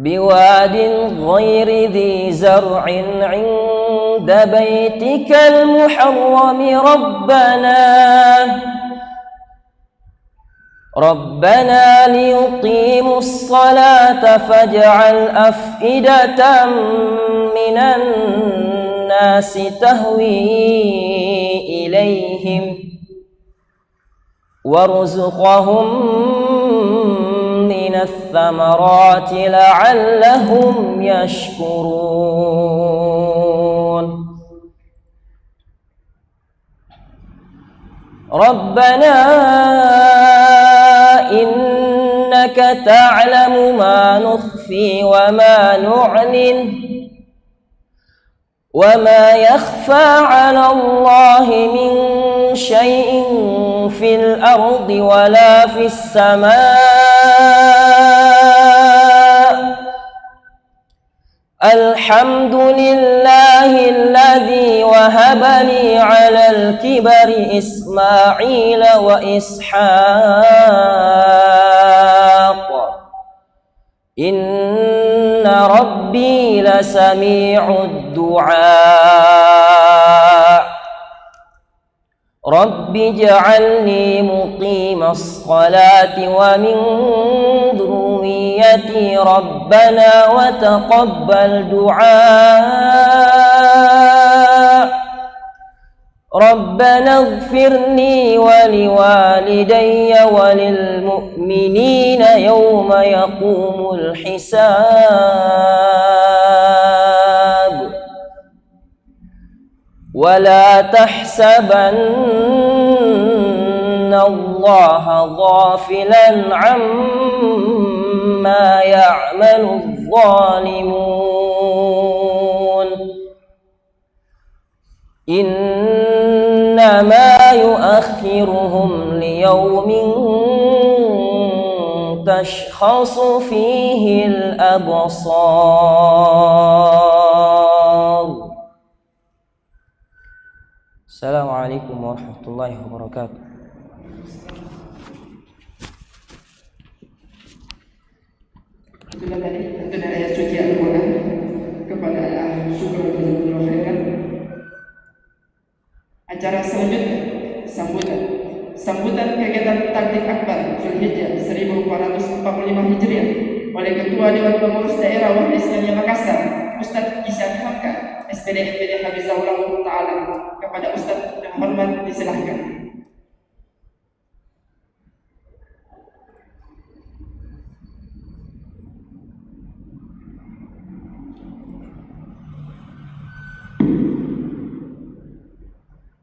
بواد غير ذي زرع عند بيتك المحرم ربنا ليقيموا الصلاة فاجعل أفئدة من الناس تهوي إليهم وارزقهم من الثمرات لعلهم يشكرون ربنا إنك تعلم ما نخفي وما نعلن وما يخفى على الله من شيء في الأرض ولا في السماء الحمد لله الذي وهب لي على الكبر إسماعيل وإسحاق إن ربي لسميع الدعاء رب اجعلني مقيم الصلاة ومن ذريتي ربنا وتقبل دعاء ربنا اغفر لي ولوالدي وللمؤمنين يوم يقوم الحساب ولا تحسبن الله غافلا عما يعمل الظالمون إنما يؤخرهم ليوم تشخص فيه الأبصار. Assalamualaikum warahmatullahi wabarakatuh. Itulah tadi tentu ayat suci Al-Quran kepada Allah Subhanahu wa Ta'ala. Acara selanjutnya sambutan kegiatan Tabligh Akbar Zulhijjah 1445 Hijriah oleh Ketua Dewan Pengurus Daerah Wahda Islamiyah Makassar Ustadz Isyad Hamka SPD MPD Hafizahullah Ta'ala. Kepada Ustadz yang hormat disilahkan.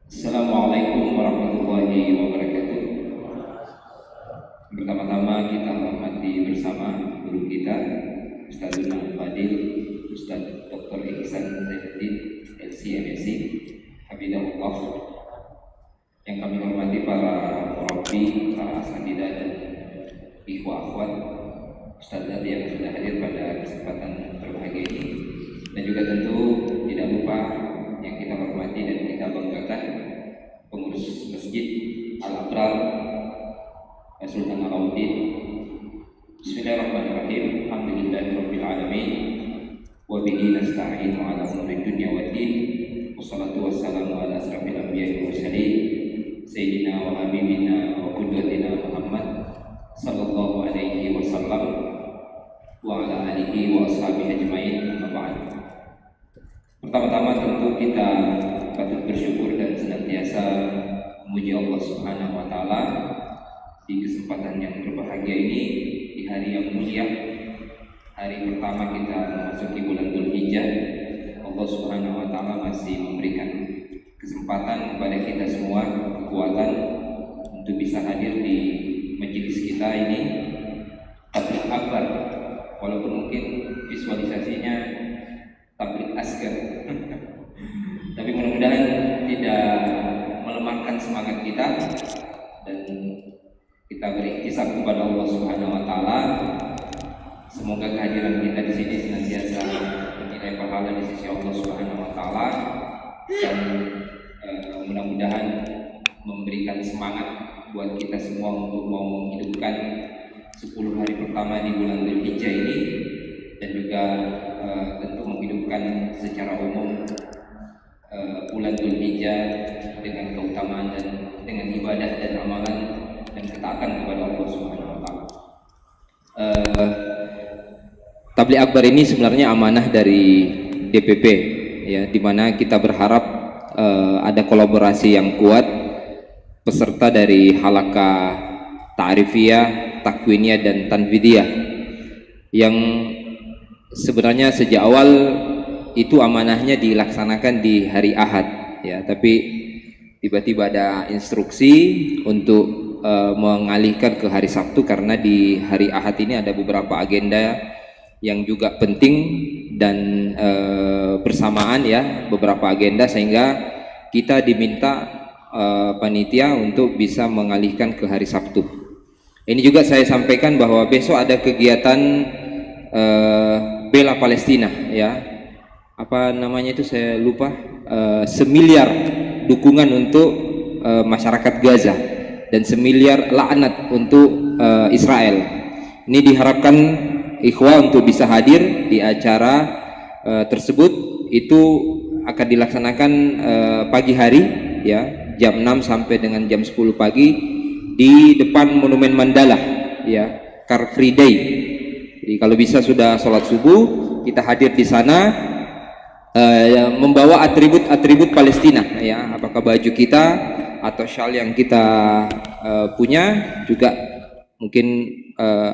Assalamualaikum warahmatullahi wabarakatuh. Pertama-tama kita hormati bersama guru kita Ustadzul Fadil Ustadz Dr. Ihsan Zainuddin LC MSc Hafizahullah. Yang kami hormati para murabbi, para asatidzah dan ikhwah akhwat ustadzah yang sudah hadir pada kesempatan berbahagia ini, dan juga tentu tidak lupa yang kita hormati dan kita banggakan pengurus Masjid Al-Abrar Sultan Alauddin. Bismillahirrahmanirrahim. Alhamdulillahirabbil alamin. Wa bihi nasta'inu ala umuri dunya waddin. Wassalatu wassalamu ala asrafil anbiya'i wal mursalin sayyidina wa habibina wa qudwatina Muhammad sallallahu alaihi wasallam wa ala alihi wa ashabihi ajmain. Amma ba'd. Pertama-tama tentu kita patut bersyukur dan senantiasa memuji Allah Subhanahu wa taala di kesempatan yang berbahagia ini, di hari yang mulia, hari pertama kita memasuki bulan Dzulhijjah. Allah Subhanahu wa taala masih memberikan kesempatan kepada kita semua kekuatan untuk bisa hadir di majelis kita ini Tabligh Akbar, walaupun mungkin visualisasinya Tabligh Asgar tapi mudah-mudahan tidak melemahkan semangat kita dan kita berikhtisab kepada Allah Subhanahu wa taala. Semoga kehadiran kita di sini senantiasa bernilai pahala di sisi Allah Subhanahu wa taala dan mudah-mudahan memberikan semangat buat kita semua untuk mau menghidupkan 10 hari pertama di bulan Dzulhijjah ini, dan juga tentu menghidupkan secara umum bulan Dzulhijjah dengan keutamaan dan dengan ibadah dan amalan dan ketaatan kepada Allah Subhanahu wa taala. Tabligh Akbar ini sebenarnya amanah dari DPP, ya, di mana kita berharap ada kolaborasi yang kuat peserta dari halaqah ta'rifiyah, takwiniyah dan tanfidiyah yang sebenarnya sejak awal itu amanahnya dilaksanakan di hari Ahad, ya, tapi tiba-tiba ada instruksi untuk mengalihkan ke hari Sabtu karena di hari Ahad ini ada beberapa agenda yang juga penting dan bersamaan, ya, beberapa agenda, sehingga kita diminta panitia untuk bisa mengalihkan ke hari Sabtu. Ini juga saya sampaikan bahwa besok ada kegiatan bela Palestina, ya, apa namanya itu saya lupa, semiliar dukungan untuk masyarakat Gaza dan semiliar laknat untuk Israel. Ini diharapkan ikhwah untuk bisa hadir di acara tersebut. Itu akan dilaksanakan pagi hari, ya, jam 6 sampai dengan jam 10 pagi di depan Monumen Mandala, ya, Car Free Day. Jadi kalau bisa sudah sholat subuh kita hadir di sana, membawa atribut-atribut Palestina, ya, apakah baju kita atau shawl yang kita punya, juga mungkin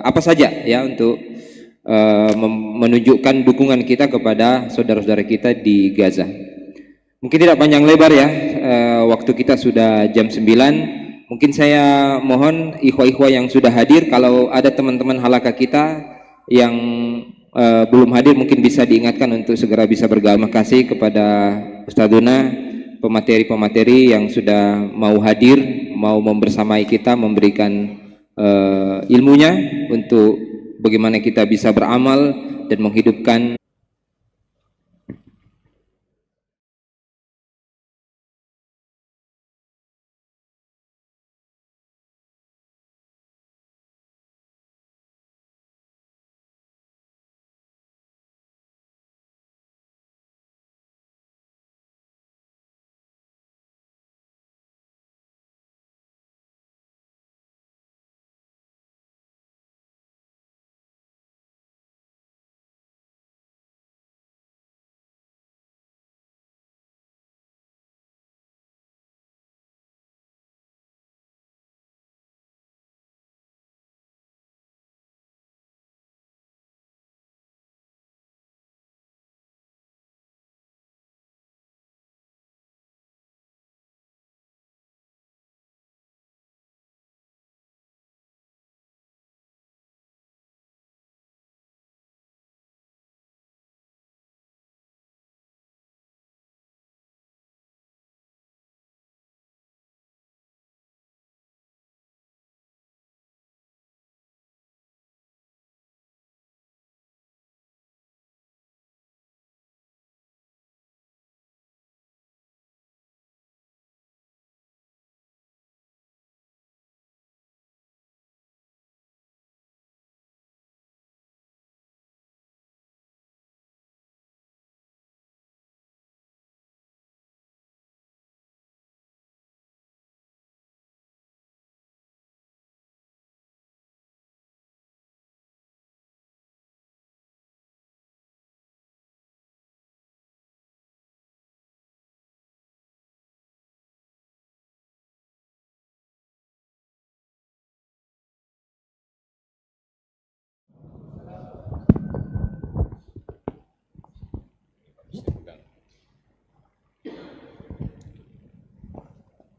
apa saja, ya, untuk menunjukkan dukungan kita kepada saudara-saudara kita di Gaza. Mungkin tidak panjang lebar, ya, waktu kita sudah jam 9. Mungkin saya mohon ikhwah-ikhwah yang sudah hadir, kalau ada teman-teman halaqah kita yang belum hadir mungkin bisa diingatkan untuk segera bisa bergabung. Terima kasih kepada Ustadzuna, pemateri-pemateri yang sudah mau hadir, mau membersamai kita, memberikan ilmunya untuk bagaimana kita bisa beramal dan menghidupkan.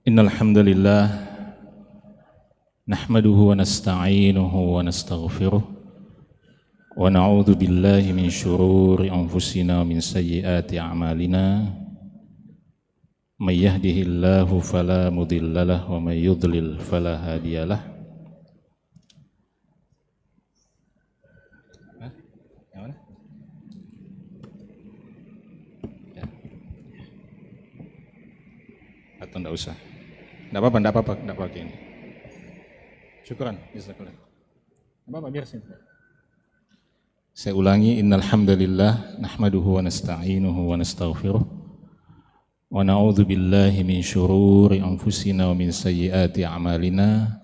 Innal hamdalillah nahmaduhu wa nasta'inuhu wa nastaghfiruh wa na'udzu billahi min syururi anfusina min sayyiati a'malina may yahdihillahu fala mudhillalah wa may yudlil fala hadiyalah. Yang mana? Atau enggak usah? Enggak apa-apa, enggak pakai ini. Syukran. Bapak biar sini. Saya ulangi, innal hamdalillah nahmaduhu wa nasta'inuhu wa nastaghfiruh wa na'udzu billahi min syururi anfusina wa min sayyiati a'malina.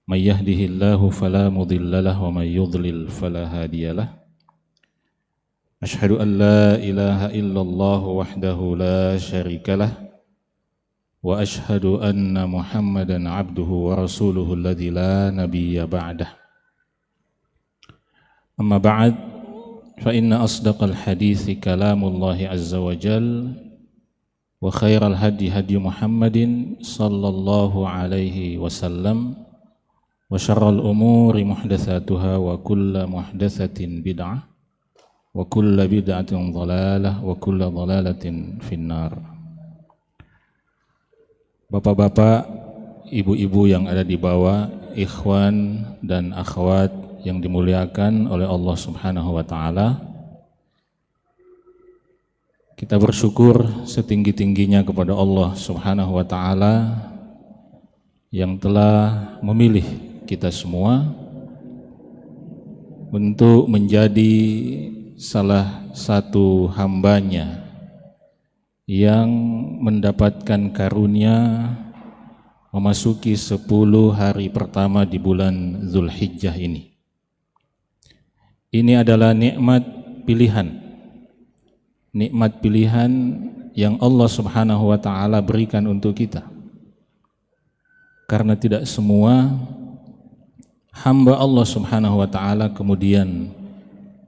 May yahdihillahu fala mudilla lahu wa may yudlil fala hadiyalah. Asyhadu an la ilaha illallah wahdahu la syarikalah wa asyhadu anna Muhammadan abduhu wa rasuluhu alladzi la nabiyya ba'dah. Amma ba'd, fa inna asdaqal hadithi kalamullahi azza wa jal wa khairal hadi hadi Muhammadin sallallahu alaihi wasallam wa syarral umuri muhdatsatuha wa kullu muhdatsatin bid'ah wa kullu bid'atin dhalalah wa kullu dhalalatin finnar. Bapak-bapak, ibu-ibu yang ada di bawah, ikhwan dan akhwat yang dimuliakan oleh Allah Subhanahu wa ta'ala, kita bersyukur setinggi-tingginya kepada Allah Subhanahu wa ta'ala yang telah memilih kita semua untuk menjadi salah satu hambanya yang mendapatkan karunia memasuki 10 hari pertama di bulan Zulhijjah ini. Ini adalah nikmat pilihan yang Allah Subhanahu wa ta'ala berikan untuk kita, karena tidak semua hamba Allah Subhanahu wa ta'ala kemudian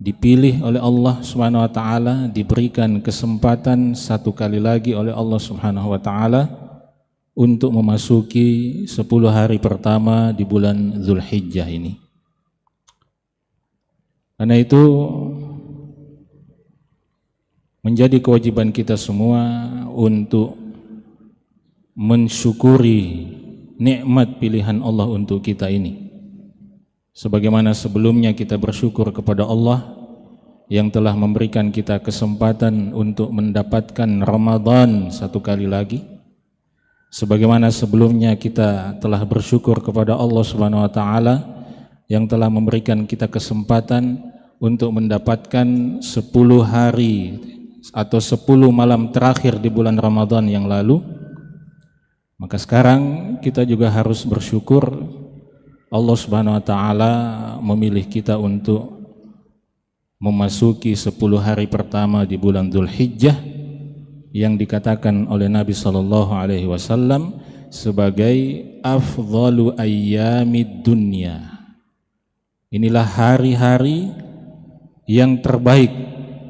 dipilih oleh Allah Subhanahu wa ta'ala, diberikan kesempatan satu kali lagi oleh Allah Subhanahu wa ta'ala untuk memasuki 10 hari pertama di bulan Zulhijjah ini. Karena itu menjadi kewajiban kita semua untuk mensyukuri nikmat pilihan Allah untuk kita ini. Sebagaimana sebelumnya kita bersyukur kepada Allah yang telah memberikan kita kesempatan untuk mendapatkan Ramadan satu kali lagi. Sebagaimana sebelumnya kita telah bersyukur kepada Allah Subhanahu wa ta'ala yang telah memberikan kita kesempatan untuk mendapatkan 10 hari atau 10 malam terakhir di bulan Ramadan yang lalu. Maka sekarang kita juga harus bersyukur Allah Subhanahu wa ta'ala memilih kita untuk memasuki 10 hari pertama di bulan Dzulhijjah yang dikatakan oleh Nabi sallallahu alaihi wasallam sebagai afdhalu ayyamid dunya. Inilah hari-hari yang terbaik,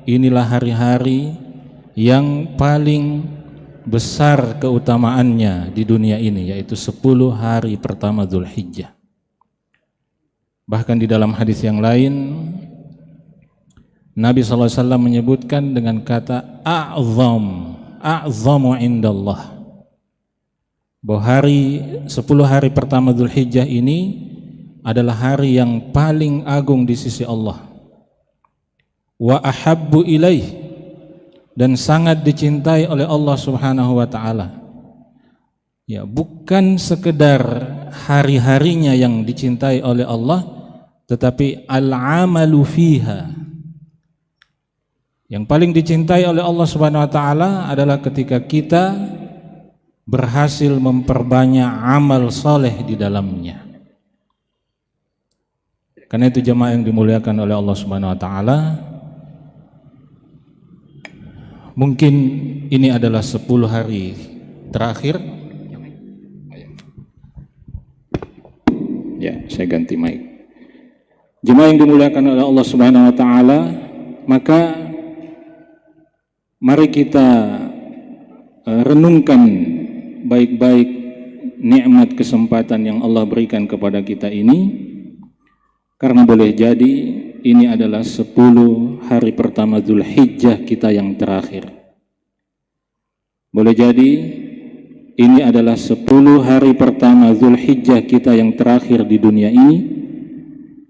inilah hari-hari yang paling besar keutamaannya di dunia ini, yaitu 10 hari pertama Dzulhijjah. Bahkan di dalam hadis yang lain Nabi SAW menyebutkan dengan kata a'zamu indallah, bahwa hari 10 hari pertama Dzulhijjah ini adalah hari yang paling agung di sisi Allah. Wa ahabbu ilaih, dan sangat dicintai oleh Allah Subhanahu wa ta'ala. Ya, bukan sekedar hari-harinya yang dicintai oleh Allah, tetapi al-amalu fiha. Yang paling dicintai oleh Allah Subhanahu wa ta'ala adalah ketika kita berhasil memperbanyak amal soleh di dalamnya. Karena itu jemaah yang dimuliakan oleh Allah Subhanahu wa ta'ala, mungkin ini adalah 10 hari terakhir. Ya, saya ganti mic. Jemaah yang dimuliakan oleh Allah Subhanahu wa ta'ala, maka mari kita renungkan baik-baik nikmat kesempatan yang Allah berikan kepada kita ini, karena boleh jadi ini adalah 10 hari pertama Dzulhijjah kita yang terakhir. Boleh jadi ini adalah 10 hari pertama Dzulhijjah kita yang terakhir di dunia ini,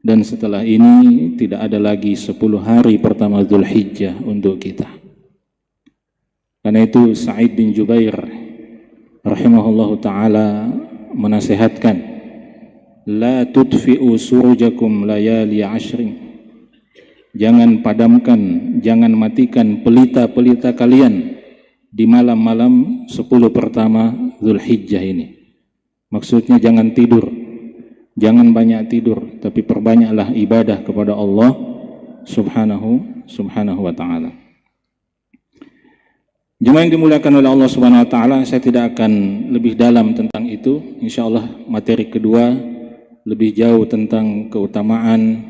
dan setelah ini tidak ada lagi 10 hari pertama Dzulhijjah untuk kita. Karena itu Sa'id bin Jubair rahimahullahu ta'ala menasihatkan, la tudfi'u surujakum layali ashrin. Jangan padamkan, jangan matikan pelita-pelita kalian di malam-malam 10 pertama Dzulhijjah ini. Maksudnya jangan tidur, jangan banyak tidur, tapi perbanyaklah ibadah kepada Allah subhanahu wa ta'ala. Jemaah yang dimuliakan oleh Allah subhanahu wa ta'ala, saya tidak akan lebih dalam tentang itu. InsyaAllah materi kedua lebih jauh tentang keutamaan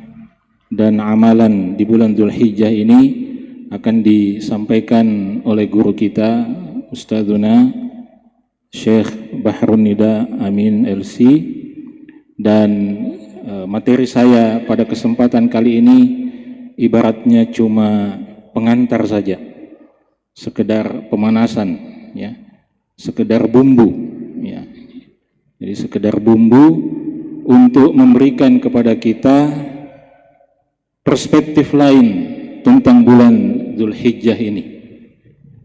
dan amalan di bulan Dzulhijjah ini akan disampaikan oleh guru kita Ustadzuna Syekh Bahrun Nida Amin LC, dan materi saya pada kesempatan kali ini ibaratnya cuma pengantar saja, sekedar pemanasan ya, sekedar bumbu ya. Jadi sekedar bumbu untuk memberikan kepada kita perspektif lain tentang bulan Dzulhijjah ini.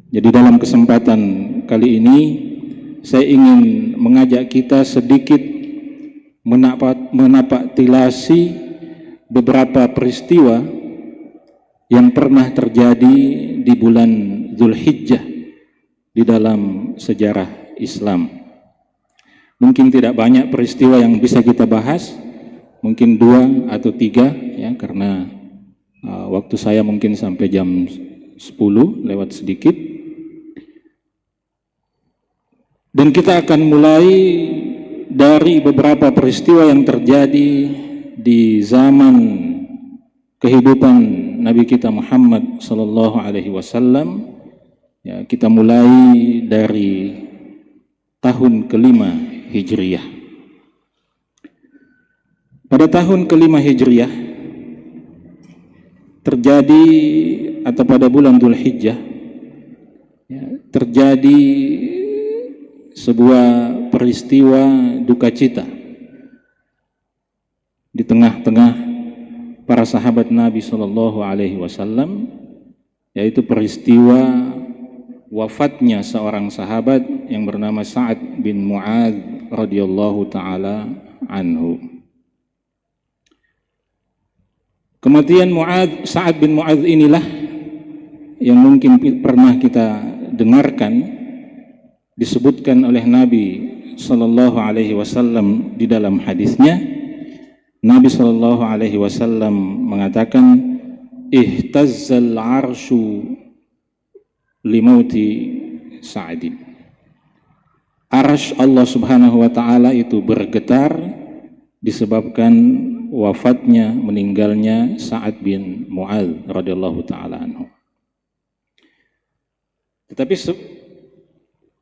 Jadi dalam kesempatan kali ini saya ingin mengajak kita sedikit menapak tilasi beberapa peristiwa yang pernah terjadi di bulan Dzulhijjah di dalam sejarah Islam. Mungkin tidak banyak peristiwa yang bisa kita bahas, mungkin 2 atau 3 ya, karena waktu saya mungkin sampai jam 10 lewat sedikit. Dan kita akan mulai dari beberapa peristiwa yang terjadi di zaman kehidupan Nabi kita Muhammad sallallahu alaihi wasallam. Ya, kita mulai dari tahun ke-5 Hijriah. Pada tahun ke-5 Hijriah terjadi, atau pada bulan Dzulhijjah ya, terjadi sebuah peristiwa duka cita di tengah-tengah para sahabat Nabi Shallallahu Alaihi Wasallam, yaitu peristiwa wafatnya seorang sahabat yang bernama Sa'ad bin Mu'adz radhiyallahu taala anhu. Kematian Sa'ad bin Mu'adz inilah yang mungkin pernah kita dengarkan disebutkan oleh Nabi Sallallahu Alaihi Wasallam di dalam hadisnya. Nabi Sallallahu Alaihi Wasallam mengatakan, ihtazzal arsyu limauti Sa'adin. Arsy Allah Subhanahu Wa Taala itu bergetar disebabkan wafatnya, meninggalnya Sa'ad bin Mu'adz radhiyallahu taala anhu. Tetapi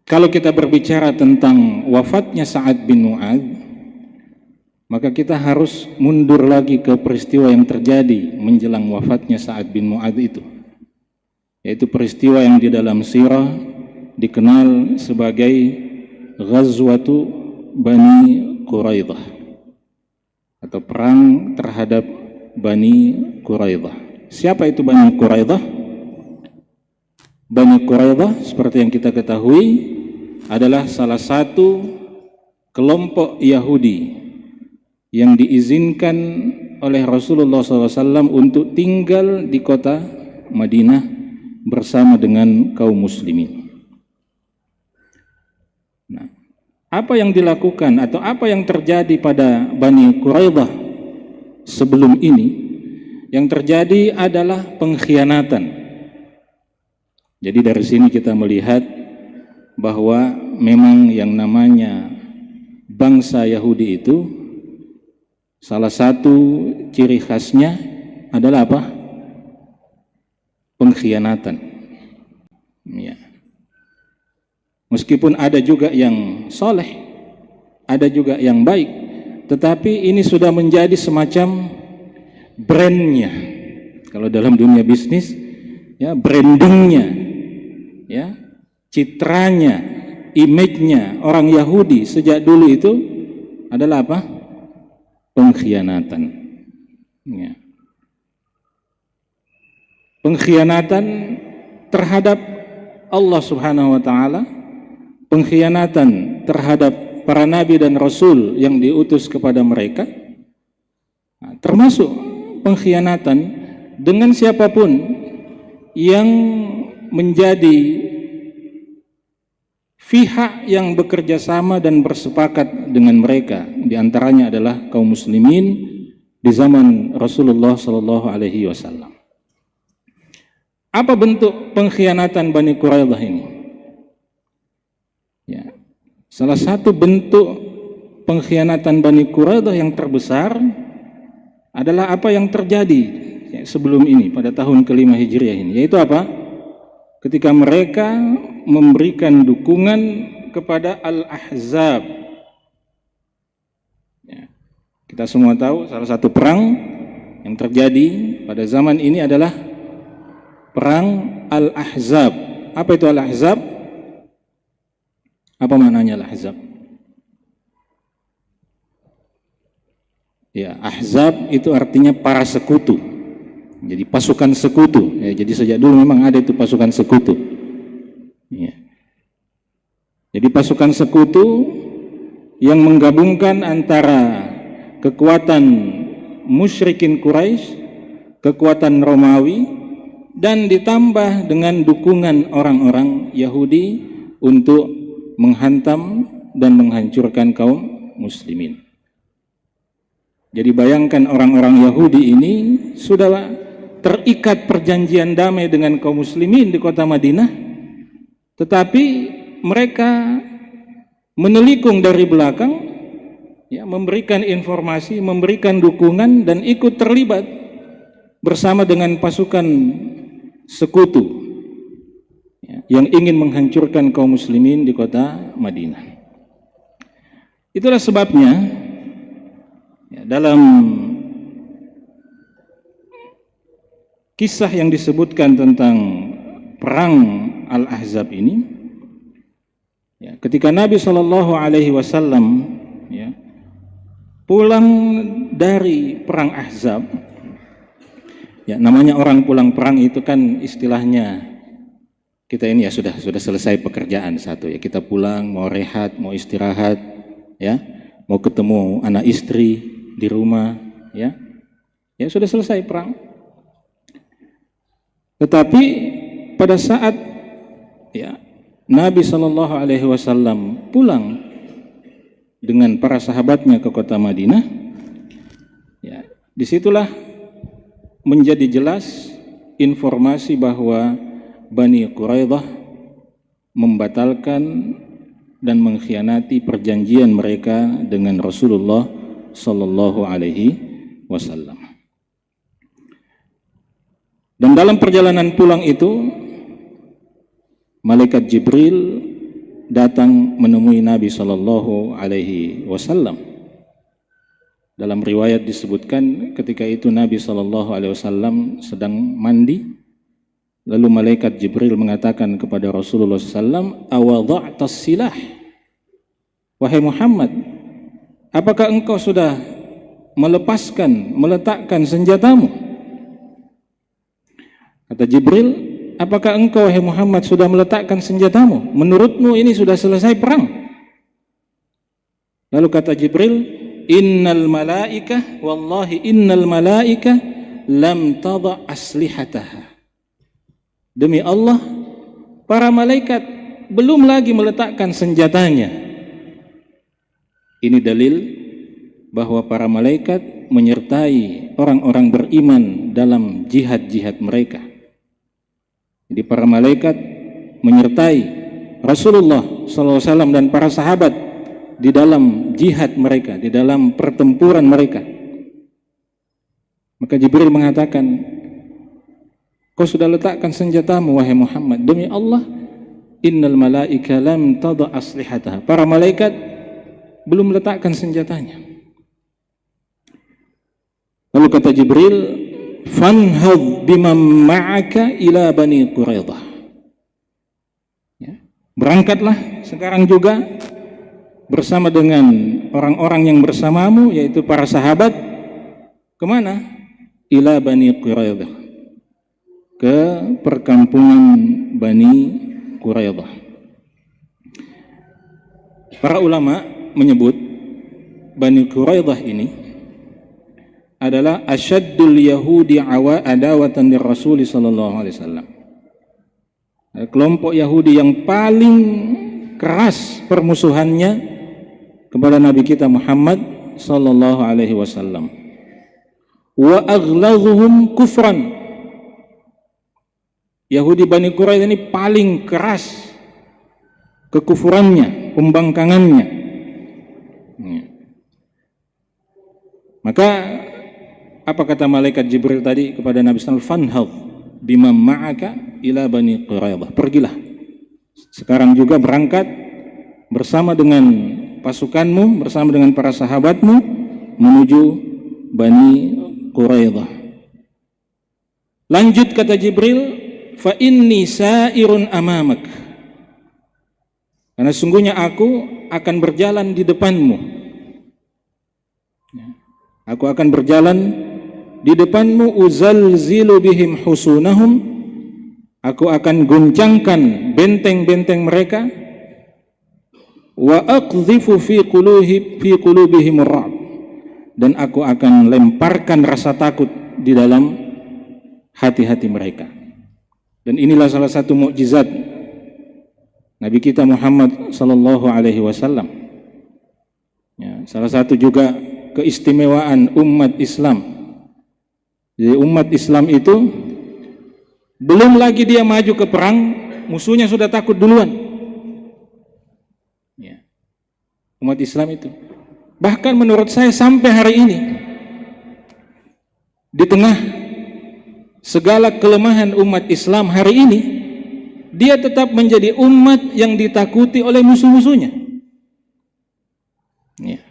kalau kita berbicara tentang wafatnya Sa'ad bin Mu'adz, maka kita harus mundur lagi ke peristiwa yang terjadi menjelang wafatnya Sa'ad bin Mu'adz itu, yaitu peristiwa yang di dalam sirah dikenal sebagai Ghazwatu Bani Quraidah, atau perang terhadap Bani Quraidah. Siapa itu Bani Quraidah? Bani Quraidah seperti yang kita ketahui adalah salah satu kelompok Yahudi yang diizinkan oleh Rasulullah SAW untuk tinggal di kota Madinah bersama dengan kaum muslimin. Nah, apa yang dilakukan atau apa yang terjadi pada Bani Quraidah sebelum ini? Yang terjadi adalah pengkhianatan. Jadi dari sini kita melihat bahwa memang yang namanya bangsa Yahudi itu salah satu ciri khasnya adalah apa? Pengkhianatan. Ya. Meskipun ada juga yang soleh, ada juga yang baik, tetapi ini sudah menjadi semacam brandnya. Kalau dalam dunia bisnis, ya, brandingnya, ya, citranya, image-nya orang Yahudi sejak dulu itu adalah apa? Pengkhianatan. Ya. Pengkhianatan terhadap Allah Subhanahu wa taala, pengkhianatan terhadap para nabi dan rasul yang diutus kepada mereka, termasuk pengkhianatan dengan siapapun yang menjadi pihak yang bekerja sama dan bersepakat dengan mereka. Di antaranya adalah kaum muslimin di zaman Rasulullah Sallallahu Alaihi Wasallam. Apa bentuk pengkhianatan Bani Quraidah ini? Ya, salah satu bentuk pengkhianatan Bani Quraidah yang terbesar adalah apa yang terjadi sebelum ini pada tahun ke-5 Hijriah ini, yaitu apa? Ketika mereka memberikan dukungan kepada Al-Ahzab. Ya, kita semua tahu salah satu perang yang terjadi pada zaman ini adalah perang Al-Ahzab. Apa itu Al-Ahzab? Apa maknanya Al-Ahzab? Ya, Ahzab itu artinya para sekutu. Jadi pasukan sekutu. Ya, jadi sejak dulu memang ada itu pasukan sekutu. Ya. Jadi pasukan sekutu yang menggabungkan antara kekuatan musyrikin Quraisy, kekuatan Romawi, dan ditambah dengan dukungan orang-orang Yahudi untuk menghantam dan menghancurkan kaum muslimin. Jadi bayangkan orang-orang Yahudi ini sudah terikat perjanjian damai dengan kaum muslimin di kota Madinah, tetapi mereka menelikung dari belakang, ya, memberikan informasi, memberikan dukungan, dan ikut terlibat bersama dengan pasukan sekutu yang ingin menghancurkan kaum muslimin di kota Madinah. Itulah sebabnya ya, dalam kisah yang disebutkan tentang perang Al-Ahzab ini, ya, ketika Nabi SAW ya, pulang dari perang Ahzab, ya, namanya orang pulang perang itu kan istilahnya kita ini ya sudah selesai pekerjaan satu, ya, kita pulang mau rehat, mau istirahat, ya, mau ketemu anak istri di rumah, ya sudah selesai perang. Tetapi pada saat ya Nabi SAW pulang dengan para sahabatnya ke kota Madinah, ya, disitulah menjadi jelas informasi bahwa Bani Quraidah membatalkan dan mengkhianati perjanjian mereka dengan Rasulullah Sallallahu Alaihi Wasallam. Dan dalam perjalanan pulang itu, malaikat Jibril datang menemui Nabi Sallallahu Alaihi Wasallam. Dalam riwayat disebutkan ketika itu Nabi Sallallahu Alaihi Wasallam sedang mandi. Lalu malaikat Jibril mengatakan kepada Rasulullah SAW, awadha'tas silah, wahai Muhammad, apakah engkau sudah meletakkan senjatamu? Kata Jibril, apakah engkau wahai Muhammad sudah meletakkan senjatamu? Menurutmu ini sudah selesai perang? Lalu kata Jibril, innal malaikah, wallahi innal malaikah lam tada aslihataha. Demi Allah, para malaikat belum lagi meletakkan senjatanya. Ini dalil bahwa para malaikat menyertai orang-orang beriman dalam jihad-jihad mereka. Jadi para malaikat menyertai Rasulullah SAW dan para sahabat di dalam jihad mereka, di dalam pertempuran mereka. Maka Jibril mengatakan, kau sudah letakkan senjatamu wahai Muhammad. Demi Allah, innal malaika lam tada aslihataha. Para malaikat belum letakkan senjatanya. Lalu kata Jibril, fanhad bimam ma'aka ila Bani Quraidah. Ya, berangkatlah sekarang juga bersama dengan orang-orang yang bersamamu, yaitu para sahabat, kemana? Ila Bani Quraidah, ke perkampungan Bani Quraidah. Para ulama menyebut Bani Quraidah ini adalah asyaddul yahudi adawatan li Rasul sallallahu alaihi wasallam. Kelompok Yahudi yang paling keras permusuhannya kepada Nabi kita Muhammad sallallahu alaihi wasallam. Wa aghladhuhum kufran. Yahudi Bani Quraidah ini paling keras kekufurannya, pembangkangannya. Maka apa kata malaikat Jibril tadi kepada Nabi sallallahu alaihi wasallam? Fanhadh bima ma'aka ila Bani Quraidah. Pergilah sekarang juga berangkat bersama dengan pasukanmu, bersama dengan para sahabatmu menuju Bani Quraidah. Lanjut kata Jibril, fa inni sa'irun amamak. Karena sungguhnya aku akan berjalan di depanmu. Aku akan berjalan di depanmu, uzalzilu bihim husunahum. Aku akan guncangkan benteng-benteng mereka. Wa aqdhifu fi qulubihim ar-ra'b. Dan aku akan lemparkan rasa takut di dalam hati-hati mereka. Dan inilah salah satu mukjizat Nabi kita Muhammad sallallahu alaihi wasallam. Ya, salah satu juga keistimewaan umat Islam. Jadi umat Islam itu belum lagi dia maju ke perang, musuhnya sudah takut duluan. Ya. Umat Islam itu. Bahkan menurut saya sampai hari ini, di tengah segala kelemahan umat Islam hari ini, dia tetap menjadi umat yang ditakuti oleh musuh-musuhnya. Ya.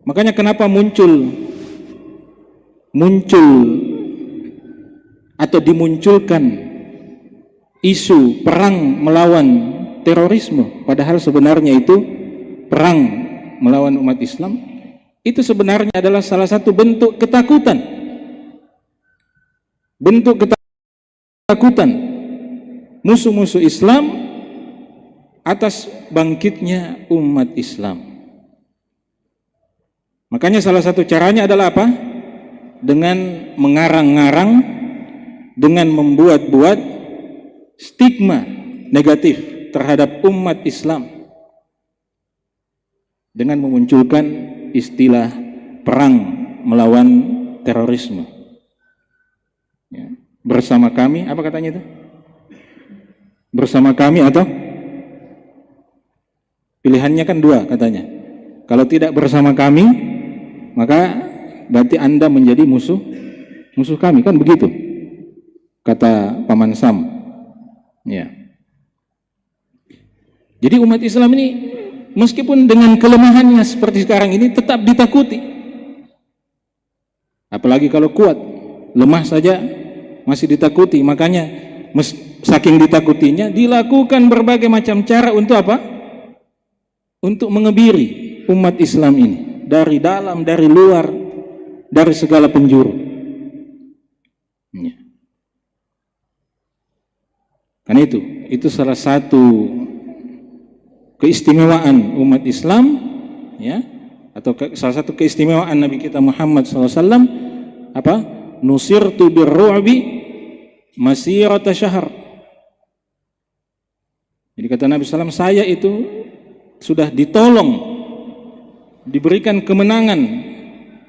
Makanya kenapa muncul atau dimunculkan isu perang melawan terorisme, padahal sebenarnya itu perang melawan umat Islam, itu sebenarnya adalah salah satu bentuk ketakutan. Bentuk ketakutan musuh-musuh Islam atas bangkitnya umat Islam. Makanya salah satu caranya adalah apa? Dengan mengarang-ngarang, dengan membuat-buat stigma negatif terhadap umat Islam, dengan memunculkan istilah perang melawan terorisme. Ya. Bersama kami, apa katanya itu? Bersama kami atau pilihannya kan dua katanya. Kalau tidak bersama kami, maka berarti Anda menjadi musuh kami, kan begitu kata Paman Sam. Ya. Jadi umat Islam ini meskipun dengan kelemahannya seperti sekarang ini tetap ditakuti. Apalagi kalau kuat, lemah saja masih ditakuti. Makanya saking ditakutinya dilakukan berbagai macam cara untuk apa? Untuk mengebiri umat Islam ini dari dalam, dari luar, dari segala penjuru. Ya. Karena itu salah satu keistimewaan umat Islam, ya, atau salah satu keistimewaan Nabi kita Muhammad SAW, apa? Nusirtu birru'bi masirata syahr. Jadi kata Nabi SAW, saya itu sudah ditolong, diberikan kemenangan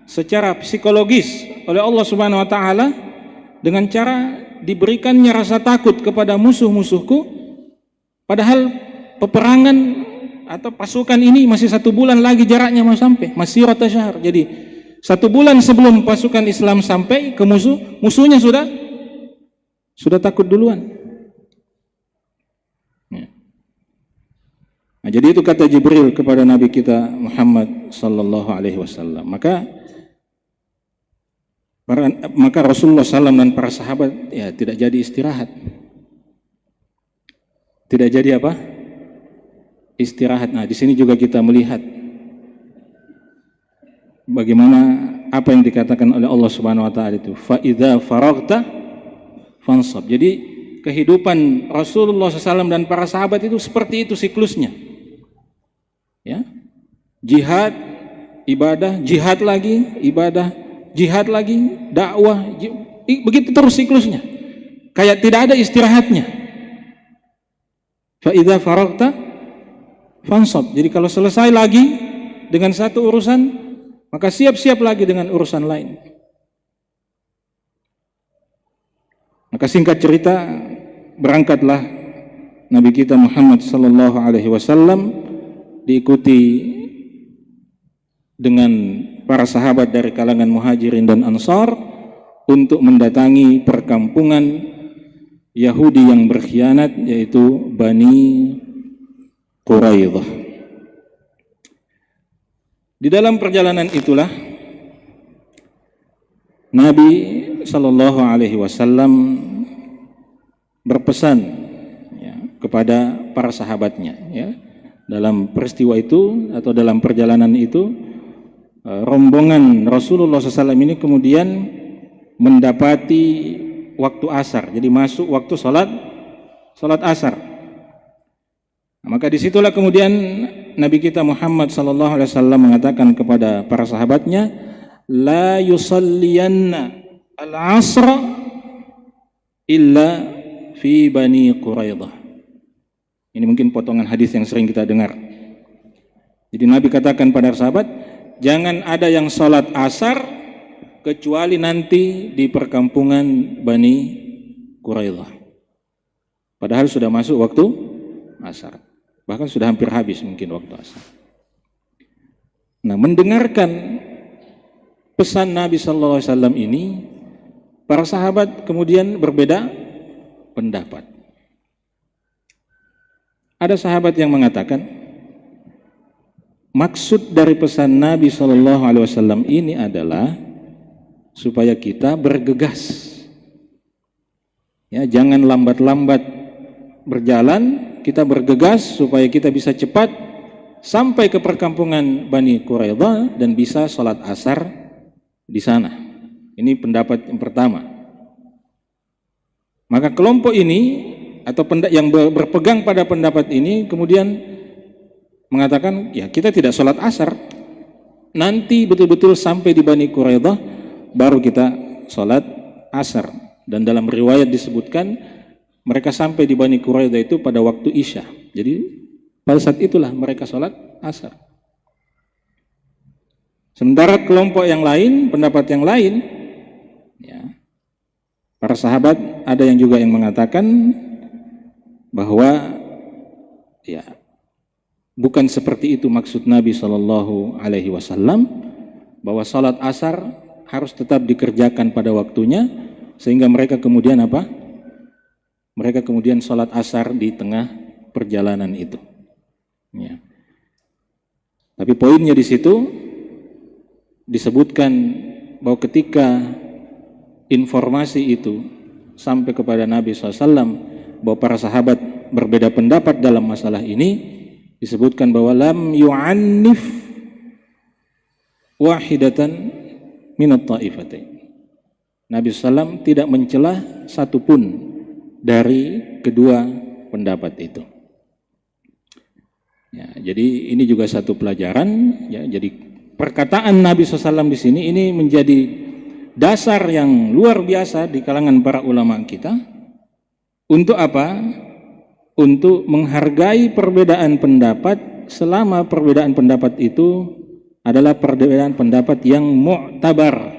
secara psikologis oleh Allah Subhanahu wa taala dengan cara diberikannya rasa takut kepada musuh-musuhku, padahal peperangan atau pasukan ini masih 1 bulan lagi jaraknya mau sampai, masih rata syahr. Jadi 1 bulan sebelum pasukan Islam sampai ke musuhnya sudah takut duluan. Ya. Nah, jadi itu kata Jibril kepada Nabi kita Muhammad sallallahu alaihi wasallam. Maka Rasulullah SAW dan para sahabat ya tidak jadi istirahat. Tidak jadi apa? Istirahat. Nah, di sini juga kita melihat bagaimana apa yang dikatakan oleh Allah Subhanahu wa taala itu, fa idza faraghta fansab. Jadi kehidupan Rasulullah SAW dan para sahabat itu seperti itu siklusnya. Jihad, ibadah, jihad lagi, ibadah, jihad lagi, dakwah, begitu terus siklusnya. Kayak tidak ada istirahatnya. Fa idza faragta fansab. Jadi kalau selesai lagi dengan satu urusan, maka siap-siap lagi dengan urusan lain. Maka singkat cerita, berangkatlah Nabi kita Muhammad sallallahu alaihi wasallam diikuti dengan para sahabat dari kalangan Muhajirin dan Ansar untuk mendatangi perkampungan Yahudi yang berkhianat, yaitu Bani Quraidah. Di dalam perjalanan itulah Nabi sallallahu alaihi wasallam berpesan kepada para sahabatnya, dalam peristiwa itu atau dalam perjalanan itu, rombongan Rasulullah SAW ini kemudian mendapati waktu asar, jadi masuk waktu salat asar. Maka disitulah kemudian Nabi kita Muhammad SAW mengatakan kepada para sahabatnya, la yusalliyanna al-asra illa fi Bani Quraidah. Ini mungkin potongan hadis yang sering kita dengar. Jadi Nabi katakan pada sahabat, jangan ada yang sholat asar kecuali nanti di perkampungan Bani Quraidah. Padahal sudah masuk waktu asar, bahkan sudah hampir habis mungkin waktu asar. Nah, mendengarkan pesan Nabi Sallallahu Alaihi Wasallam ini, para sahabat kemudian berbeda pendapat. Ada sahabat yang mengatakan, maksud dari pesan Nabi Sallallahu Alaihi Wasallam ini adalah supaya kita bergegas, jangan lambat-lambat berjalan, kita bergegas supaya kita bisa cepat sampai ke perkampungan Bani Quraidah dan bisa sholat asar di sana. Ini pendapat yang pertama. Maka kelompok ini atau yang berpegang pada pendapat ini kemudian mengatakan, kita tidak sholat asar, nanti betul-betul sampai di Bani Quraidah baru kita sholat asar. Dan dalam riwayat disebutkan mereka sampai di Bani Quraidah itu pada waktu Isya. Jadi pada saat itulah mereka sholat asar. Sementara kelompok yang lain, pendapat yang lain, para sahabat ada yang juga yang mengatakan bahwa bukan seperti itu maksud Nabi Sallallahu Alaihi Wasallam, bahwa salat asar harus tetap dikerjakan pada waktunya, sehingga mereka kemudian apa? Mereka kemudian salat asar di tengah perjalanan itu. Tapi poinnya di situ disebutkan bahwa ketika informasi itu sampai kepada Nabi SAW, bahwa para sahabat berbeda pendapat dalam masalah ini, disebutkan bahwa lam yu'annif wahidatan minat ta'ifatain. Nabi SAW tidak mencela satupun dari kedua pendapat itu. Jadi ini juga satu pelajaran. Jadi perkataan Nabi SAW di sini ini menjadi dasar yang luar biasa di kalangan para ulama kita. Untuk apa? Untuk menghargai perbedaan pendapat selama perbedaan pendapat itu adalah perbedaan pendapat yang mu'tabar.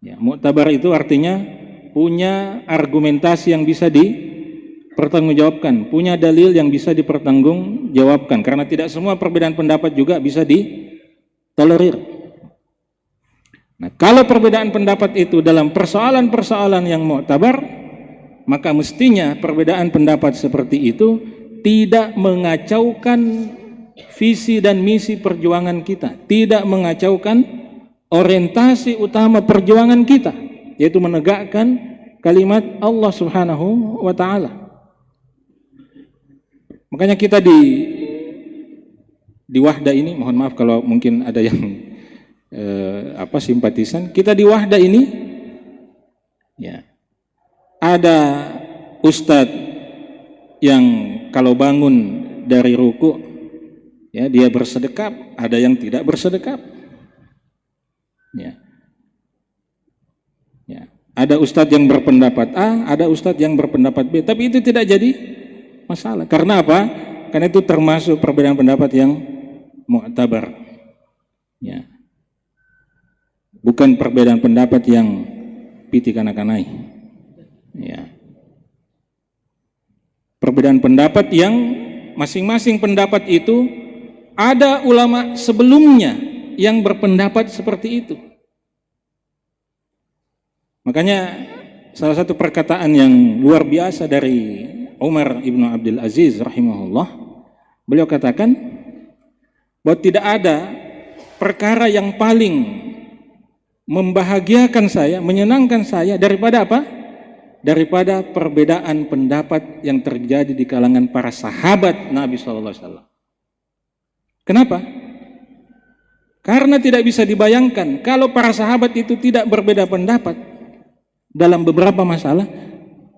Mu'tabar itu artinya punya argumentasi yang bisa dipertanggungjawabkan, punya dalil yang bisa dipertanggungjawabkan, karena tidak semua perbedaan pendapat juga bisa ditolerir. Nah, kalau perbedaan pendapat itu dalam persoalan-persoalan yang mu'tabar, maka mestinya perbedaan pendapat seperti itu tidak mengacaukan visi dan misi perjuangan kita, tidak mengacaukan orientasi utama perjuangan kita, yaitu menegakkan kalimat Allah Subhanahu wa Ta'ala. Makanya kita di Wahda ini, mohon maaf kalau mungkin ada yang simpatisan, kita di Wahda ini ada ustadz yang kalau bangun dari ruku Ya, dia bersedekap, ada yang tidak bersedekap. Ya. Ya. Ada ustadz yang berpendapat A, ada ustadz yang berpendapat B, tapi itu tidak jadi masalah. Karena apa? Karena itu termasuk perbedaan pendapat yang mu'tabar. Ya. Bukan perbedaan pendapat yang piti kana-kanai. Ya. Perbedaan pendapat yang masing-masing pendapat itu ada ulama sebelumnya yang berpendapat seperti itu. Makanya salah satu perkataan yang luar biasa dari Umar ibnu Abdul Aziz rahimahullah, beliau katakan bahwa tidak ada perkara yang paling membahagiakan saya, menyenangkan saya daripada apa? Daripada perbedaan pendapat yang terjadi di kalangan para sahabat Nabi SAW. Kenapa? Karena tidak bisa dibayangkan kalau para sahabat itu tidak berbeda pendapat dalam beberapa masalah,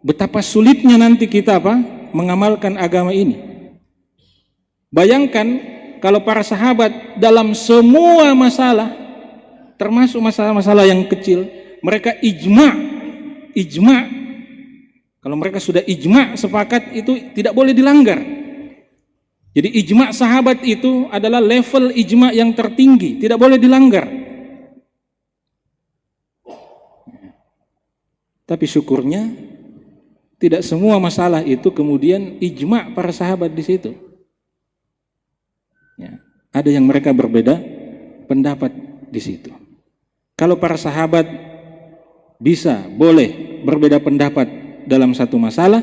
betapa sulitnya nanti kita apa? Mengamalkan agama ini. Bayangkan kalau para sahabat dalam semua masalah, termasuk masalah-masalah yang kecil, mereka ijma'. Kalau mereka sudah ijma' sepakat, itu tidak boleh dilanggar. Jadi ijma' sahabat itu adalah level ijma' yang tertinggi, tidak boleh dilanggar. Tapi syukurnya tidak semua masalah itu kemudian ijma' para sahabat di situ. Ya, ada yang mereka berbeda pendapat di situ. Kalau para sahabat bisa, boleh berbeda pendapat dalam satu masalah,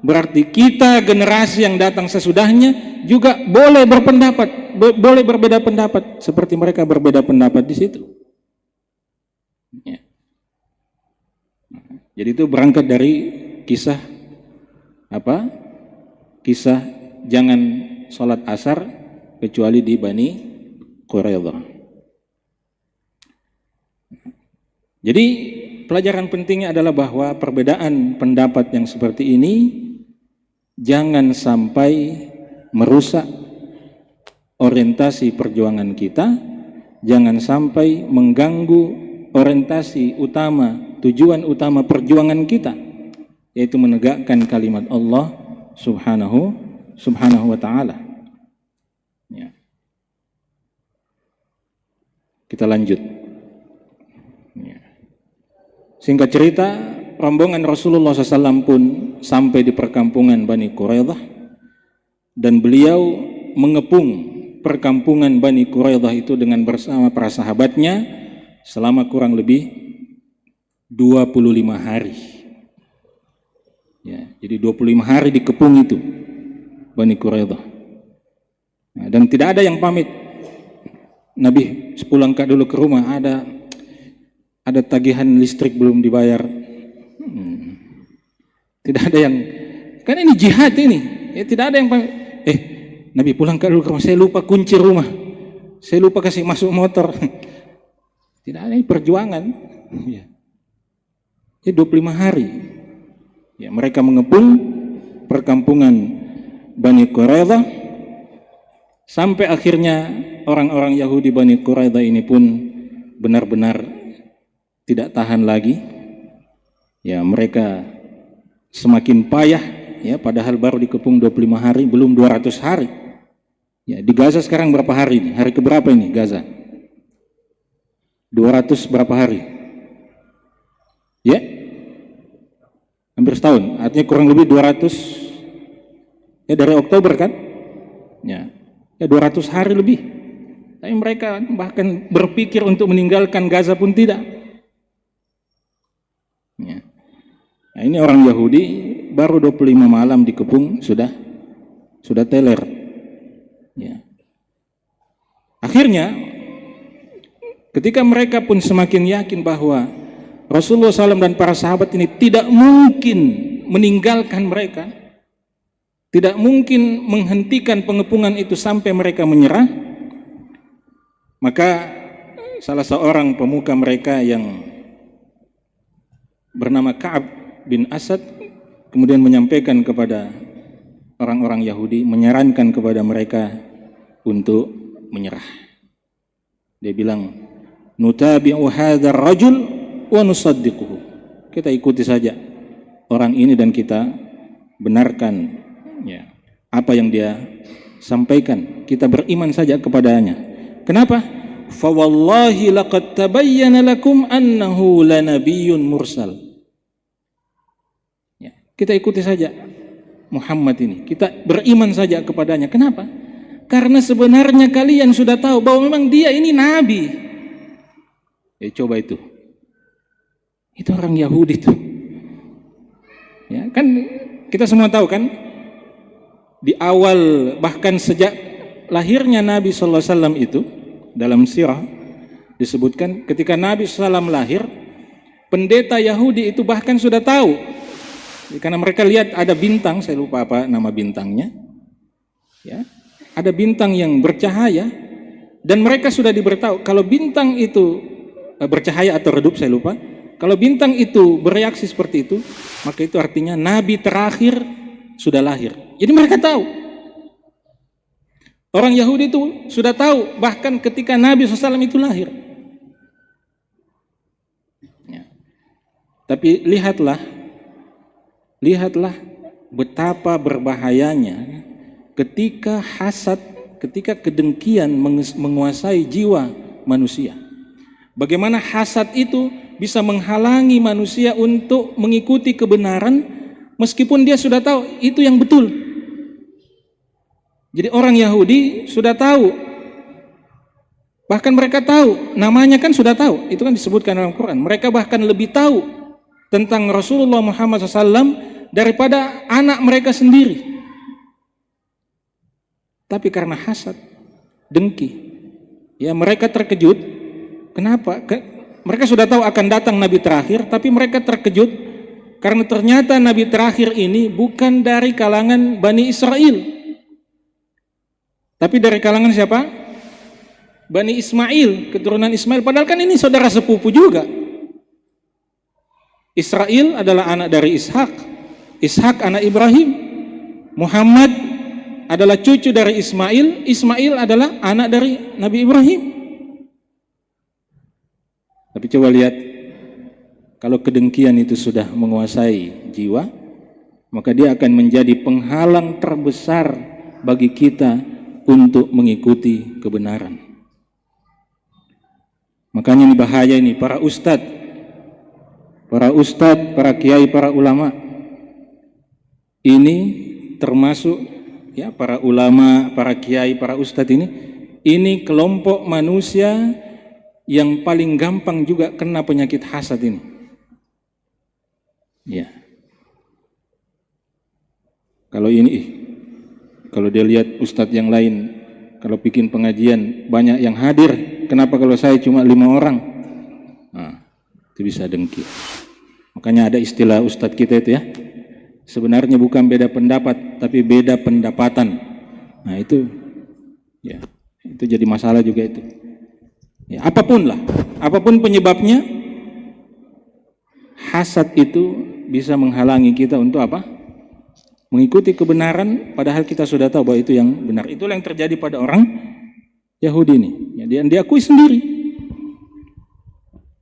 berarti kita generasi yang datang sesudahnya juga boleh berpendapat, boleh berbeda pendapat seperti mereka berbeda pendapat di situ. Ya. Jadi itu berangkat dari kisah apa? Kisah jangan sholat asar kecuali di Bani Quraidah. Jadi pelajaran pentingnya adalah bahwa perbedaan pendapat yang seperti ini jangan sampai merusak orientasi perjuangan kita, jangan sampai mengganggu orientasi utama, tujuan utama perjuangan kita, yaitu menegakkan kalimat Allah subhanahu wa ta'ala. Ya. Kita lanjut. Ya. Singkat cerita, rombongan Rasulullah SAW pun sampai di perkampungan Bani Quraidah, dan beliau mengepung perkampungan Bani Quraidah itu dengan bersama para sahabatnya selama kurang lebih 25 hari. Ya, jadi 25 hari dikepung itu Bani Quraidah. Nah, dan tidak ada yang pamit. Nabi sepulang dulu ke rumah, ada tagihan listrik belum dibayar. Tidak ada yang, kan ini jihad ini. Ya, tidak ada yang pamit. Nabi pulang dulu ke rumah, saya lupa kunci rumah, saya lupa kasih masuk motor. Tidak ada, ini perjuangan. Ya. Ini 25 hari. Ya, mereka mengepung perkampungan Bani Quraidah sampai akhirnya orang-orang Yahudi Bani Quraidah ini pun benar-benar tidak tahan lagi. Ya, mereka semakin payah, ya, padahal baru dikepung 25 hari, belum 200 hari. Ya, di Gaza sekarang berapa hari ini? Hari keberapa ini Gaza? 200 berapa hari? Ya, hampir setahun, artinya kurang lebih 200, ya dari Oktober kan? Ya 200 hari lebih. Tapi mereka bahkan berpikir untuk meninggalkan Gaza pun tidak. Ya. Nah, ini orang Yahudi baru 25 malam dikepung sudah teler. Ya. Akhirnya ketika mereka pun semakin yakin bahwa Rasulullah SAW dan para sahabat ini tidak mungkin meninggalkan mereka, tidak mungkin menghentikan pengepungan itu sampai mereka menyerah, maka salah seorang pemuka mereka yang bernama Ka'ab bin Asad kemudian menyampaikan kepada orang-orang Yahudi, menyarankan kepada mereka untuk menyerah. Dia bilang, nutabi'u hadzal rajul wa nusaddiquhu. Kita ikuti saja orang ini dan kita benarkan ya apa yang dia sampaikan. Kita beriman saja kepadanya. Kenapa? Fa wallahi laqad tabayyana lakum annahu lanabiyyun mursal. Ya, kita ikuti saja Muhammad ini. Kita beriman saja kepadanya. Kenapa? Karena sebenarnya kalian sudah tahu bahwa memang dia ini nabi. Ya, coba itu. Itu orang Yahudi itu. Ya, kan kita semua tahu kan? Di awal bahkan sejak lahirnya Nabi sallallahu alaihi wasallam itu dalam sirah disebutkan ketika Nabi SAW lahir, pendeta Yahudi itu bahkan sudah tahu karena mereka lihat ada bintang, saya lupa apa nama bintangnya, ya, ada bintang yang bercahaya dan mereka sudah diberitahu kalau bintang itu bercahaya atau redup, saya lupa. Kalau bintang itu bereaksi seperti itu, maka itu artinya Nabi terakhir sudah lahir. Jadi mereka tahu. Orang Yahudi itu sudah tahu bahkan ketika Nabi SAW itu lahir. Ya. Tapi lihatlah betapa berbahayanya ketika hasad, ketika kedengkian menguasai jiwa manusia. Bagaimana hasad itu bisa menghalangi manusia untuk mengikuti kebenaran meskipun dia sudah tahu itu yang betul. Jadi orang Yahudi sudah tahu, bahkan mereka tahu, namanya kan sudah tahu, itu kan disebutkan dalam Quran. Mereka bahkan lebih tahu tentang Rasulullah Muhammad SAW daripada anak mereka sendiri. Tapi karena hasad, dengki, ya mereka terkejut. Kenapa? Mereka sudah tahu akan datang Nabi terakhir, tapi mereka terkejut karena ternyata Nabi terakhir ini bukan dari kalangan Bani Israel. Tapi dari kalangan siapa? Bani Ismail, keturunan Ismail. Padahal kan ini saudara sepupu juga. Israel adalah anak dari Ishak. Ishak anak Ibrahim. Muhammad adalah cucu dari Ismail. Ismail adalah anak dari Nabi Ibrahim. Tapi coba lihat, kalau kedengkian itu sudah menguasai jiwa, maka dia akan menjadi penghalang terbesar bagi kita untuk mengikuti kebenaran. Makanya ini bahaya ini, para ustadz, para kiai, para ulama. Ini termasuk ya para ulama, para kiai, para ustadz ini kelompok manusia yang paling gampang juga kena penyakit hasad ini. Ya. Kalau dia lihat ustadz yang lain, kalau bikin pengajian banyak yang hadir, kenapa kalau saya cuma 5 orang? Nah, itu bisa dengki. Makanya ada istilah ustadz kita itu ya, sebenarnya bukan beda pendapat, tapi beda pendapatan. Nah itu, ya, itu jadi masalah juga itu. Ya, apapun penyebabnya, hasad itu bisa menghalangi kita untuk apa? Mengikuti kebenaran, padahal kita sudah tahu bahwa itu yang benar. Itulah yang terjadi pada orang Yahudi ini. Ya, dia diakui sendiri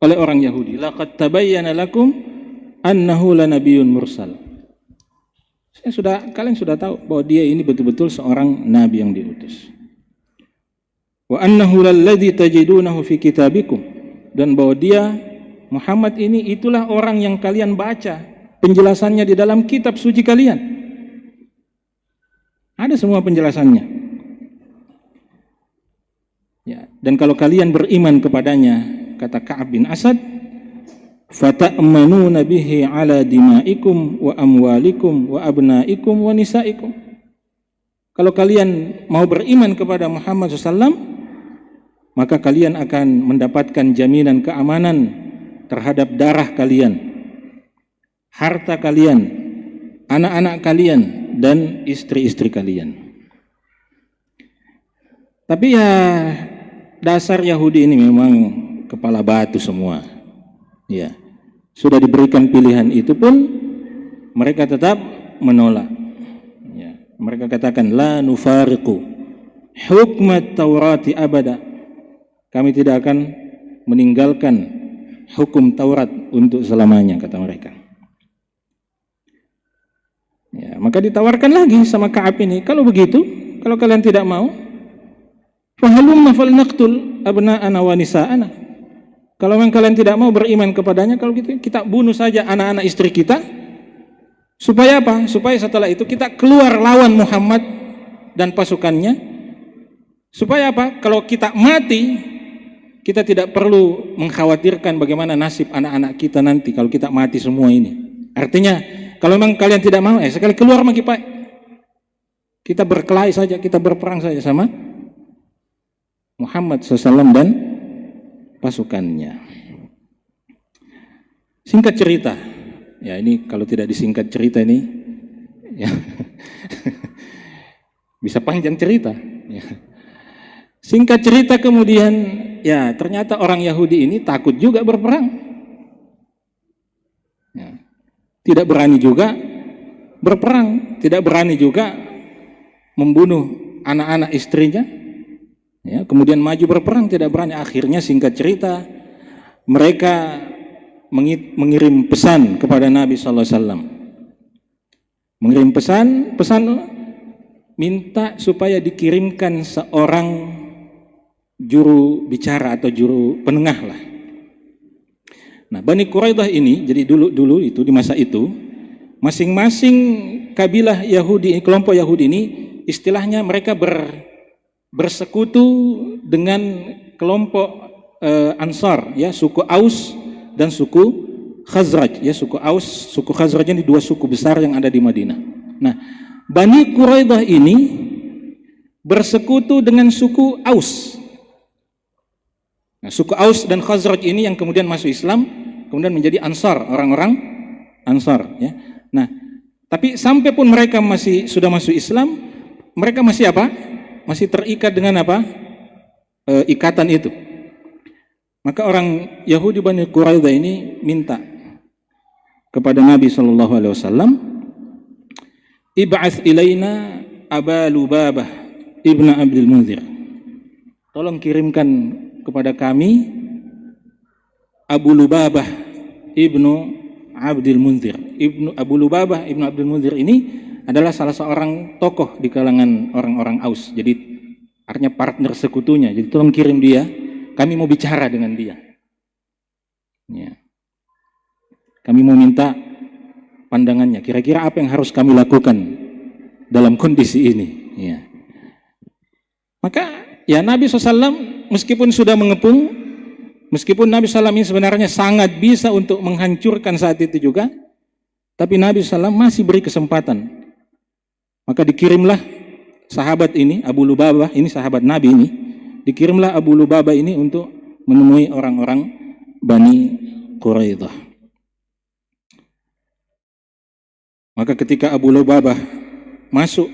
oleh orang Yahudi. Laqad tabayyana lakum annahu lanabiyyun mursal. Kalian sudah tahu bahwa dia ini betul-betul seorang nabi yang diutus. Wa annahu lalladzi tajidunahu fi kitabikum, dan bahwa dia Muhammad ini itulah orang yang kalian baca penjelasannya di dalam kitab suci kalian. Ada semua penjelasannya. Ya, dan kalau kalian beriman kepadanya, kata Ka'ab bin Asad, fata'manuna bihi ala dima'ikum wa amwalikum wa abna'ikum wa nisa'ikum. Kalau kalian mau beriman kepada Muhammad SAW, maka kalian akan mendapatkan jaminan keamanan terhadap darah kalian, harta kalian, anak-anak kalian, dan istri-istri kalian. Tapi ya dasar Yahudi ini memang kepala batu semua. Ya, sudah diberikan pilihan itu pun mereka tetap menolak. Ya, mereka katakan la nufariqu hukmat Taurati abada. Kami tidak akan meninggalkan hukum Taurat untuk selamanya, kata mereka. Ya, maka ditawarkan lagi sama Ka'ab ini, kalau begitu, kalau kalian tidak mau, fahalumma falnaqtul abna'ana wa nisa'ana. Kalau memang kalian tidak mau beriman kepadanya, kalau gitu kita bunuh saja anak-anak istri kita. Supaya apa? Supaya setelah itu kita keluar lawan Muhammad dan pasukannya. Supaya apa? Kalau kita mati, kita tidak perlu mengkhawatirkan bagaimana nasib anak-anak kita nanti kalau kita mati semua ini. Artinya, kalau memang kalian tidak mau, sekali keluar lagi Pak. Kita berkelahi saja, kita berperang saja sama Muhammad SAW dan pasukannya. Singkat cerita, ya ini kalau tidak disingkat cerita ini, ya, bisa panjang cerita. Ya. Singkat cerita kemudian, ya ternyata orang Yahudi ini takut juga berperang. Ya. Tidak berani juga berperang, tidak berani juga membunuh anak-anak istrinya. Ya, kemudian maju berperang, tidak berani. Akhirnya singkat cerita, mereka mengirim pesan kepada Nabi SAW. Mengirim pesan minta supaya dikirimkan seorang juru bicara atau juru penengah lah. Nah, Bani Quraidah ini, jadi dulu itu di masa itu, masing-masing kabilah Yahudi, kelompok Yahudi ini, istilahnya mereka bersekutu dengan kelompok Ansar, ya, suku Aus dan suku Khazraj, ya, suku Aus, suku Khazraj ini dua suku besar yang ada di Madinah. Nah, Bani Quraidah ini bersekutu dengan suku Aus. Nah, suku Aus dan Khazraj ini yang kemudian masuk Islam, kemudian menjadi Ansar, orang-orang Ansar, ya. Nah, tapi sampai pun mereka sudah masuk Islam, mereka masih apa? Masih terikat dengan apa? Ikatan itu. Maka orang Yahudi Bani Quraidah ini minta kepada Nabi SAW, ib'ats ilaina Aba Lubabah ibnu Abdul Munzir. Tolong kirimkan kepada kami Abu Lubabah ibnu Abdul Munzir. Abu Lubabah ibnu Abdul Munzir ini adalah salah seorang tokoh di kalangan orang-orang Aus. Jadi artinya partner sekutunya. Jadi tolong kirim dia, kami mau bicara dengan dia. Ya. Kami mau minta pandangannya. Kira-kira apa yang harus kami lakukan dalam kondisi ini? Ya. Maka ya Nabi SAW meskipun sudah mengepung, meskipun Nabi SAW ini sebenarnya sangat bisa untuk menghancurkan saat itu juga, tapi Nabi SAW masih beri kesempatan. Maka dikirimlah sahabat ini, Abu Lubabah, ini sahabat Nabi ini, dikirimlah Abu Lubabah ini untuk menemui orang-orang Bani Quraidah. Maka ketika Abu Lubabah masuk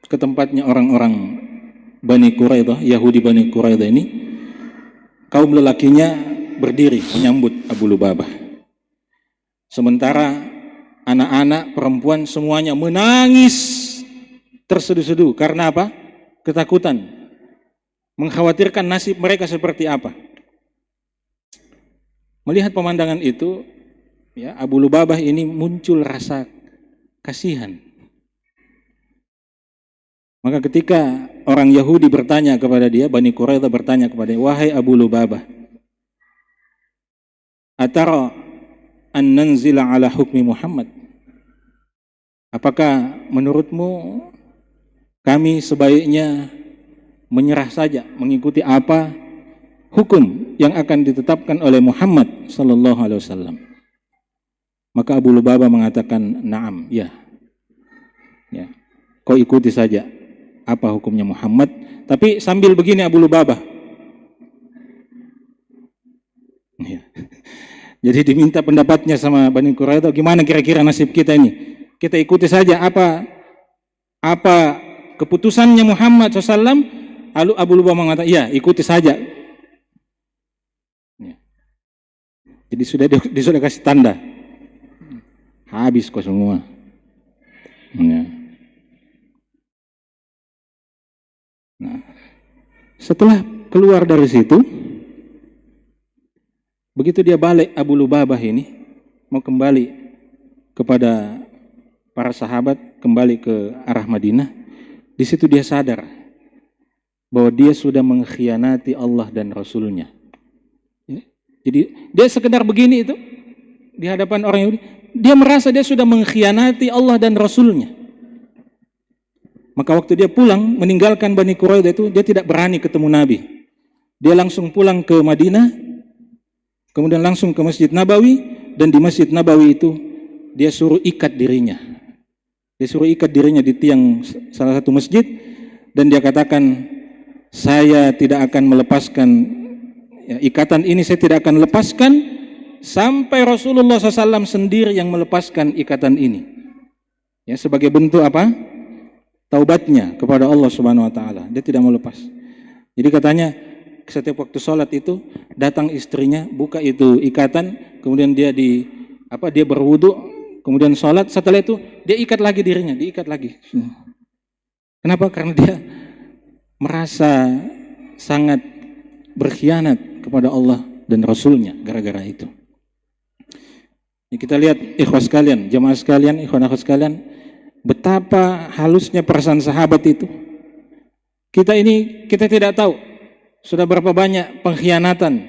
ke tempatnya orang-orang Bani Quraidah, Yahudi Bani Quraidah ini, kaum lelakinya berdiri menyambut Abu Lubabah. Sementara anak-anak, perempuan semuanya menangis terseduh-seduh. Karena apa? Ketakutan. Mengkhawatirkan nasib mereka seperti apa. Melihat pemandangan itu, ya, Abu Lubabah ini muncul rasa kasihan. Maka ketika orang Yahudi bertanya kepada dia, Bani Quraidah bertanya kepada dia, wahai Abu Lubabah, atara an nanzila ala hukmi Muhammad. Apakah menurutmu kami sebaiknya menyerah saja mengikuti apa hukum yang akan ditetapkan oleh Muhammad sallallahu alaihi wasallam? Maka Abu Lubabah mengatakan, "Na'am, ya. Ya. Kau ikuti saja apa hukumnya Muhammad." Tapi sambil begini Abu Lubabah. Ya. Jadi diminta pendapatnya sama Bani Quraidah, gimana kira-kira nasib kita ini? Kita ikuti saja apa keputusannya Muhammad SAW. Lalu Abu Lubabah mengatakan, ya, ikuti saja. Ya. Jadi sudah kasih tanda. Habis kok semua. Ya. Setelah keluar dari situ, begitu dia balik, Abu Lubabah ini mau kembali kepada para sahabat, kembali ke arah Madinah. Di situ dia sadar bahwa dia sudah mengkhianati Allah dan Rasulnya. Ya. Jadi dia sekedar begini itu di hadapan orang Yahudi, dia merasa dia sudah mengkhianati Allah dan Rasulnya. Maka waktu dia pulang meninggalkan Bani Quraidah itu, dia tidak berani ketemu Nabi. Dia langsung pulang ke Madinah, kemudian langsung ke Masjid Nabawi, dan di Masjid Nabawi itu dia suruh ikat dirinya. Dia suruh ikat dirinya di tiang salah satu masjid, dan dia katakan, saya tidak akan melepaskan ya, ikatan ini, saya tidak akan lepaskan sampai Rasulullah SAW sendiri yang melepaskan ikatan ini. Ya, sebagai bentuk apa? Taubatnya kepada Allah Subhanahu wa taala. Dia tidak mau lepas. Jadi katanya setiap waktu sholat itu datang istrinya, buka itu ikatan, kemudian dia dia berwudu, kemudian sholat, setelah itu dia ikat lagi dirinya, diikat lagi. Kenapa? Karena dia merasa sangat berkhianat kepada Allah dan Rasulnya gara-gara itu. Ini kita lihat ikhwas sekalian, jamaah sekalian, ikhwan akhwat sekalian, betapa halusnya perasaan sahabat itu. Kita tidak tahu sudah berapa banyak pengkhianatan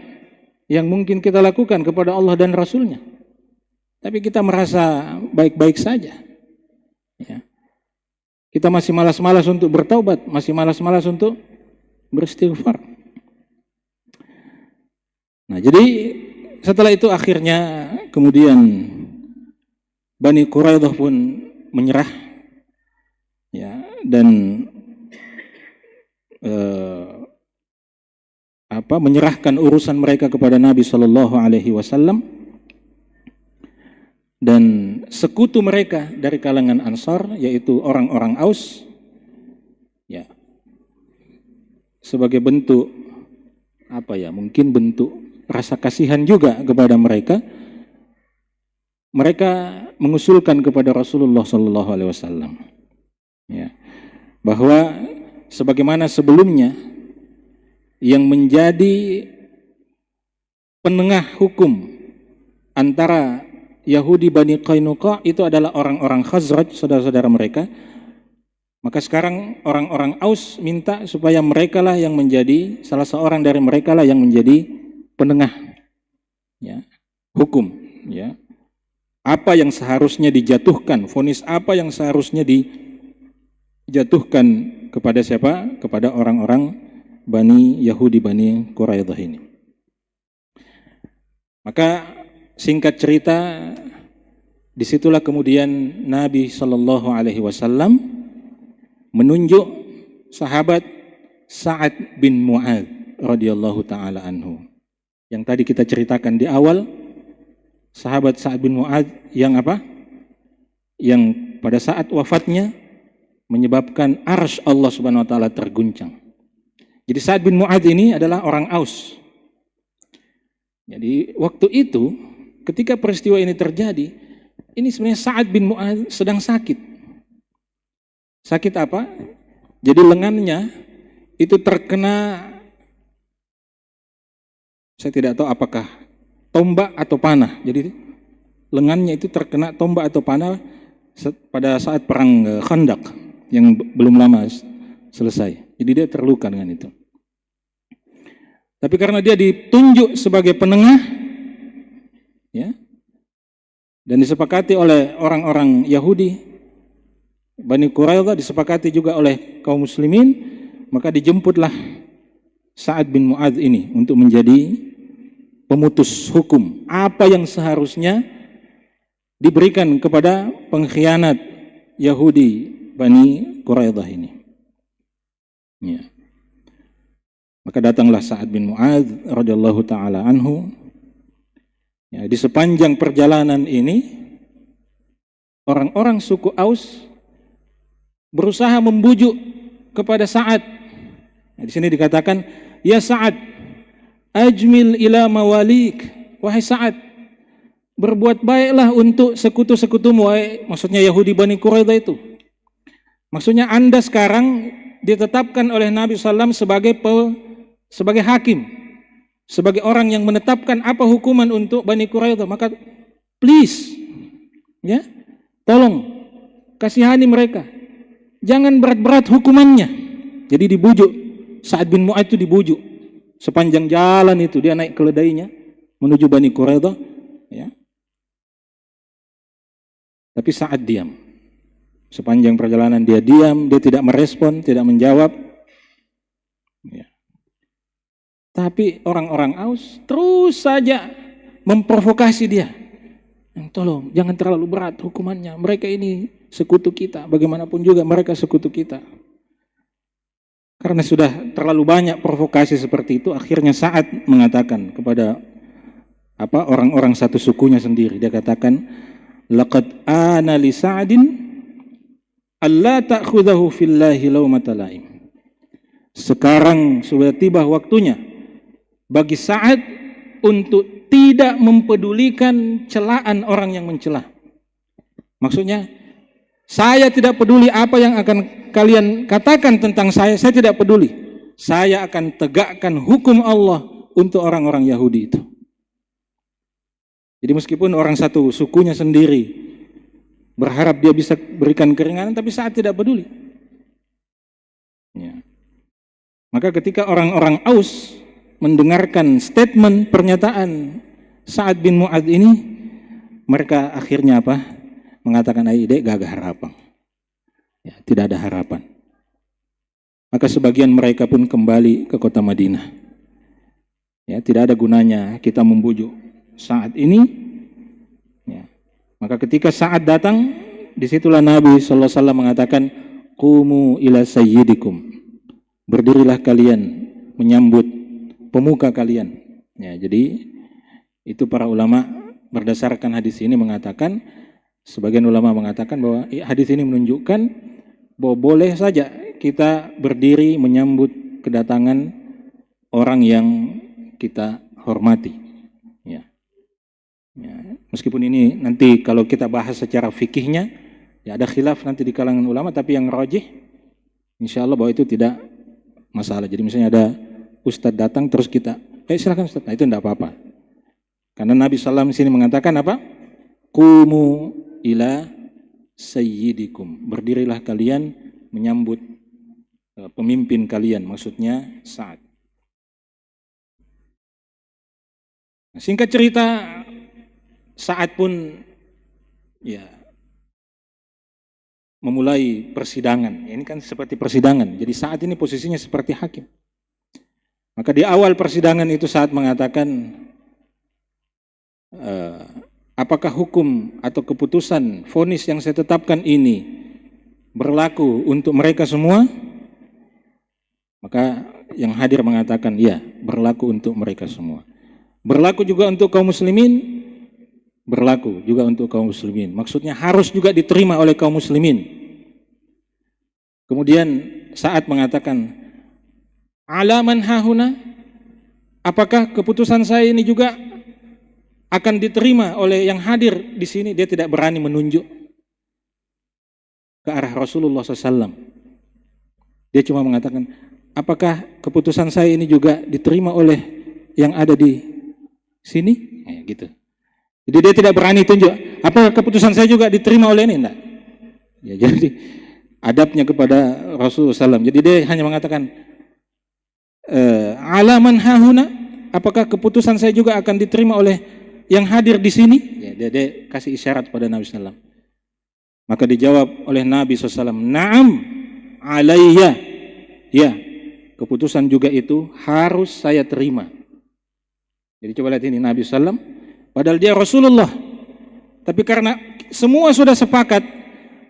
yang mungkin kita lakukan kepada Allah dan Rasulnya. Tapi kita merasa baik-baik saja. Ya. Kita masih malas-malas untuk bertaubat, masih malas-malas untuk beristighfar. Nah, jadi setelah itu akhirnya kemudian Bani Quraidah pun menyerah. Ya, dan menyerahkan urusan mereka kepada Nabi Shallallahu Alaihi Wasallam, dan sekutu mereka dari kalangan Ansar, yaitu orang-orang Aus, ya, sebagai bentuk mungkin bentuk rasa kasihan juga kepada mereka, mengusulkan kepada Rasulullah Shallallahu Alaihi Wasallam. Ya, bahwa sebagaimana sebelumnya yang menjadi penengah hukum antara Yahudi Bani Qainuqa itu adalah orang-orang Khazraj, saudara-saudara mereka, maka sekarang orang-orang Aus minta supaya mereka lah yang menjadi, salah seorang dari mereka lah yang menjadi penengah, ya, hukum, ya, apa yang seharusnya dijatuhkan, vonis apa yang seharusnya dijatuhkan kepada siapa? Kepada orang-orang Bani Yahudi Bani Quraidah ini. Maka singkat cerita, disitulah kemudian Nabi Shallallahu Alaihi Wasallam menunjuk sahabat Sa'ad bin Mu'adz radhiyallahu taala anhu. Yang tadi kita ceritakan di awal, sahabat Sa'ad bin Mu'adz yang apa? Yang pada saat wafatnya menyebabkan arsy Allah Subhanahu wa taala terguncang. Jadi Sa'ad bin Mu'adz ini adalah orang Aus. Jadi waktu itu ketika peristiwa ini terjadi, ini sebenarnya Sa'ad bin Mu'adz sedang sakit. Sakit apa? Jadi lengannya itu terkena, saya tidak tahu apakah tombak atau panah. Jadi lengannya itu terkena tombak atau panah pada saat perang Khandaq yang belum lama selesai. Jadi dia terluka dengan itu. Tapi karena dia ditunjuk sebagai penengah, ya, dan disepakati oleh orang-orang Yahudi, Bani Quraidah, disepakati juga oleh kaum muslimin, maka dijemputlah Sa'ad bin Mu'adz ini untuk menjadi pemutus hukum. Apa yang seharusnya diberikan kepada pengkhianat Yahudi Bani Quraidah ini. Ya. Maka datanglah Sa'ad bin Mu'adz radhiyallahu taala anhu. Ya, di sepanjang perjalanan ini orang-orang suku Aus berusaha membujuk kepada Sa'ad. Nah, di sini dikatakan, ya Sa'ad, ajmil ila mawalik. Wahai Sa'ad, berbuat baiklah untuk sekutu-sekutumu, maksudnya Yahudi Bani Quraidah itu. Maksudnya Anda sekarang ditetapkan oleh Nabi SAW sebagai hakim, sebagai orang yang menetapkan apa hukuman untuk Bani Quraidah. Maka please, ya, tolong kasihani mereka, jangan berat-berat hukumannya. Jadi dibujuk, Sa'ad bin Mu'adz itu dibujuk sepanjang jalan itu, dia naik keledainya menuju Bani Quraidah, ya. Tapi Sa'ad diam. Sepanjang perjalanan dia diam, dia tidak merespon, tidak menjawab. Ya. Tapi orang-orang Aus terus saja memprovokasi dia. Tolong, jangan terlalu berat hukumannya. Mereka ini sekutu kita, bagaimanapun juga mereka sekutu kita. Karena sudah terlalu banyak provokasi seperti itu, akhirnya Sa'ad mengatakan kepada orang-orang satu sukunya sendiri. Dia katakan, laqad ana li Sa'din alla ta'khudahu fillahi laumata laim. Sekarang sudah tiba waktunya bagi Sa'ad untuk tidak mempedulikan celaan orang yang mencela. Maksudnya, saya tidak peduli apa yang akan kalian katakan tentang saya tidak peduli. Saya akan tegakkan hukum Allah untuk orang-orang Yahudi itu. Jadi meskipun orang satu sukunya sendiri berharap dia bisa berikan keringanan, tapi Sa'ad tidak peduli. Ya. Maka ketika orang-orang Aus mendengarkan statement pernyataan Sa'ad bin Mu'adz ini, mereka akhirnya mengatakan, dek gak ada harapan. Ya, tidak ada harapan. Maka sebagian mereka pun kembali ke kota Madinah. Ya, tidak ada gunanya kita membujuk Sa'ad ini. Ya. Maka ketika Sa'ad datang, disitulah Nabi SAW mengatakan, Qumu ila sayyidikum. Berdirilah kalian menyambut pemuka kalian. Ya, jadi itu para ulama berdasarkan hadis ini mengatakan, sebagian ulama mengatakan bahwa hadis ini menunjukkan bahwa boleh saja kita berdiri menyambut kedatangan orang yang kita hormati. Ya. Ya, meskipun ini nanti kalau kita bahas secara fikihnya, ya ada khilaf nanti di kalangan ulama, tapi yang rajih insya Allah bahwa itu tidak masalah. Jadi misalnya ada ustadz datang terus kita, silakan ustadz, nah itu tidak apa-apa. Karena Nabi SAW di sini mengatakan apa? Qumu ila sayyidikum. Berdirilah kalian menyambut pemimpin kalian, maksudnya Sa'ad. Nah, singkat cerita, Sa'ad pun ya memulai persidangan. Ini kan seperti persidangan. Jadi Sa'ad ini posisinya seperti hakim. Maka di awal persidangan itu Sa'ad mengatakan, apakah hukum atau keputusan vonis yang saya tetapkan ini berlaku untuk mereka semua? Maka yang hadir mengatakan, ya, berlaku untuk mereka semua. Berlaku juga untuk kaum muslimin? Berlaku juga untuk kaum muslimin. Maksudnya harus juga diterima oleh kaum muslimin. Kemudian Sa'ad mengatakan, alaman hahuna, apakah keputusan saya ini juga akan diterima oleh yang hadir di sini? Dia tidak berani menunjuk ke arah Rasulullah SAW. Dia cuma mengatakan, apakah keputusan saya ini juga diterima oleh yang ada di sini? Gitu. Jadi dia tidak berani tunjuk, apakah keputusan saya juga diterima oleh ini? Enggak. Ya, jadi adabnya kepada Rasulullah SAW. Jadi dia hanya mengatakan, alaman hahuna, apakah keputusan saya juga akan diterima oleh yang hadir di sini? Ya, dia kasih isyarat pada Nabi SAW. Maka dijawab oleh Nabi SAW, na'am alayya. Ya, keputusan juga itu harus saya terima. Jadi coba lihat ini Nabi SAW, padahal dia Rasulullah. Tapi karena semua sudah sepakat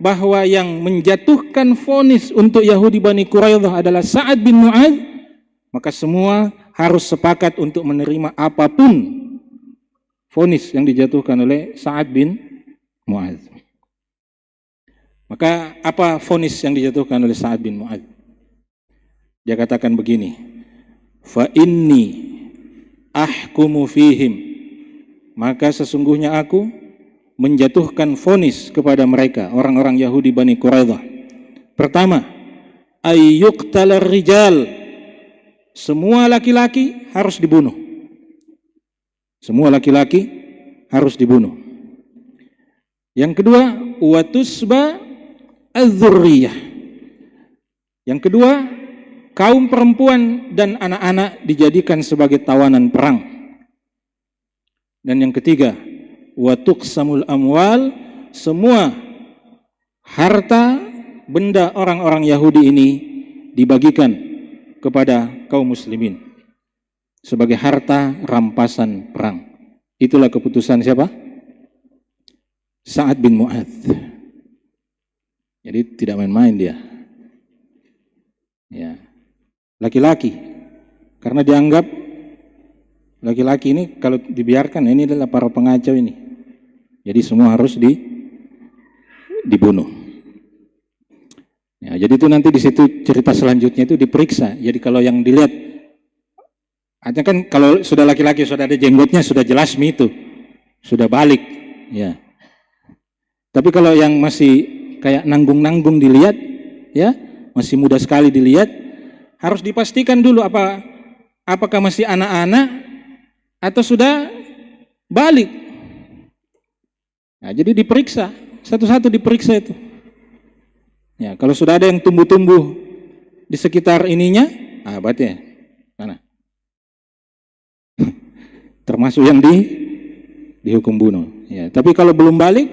bahwa yang menjatuhkan vonis untuk Yahudi Bani Quraidah adalah Sa'ad bin Mu'adz, maka semua harus sepakat untuk menerima apapun vonis yang dijatuhkan oleh Sa'ad bin Mu'adz. Maka apa vonis yang dijatuhkan oleh Sa'ad bin Mu'adz? Dia katakan begini, fa inni ahkumu fihim, maka sesungguhnya aku menjatuhkan vonis kepada mereka, orang-orang Yahudi Bani Quraidah. Pertama, ayyuqtalar rijal, semua laki-laki harus dibunuh. Semua laki-laki harus dibunuh. Yang kedua, wa tusba adz-dzurriyyah. Yang kedua, kaum perempuan dan anak-anak dijadikan sebagai tawanan perang. Dan yang ketiga, wa tuqsamul amwal, semua harta benda orang-orang Yahudi ini dibagikan kepada kaum muslimin sebagai harta rampasan perang. Itulah keputusan siapa? Sa'ad bin Mu'adz. Jadi tidak main-main dia. Ya. Laki-laki, karena dianggap laki-laki ini kalau dibiarkan ini adalah para pengacau ini. Jadi semua harus dibunuh. Ya, jadi itu nanti di situ cerita selanjutnya itu diperiksa. Jadi kalau yang dilihat, artinya kan kalau sudah laki-laki sudah ada jenggotnya sudah jelas itu sudah balik. Ya. Tapi kalau yang masih kayak nanggung-nanggung dilihat, ya masih muda sekali dilihat, harus dipastikan dulu apakah masih anak-anak atau sudah balik. Nah, jadi diperiksa satu-satu diperiksa itu. Ya, kalau sudah ada yang tumbuh-tumbuh di sekitar ininya, berarti ya, mana? Termasuk yang dihukum bunuh. Ya, tapi kalau belum balik,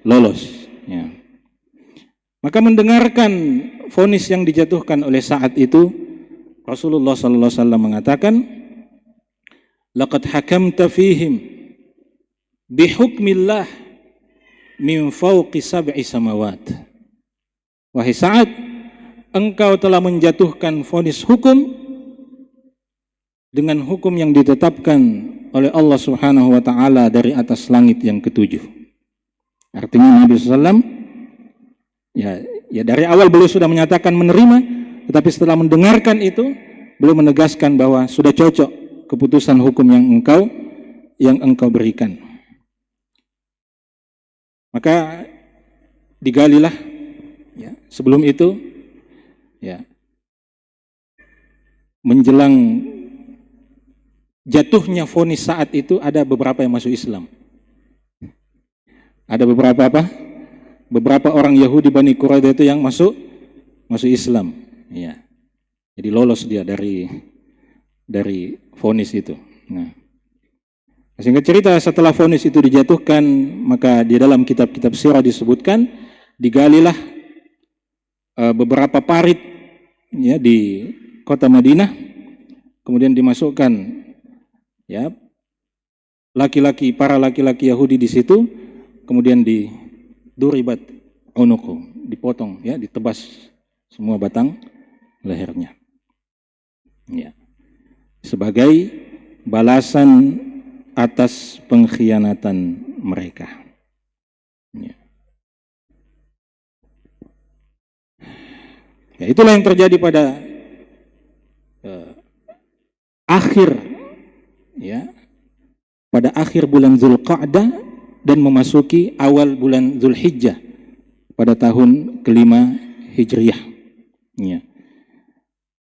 lolos. Ya. Maka mendengarkan vonis yang dijatuhkan oleh Sa'ad itu, Rasulullah sallallahu alaihi wasallam mengatakan, laqad hakamta fihim bihukmillah min fawqi sab'i samawat. Wahai Sa'ad, engkau telah menjatuhkan vonis hukum dengan hukum yang ditetapkan oleh Allah Subhanahu wa taala dari atas langit yang ketujuh. Artinya Nabi SAW ya dari awal beliau sudah menyatakan menerima, tetapi setelah mendengarkan itu beliau menegaskan bahwa sudah cocok keputusan hukum yang engkau berikan. Maka digalilah ya, sebelum itu ya menjelang jatuhnya vonis Sa'ad itu ada beberapa yang masuk Islam. Ada beberapa orang Yahudi Bani Quraidah itu yang masuk Islam. Ya. Jadi lolos dia dari vonis itu. Nah, sehingga cerita setelah vonis itu dijatuhkan, maka di dalam kitab-kitab sirah disebutkan digalilah beberapa parit ya di kota Madinah, kemudian dimasukkan ya para laki-laki Yahudi di situ, kemudian duribat unuku, dipotong ya, ditebas semua batang lehernya. Ya. Sebagai balasan atas pengkhianatan mereka. Ya. Ya, itulah yang terjadi pada pada akhir bulan Zulqa'dah dan memasuki awal bulan Zulhijjah pada tahun kelima Hijriyah. Ya.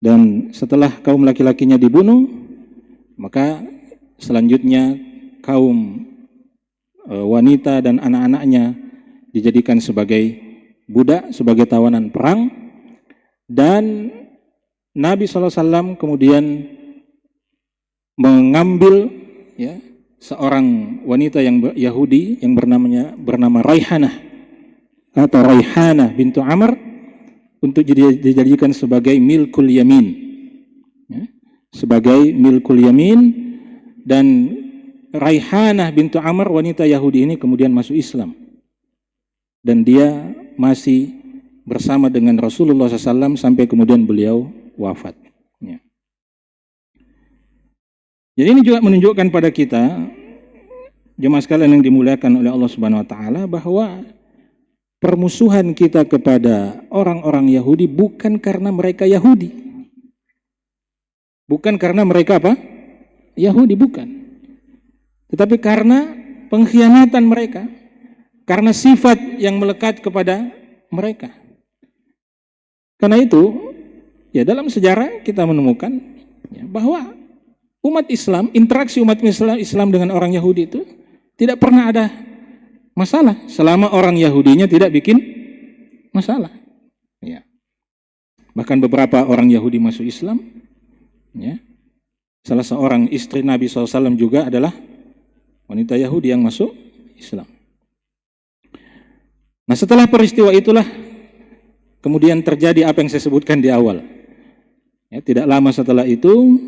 Dan setelah kaum laki-lakinya dibunuh, maka selanjutnya kaum wanita dan anak-anaknya dijadikan sebagai budak, sebagai tawanan perang, dan Nabi SAW kemudian mengambil ya seorang wanita yang Yahudi yang bernama Raihanah atau Raihanah bintu Amr untuk dijadikan sebagai milkul yamin, ya, sebagai milkul yamin. Dan Raihanah bintu Amr, wanita Yahudi ini kemudian masuk Islam, dan dia masih bersama dengan Rasulullah SAW sampai kemudian beliau wafat. Ya. Jadi ini juga menunjukkan pada kita, jemaah sekalian yang dimuliakan oleh Allah Subhanahu Wa Taala, bahwa permusuhan kita kepada orang-orang Yahudi bukan karena mereka Yahudi, bukan karena mereka apa? Yahudi, bukan. Tetapi karena pengkhianatan mereka, karena sifat yang melekat kepada mereka. Karena itu, ya dalam sejarah kita menemukan ya, bahwa umat Islam, interaksi umat Islam dengan orang Yahudi itu tidak pernah ada masalah selama orang Yahudinya tidak bikin masalah. Ya. Bahkan beberapa orang Yahudi masuk Islam. Ya. Salah seorang istri Nabi SAW juga adalah wanita Yahudi yang masuk Islam. Nah, setelah peristiwa itulah kemudian terjadi apa yang saya sebutkan di awal. Ya, tidak lama setelah itu,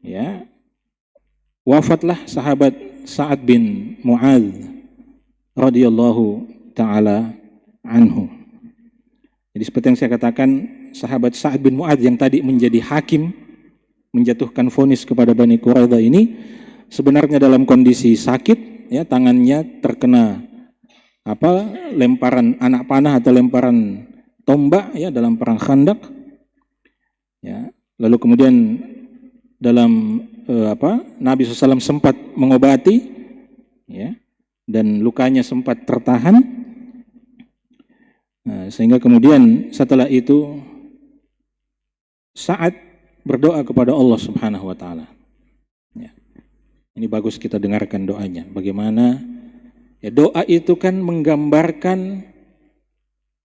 ya, wafatlah sahabat Sa'ad bin Mu'adz radhiyallahu taala anhu. Jadi seperti yang saya katakan, sahabat Sa'ad bin Mu'adz yang tadi menjadi hakim menjatuhkan vonis kepada Bani Quraidah ini sebenarnya dalam kondisi sakit, ya, tangannya terkena lemparan anak panah atau lemparan tombak, ya, dalam perang Khandaq. Ya, lalu kemudian dalam Nabi SAW sempat mengobati, ya, dan lukanya sempat tertahan. Nah, sehingga kemudian setelah itu Sa'ad berdoa kepada Allah Subhanahu wa taala. Ya. Ini bagus kita dengarkan doanya. Bagaimana ya, doa itu kan menggambarkan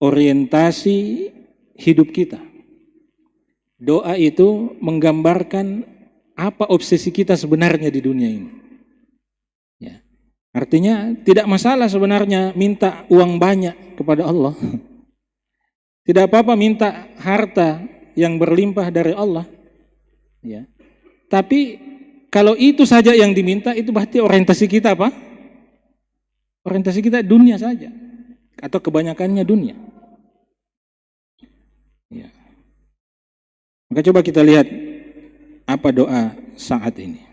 orientasi hidup kita. Doa itu menggambarkan apa obsesi kita sebenarnya di dunia ini. Ya. Artinya tidak masalah sebenarnya minta uang banyak kepada Allah. Tidak apa-apa minta harta yang berlimpah dari Allah. Ya. Tapi kalau itu saja yang diminta, itu berarti orientasi kita apa? Orientasi kita dunia saja. Atau kebanyakannya dunia. Ya. Maka coba kita lihat apa doa Sa'ad ini.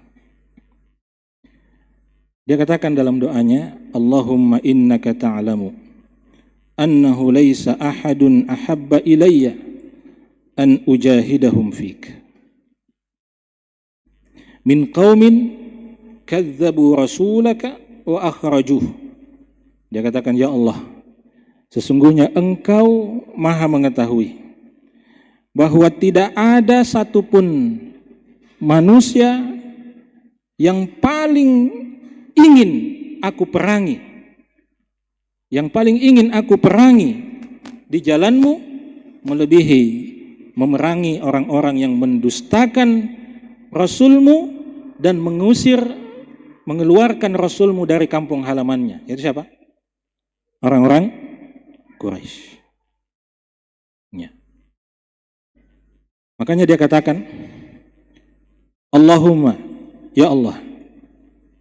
Dia katakan dalam doanya, Allahumma innaka ta'lamu annahu laysa ahadun ahabba ilayya an ujahidahum fik min qaumin kadzabu rasulaka wa akhrajuh. Dia katakan, ya Allah, sesungguhnya Engkau Maha mengetahui bahwa tidak ada satupun manusia yang paling ingin aku perangi, yang paling ingin aku perangi di jalanmu melebihi memerangi orang-orang yang mendustakan Rasulmu dan mengeluarkan Rasulmu dari kampung halamannya. Itu siapa? Orang-orang Quraisy. Ya. Makanya dia katakan, Allahumma, ya Allah,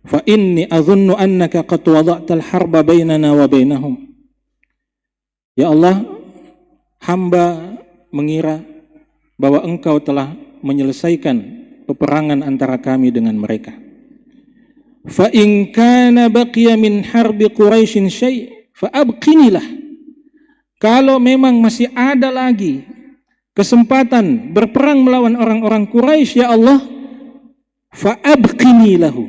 fa inni adhunnu annaka qad wada'tal harba bainana wa bainahum. Ya Allah, hamba mengira bahwa Engkau telah menyelesaikan peperangan antara kami dengan mereka. Fa in kana baqiya min harbi Quraisyin syai' fa abqinilah. Kalau memang masih ada lagi kesempatan berperang melawan orang-orang Quraisy, ya Allah, fa abqini lahu,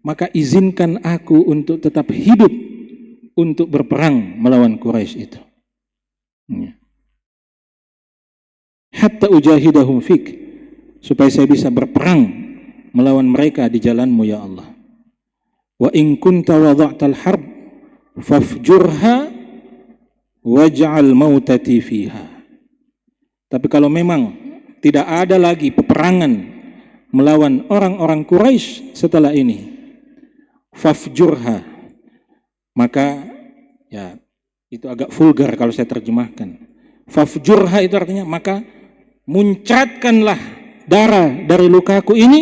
maka izinkan aku untuk tetap hidup untuk berperang melawan Quraisy itu. Hatta ujahidahum fik, supaya saya bisa berperang melawan mereka di jalanmu, ya Allah. Wa in kunta wada'tal harb fafjurha waj'al mautati fiha. Tapi kalau memang tidak ada lagi peperangan melawan orang-orang Quraisy setelah ini, fafjurha, maka ya itu agak vulgar kalau saya terjemahkan. Fafjurha itu artinya maka muncratkanlah darah dari lukaku ini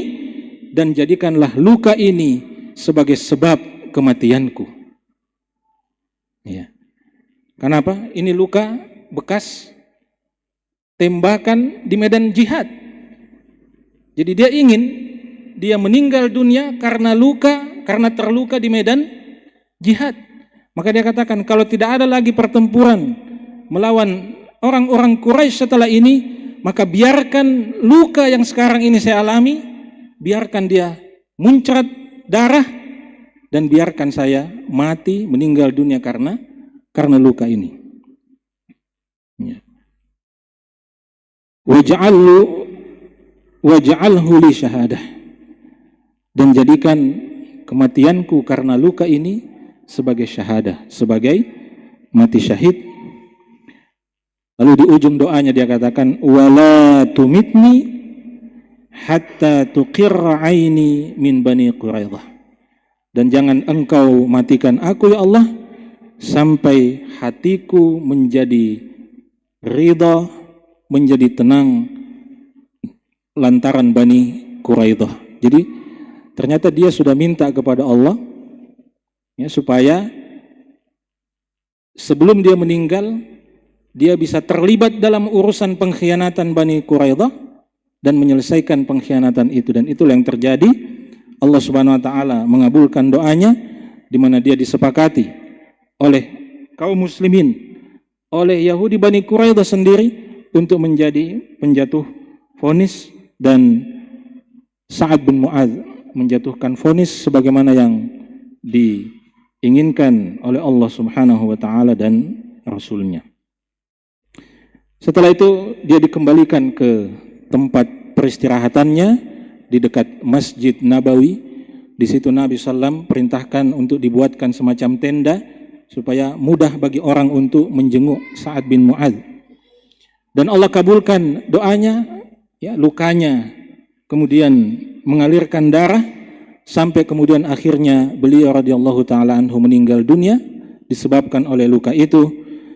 dan jadikanlah luka ini sebagai sebab kematianku. Ya. Kenapa? Ini luka bekas tembakan di medan jihad. Jadi dia ingin dia meninggal dunia karena terluka di medan jihad. Maka dia katakan, kalau tidak ada lagi pertempuran melawan orang-orang Quraisy setelah ini, maka biarkan luka yang sekarang ini saya alami, biarkan dia muncrat darah dan biarkan saya mati, meninggal dunia karena luka ini. Ya. waj'alhu waj'alhu li syahadah, dan jadikan kematianku karena luka ini sebagai syahadah, sebagai mati syahid. Lalu di ujung doanya dia katakan, wala tumitni hatta tuqirra aini min bani Quraidah, dan jangan engkau matikan aku ya Allah sampai hatiku menjadi ridha, menjadi tenang lantaran Bani Quraidah. Jadi ternyata dia sudah minta kepada Allah ya, supaya sebelum dia meninggal dia bisa terlibat dalam urusan pengkhianatan Bani Quraidah dan menyelesaikan pengkhianatan itu, dan itulah yang terjadi. Allah Subhanahu wa taala mengabulkan doanya, di mana dia disepakati oleh kaum muslimin, oleh Yahudi Bani Quraidah sendiri untuk menjadi penjatuh vonis, dan Sa'ad bin Mu'adz menjatuhkan vonis sebagaimana yang diinginkan oleh Allah Subhanahu wa taala dan Rasulnya. Setelah itu dia dikembalikan ke tempat peristirahatannya di dekat Masjid Nabawi. Di situ Nabi SAW perintahkan untuk dibuatkan semacam tenda supaya mudah bagi orang untuk menjenguk Sa'ad bin Mu'adz. Dan Allah kabulkan doanya, ya, lukanya kemudian mengalirkan darah sampai kemudian akhirnya beliau radhiyallahu taala anhu meninggal dunia disebabkan oleh luka itu.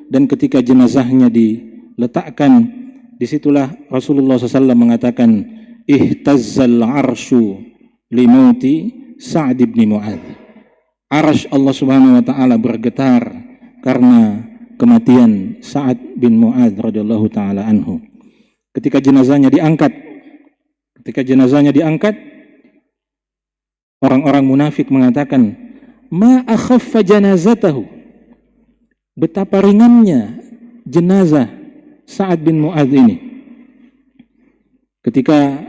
Dan ketika jenazahnya diletakkan, disitulah Rasulullah SAW mengatakan, ihtazzal arsyu limauti Sa'ad bin Mu'adz. Arsy Allah Subhanahu wa taala bergetar karena kematian Sa'ad bin Mu'adz radhiyallahu taala anhu. Ketika jenazahnya diangkat, orang-orang munafik mengatakan, ma akhaffa janazatahu. Betapa ringannya jenazah Sa'ad bin Mu'adz ini. Ketika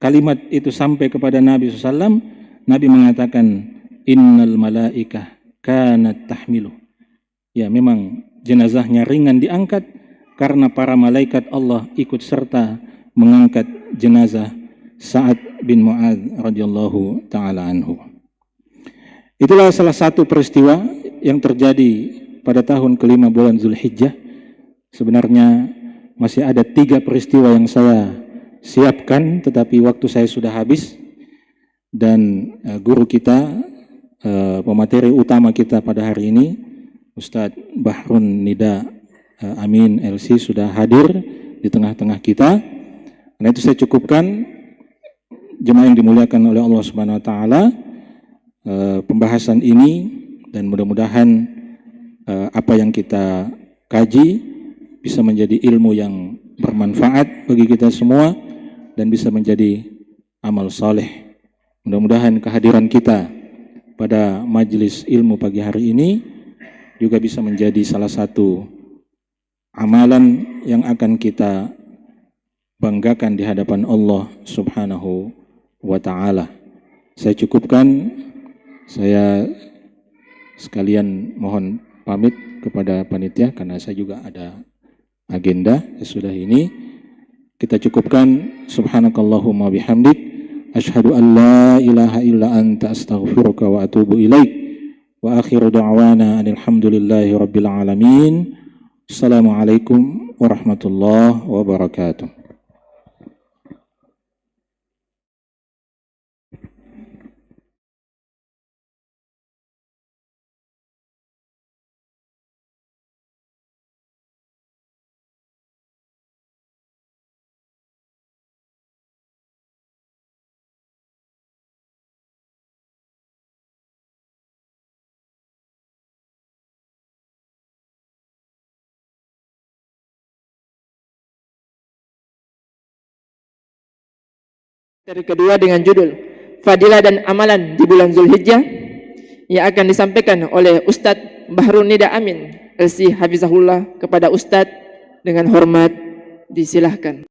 kalimat itu sampai kepada Nabi SAW, Nabi mengatakan, innal malaikah kanat tahmilu. Ya, memang jenazahnya ringan diangkat karena para malaikat Allah ikut serta mengangkat jenazah Sa'ad bin Mu'adz radhiyallahu taala anhu. Itulah salah satu peristiwa yang terjadi pada tahun kelima bulan Zulhijjah. Sebenarnya masih ada 3 peristiwa yang saya siapkan, tetapi waktu saya sudah habis, dan guru kita, pemateri utama kita pada hari ini, Ustadz Bahrun Nida Amin LC sudah hadir di tengah-tengah kita. Karena itu saya cukupkan, jemaah yang dimuliakan oleh Allah Subhanahu wa taala, pembahasan ini, dan mudah-mudahan apa yang kita kaji bisa menjadi ilmu yang bermanfaat bagi kita semua dan bisa menjadi amal saleh. Mudah-mudahan kehadiran kita pada majelis ilmu pagi hari ini juga bisa menjadi salah satu amalan yang akan kita banggakan di hadapan Allah Subhanahu wa taala. Saya cukupkan, saya sekalian mohon pamit kepada panitia karena saya juga ada agenda sesudah ini. Kita cukupkan, subhanakallahumma bihamdik, asyhadu an la ilaha illa anta astaghfiruka wa atubu ilaik, wa akhiru da'wana alhamdulillahi rabbil alamin. Assalamualaikum warahmatullahi wabarakatuh. Seri kedua dengan judul Fadilah dan Amalan di Bulan Zulhijjah yang akan disampaikan oleh Ustadz Bahrun Nida Amin LC Hafizahullah. Kepada Ustadz dengan hormat disilahkan.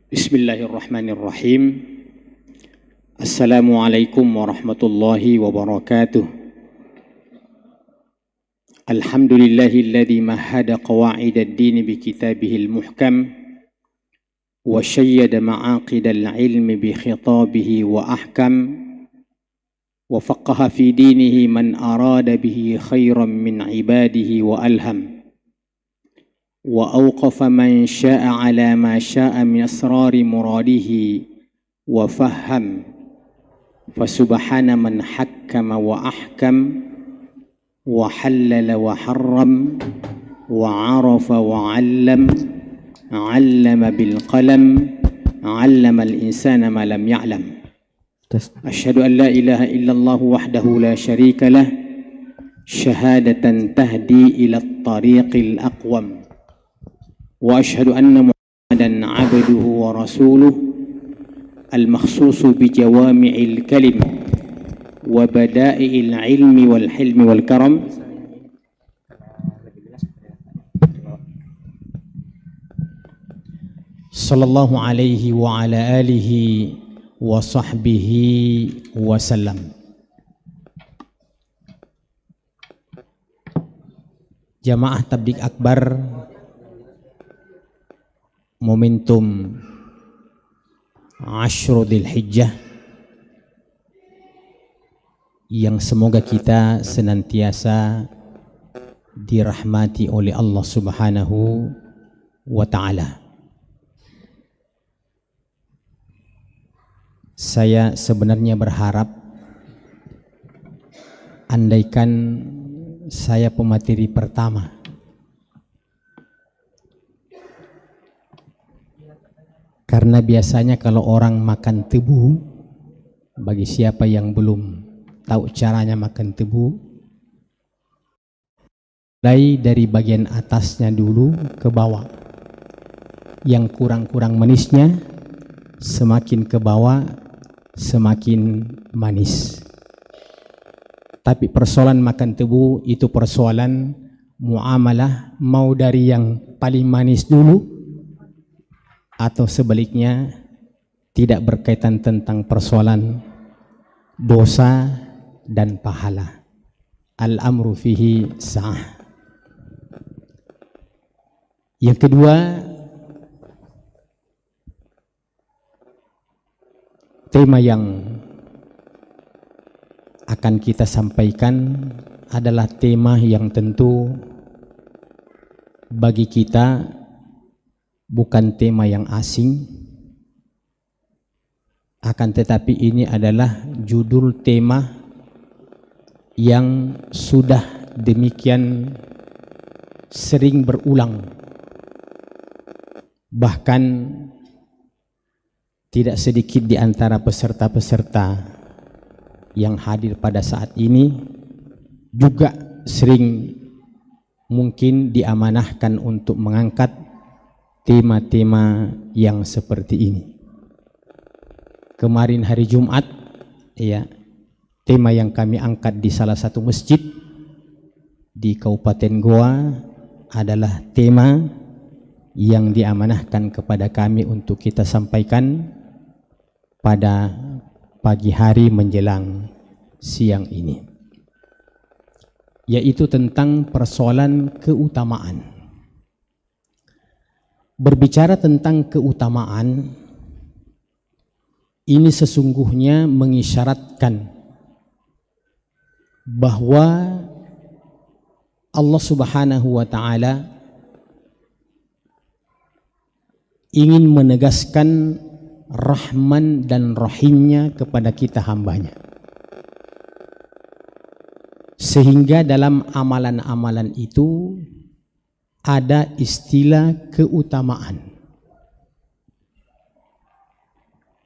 Bismillahirrahmanirrahim. Assalamualaikum warahmatullahi wabarakatuh. Alhamdulillahilladzi mahhada qawa'id ad-din bi kitabihil muhkam wa syayyada ma'aqid al-ilmi bi khitabihi wa ahkam wa faqaha fi dinihi man arada bihi khairan min ibadihi wa alham wa awqafa man sya'a ala ma sya'a min asrari muradihi wa fahham fasubhana man hakkama wa ahkam wa halala wa harram wa arafa wa 'allam 'allama bil qalam 'allama al insana ma lam ya'lam. Asyhadu an la ilaha illallah wahdahu la syarika lah syahadatan tahdi ila at-tariqil aqwam wa asyhadu anna Muhammadan 'abduhu wa rasuluh al-makhsusu bi jawami'il kalim wa bada'i'il ilmi wal hilmi wal karam. Sallallahu alaihi wa ala alihi wa sahbihi wa sallam. Jamaah Tabligh Akbar, momentum Ashru Dzul Hijjah yang semoga kita senantiasa dirahmati oleh Allah Subhanahu wa ta'ala. Saya sebenarnya berharap andaikan saya pemateri pertama, karena biasanya kalau orang makan tebu, bagi siapa yang belum tahu caranya makan tebu, mulai dari bagian atasnya dulu ke bawah, yang kurang-kurang manisnya semakin ke bawah semakin manis. Tapi persoalan makan tebu itu persoalan muamalah, mau dari yang paling manis dulu atau sebaliknya, tidak berkaitan tentang persoalan dosa dan pahala. Al-amru fihi sa'ah. Yang kedua, tema yang akan kita sampaikan adalah tema yang tentu bagi kita bukan tema yang asing, akan tetapi ini adalah judul tema yang sudah demikian sering berulang, bahkan tidak sedikit di antara peserta-peserta yang hadir pada saat ini juga sering mungkin diamanahkan untuk mengangkat tema-tema yang seperti ini. Kemarin hari Jumat, ya, tema yang kami angkat di salah satu masjid di Kabupaten Goa adalah tema yang diamanahkan kepada kami untuk kita sampaikan pada pagi hari menjelang siang ini, yaitu tentang persoalan keutamaan. Berbicara tentang keutamaan, ini sesungguhnya mengisyaratkan bahwa Allah Subhanahu wa ta'ala ingin menegaskan Rahman dan Rahimnya kepada kita hambanya, sehingga dalam amalan-amalan itu ada istilah keutamaan.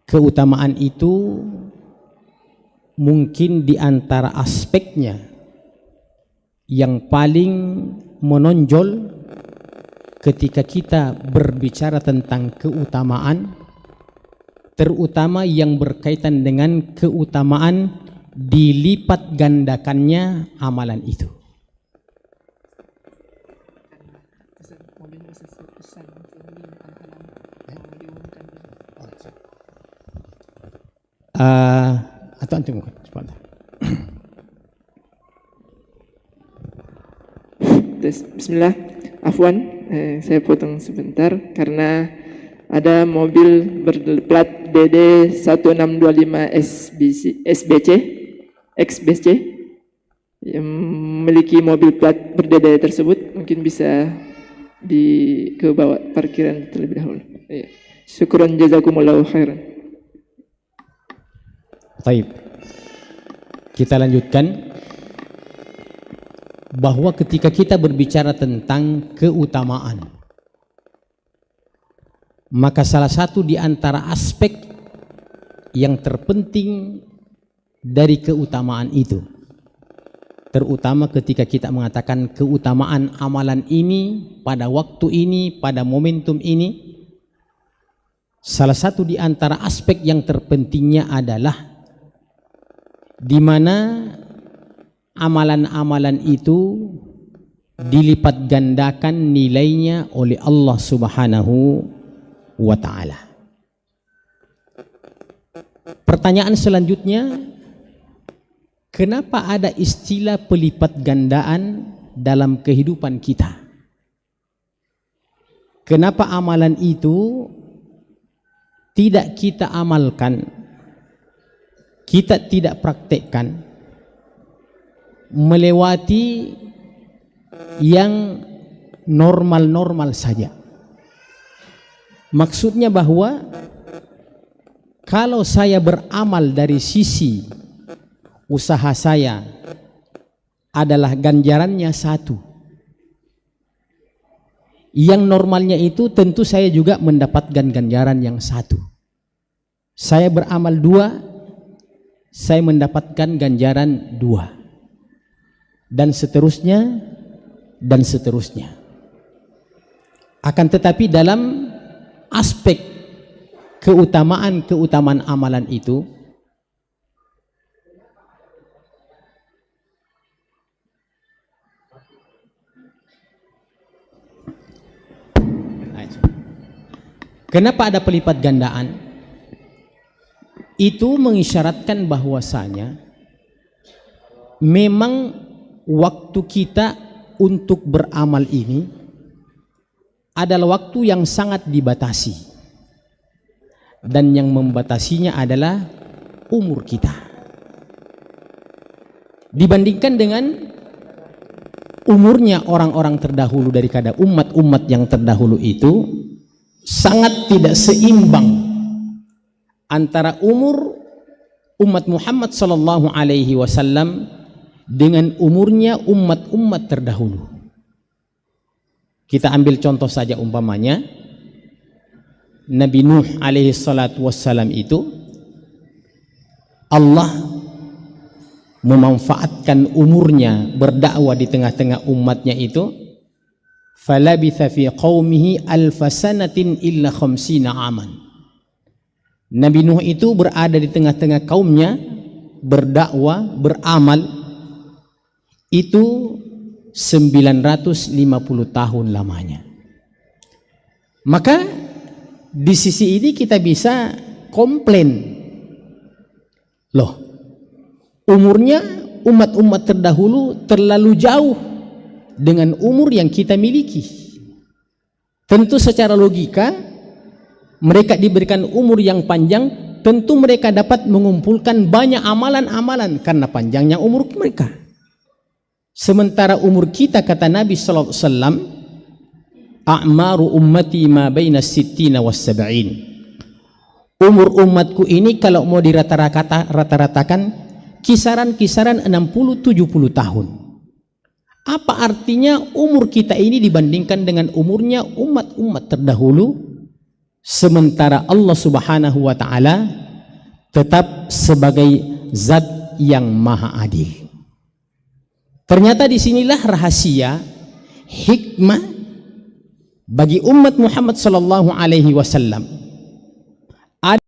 Keutamaan itu mungkin di antara aspeknya yang paling menonjol ketika kita berbicara tentang keutamaan, terutama yang berkaitan dengan keutamaan dilipat gandakannya amalan itu. atau antum bukan? Sebentar. Bismillah, afwan, saya potong sebentar karena ada mobil berplat DD 1625 XBC yang memiliki mobil plat ber-DD tersebut, mungkin bisa ke bawah parkiran terlebih dahulu. Ya. Syukran jazakumullahu khairan. Baik. Kita lanjutkan bahwa ketika kita berbicara tentang keutamaan, maka salah satu di antara aspek yang terpenting dari keutamaan itu, terutama ketika kita mengatakan keutamaan amalan ini pada waktu ini, pada momentum ini, salah satu di antara aspek yang terpentingnya adalah di mana amalan-amalan itu dilipat gandakan nilainya oleh Allah Subhanahu wa ta'ala. Pertanyaan selanjutnya, kenapa ada istilah pelipat gandaan dalam kehidupan kita? Kenapa amalan itu tidak kita amalkan, kita tidak praktekkan, melewati yang normal-normal saja? Maksudnya bahwa kalau saya beramal dari sisi usaha saya adalah ganjarannya satu, yang normalnya itu tentu saya juga mendapatkan ganjaran yang satu. Saya beramal dua, saya mendapatkan ganjaran dua, dan seterusnya dan seterusnya. Akan tetapi dalam aspek keutamaan amalan itu, kenapa ada pelipat gandaan? Itu mengisyaratkan bahwasanya memang waktu kita untuk beramal ini adalah waktu yang sangat dibatasi, dan yang membatasinya adalah umur kita. Dibandingkan dengan umurnya orang-orang terdahulu daripada umat-umat yang terdahulu itu, sangat tidak seimbang antara umur umat Muhammad sallallahu alaihi wasallam dengan umurnya umat-umat terdahulu. Kita ambil contoh saja, umpamanya Nabi Nuh alaihi salatu wassalam itu Allah memanfaatkan umurnya berdakwah di tengah-tengah umatnya itu, falabitha fi qaumihi alfasanatin illa khamsina aman. Nabi Nuh itu berada di tengah-tengah kaumnya, berdakwah, beramal, itu 950 tahun lamanya. Maka di sisi ini kita bisa komplain, loh, umurnya umat-umat terdahulu terlalu jauh dengan umur yang kita miliki. Tentu secara logika mereka diberikan umur yang panjang, tentu mereka dapat mengumpulkan banyak amalan-amalan karena panjangnya umur mereka. Sementara umur kita, kata Nabi sallallahu alaihi wasallam, a'maru ummati ma baina sittina was sab'in. Umur umatku ini kalau mau dirata-ratakan kisaran 60-70 tahun. Apa artinya umur kita ini dibandingkan dengan umurnya umat-umat terdahulu? Sementara Allah Subhanahu wa ta'ala tetap sebagai zat yang maha adil. Ternyata disinilah rahasia hikmah bagi umat Muhammad sallallahu alaihi wasallam. Ada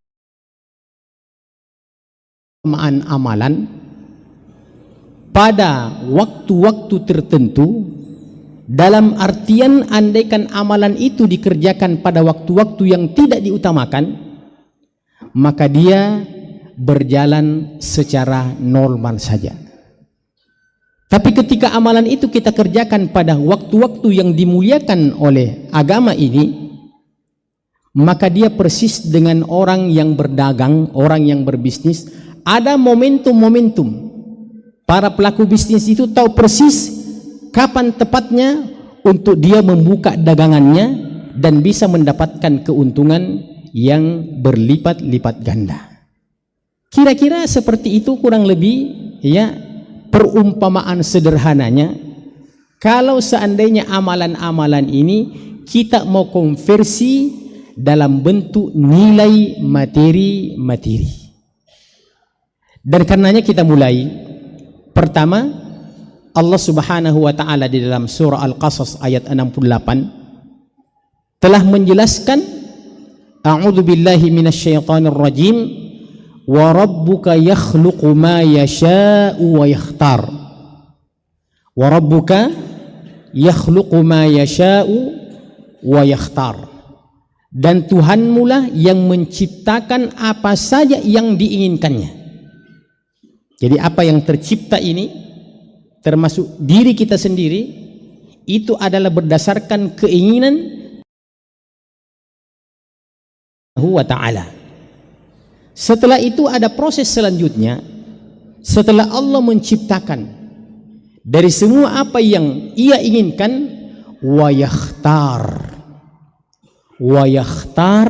amalan pada waktu-waktu tertentu, dalam artian andaikan amalan itu dikerjakan pada waktu-waktu yang tidak diutamakan, maka dia berjalan secara normal saja. Tapi ketika amalan itu kita kerjakan pada waktu-waktu yang dimuliakan oleh agama ini, maka dia persis dengan orang yang berdagang, orang yang berbisnis. Ada momentum-momentum. Para pelaku bisnis itu tahu persis kapan tepatnya untuk dia membuka dagangannya dan bisa mendapatkan keuntungan yang berlipat-lipat ganda. Kira-kira seperti itu kurang lebih, ya, perumpamaan sederhananya. Kalau seandainya amalan-amalan ini kita mau konversi dalam bentuk nilai materi. Dan karenanya kita mulai. Pertama, Allah Subhanahu wa taala di dalam surah Al-Qasas ayat 68 telah menjelaskan, a'udzu billahi minasyaitonir rajim, wa rabbuka yakhluqu ma yasha'u wa yakhtar. Wa rabbuka yakhluqu ma yasha'u wa yakhtar. Dan Tuhanmu lah yang menciptakan apa saja yang diinginkannya. Jadi apa yang tercipta ini, termasuk diri kita sendiri, itu adalah berdasarkan keinginan Allah Ta'ala. Setelah itu ada proses selanjutnya. Setelah Allah menciptakan dari semua apa yang Ia inginkan, wa yakhtar,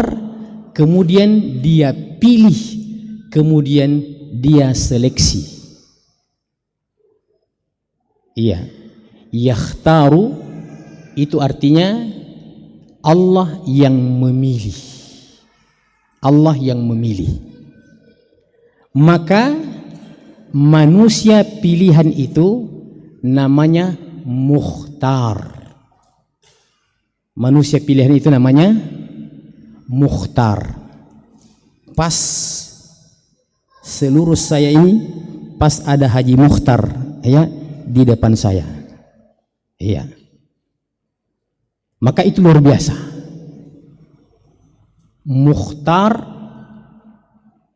kemudian Dia pilih, kemudian Dia seleksi. Iya, yakhtaru itu artinya Allah yang memilih. Allah yang memilih. Maka manusia pilihan itu namanya mukhtar. Manusia pilihan itu namanya mukhtar. Pas seluruh saya ini, pas ada Haji Mukhtar, ya, di depan saya. Iya. Maka itu luar biasa. Mukhtar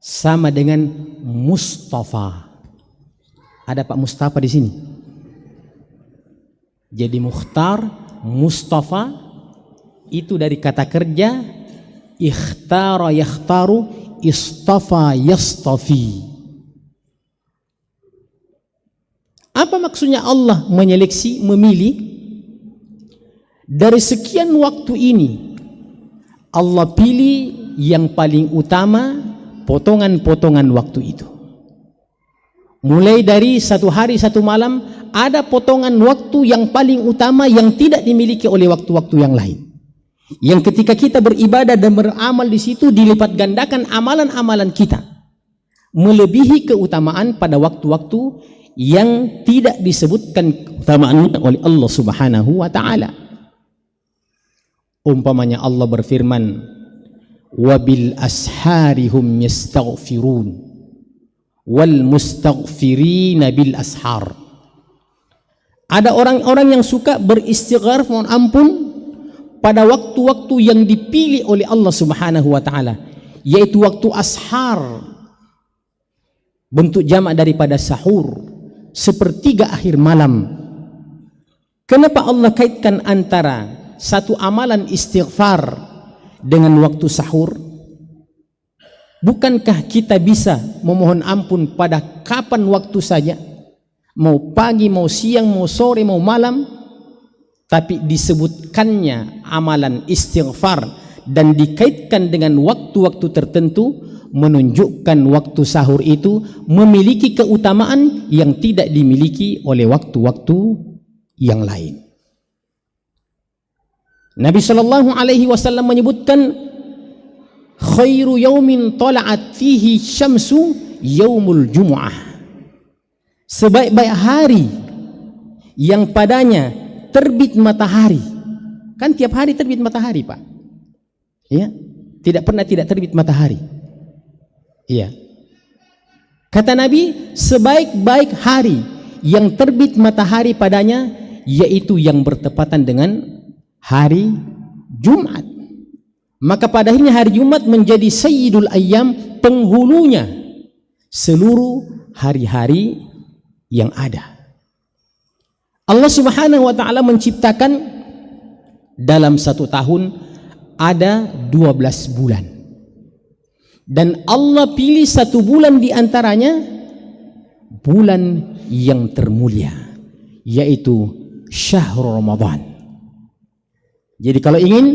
sama dengan Mustafa. Ada Pak Mustafa di sini. Jadi Mukhtar, Mustafa itu dari kata kerja ikhtara yakhtaru, istafa yastafi. Apa maksudnya Allah menyeleksi, memilih? Dari sekian waktu ini Allah pilih yang paling utama potongan-potongan waktu itu. Mulai dari satu hari satu malam ada potongan waktu yang paling utama yang tidak dimiliki oleh waktu-waktu yang lain. Yang ketika kita beribadah dan beramal di situ dilipat gandakan amalan-amalan kita, melebihi keutamaan pada waktu-waktu yang tidak disebutkan keutamaannya oleh Allah Subhanahu wa taala. Umpamanya Allah berfirman, wabil asharihum yastaghfirun wal mustaghfirina bil ashar. Ada orang-orang yang suka beristighfar, mohon ampun, pada waktu-waktu yang dipilih oleh Allah Subhanahu wa taala, yaitu waktu ashar, bentuk jamak daripada sahur, sepertiga akhir malam. Kenapa Allah kaitkan antara satu amalan istighfar dengan waktu sahur? Bukankah kita bisa memohon ampun pada kapan waktu saja, mau pagi, mau siang, mau sore, mau malam? Tapi disebutkannya amalan istighfar dan dikaitkan dengan waktu-waktu tertentu, menunjukkan waktu sahur itu memiliki keutamaan yang tidak dimiliki oleh waktu-waktu yang lain. Nabi sallallahu alaihi wasallam menyebutkan, khairu yaumin tala'at fihi syamsu yaumul jumu'ah. Sebaik-baik hari yang padanya terbit matahari. Kan tiap hari terbit matahari, Pak. Ya, tidak pernah tidak terbit matahari. Iya. Kata Nabi, sebaik-baik hari yang terbit matahari padanya yaitu yang bertepatan dengan hari Jumat. Maka pada akhirnya hari Jumat menjadi sayyidul ayyam, penghulunya seluruh hari-hari yang ada. Allah Subhanahu wa ta'ala menciptakan dalam satu tahun ada 12 bulan. Dan Allah pilih satu bulan di antaranya bulan yang termulia, yaitu Syahrul Ramadan. Jadi kalau ingin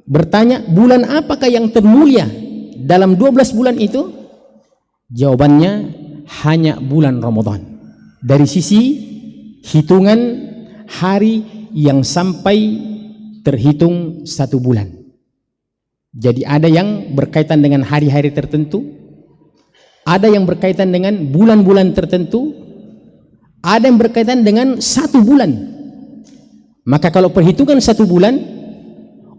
bertanya bulan apakah yang termulia dalam 12 bulan itu, jawabannya hanya bulan Ramadan. Dari sisi hitungan hari yang sampai terhitung satu bulan. Jadi ada yang berkaitan dengan hari-hari tertentu, ada yang berkaitan dengan bulan-bulan tertentu, ada yang berkaitan dengan satu bulan. Maka kalau perhitungan satu bulan,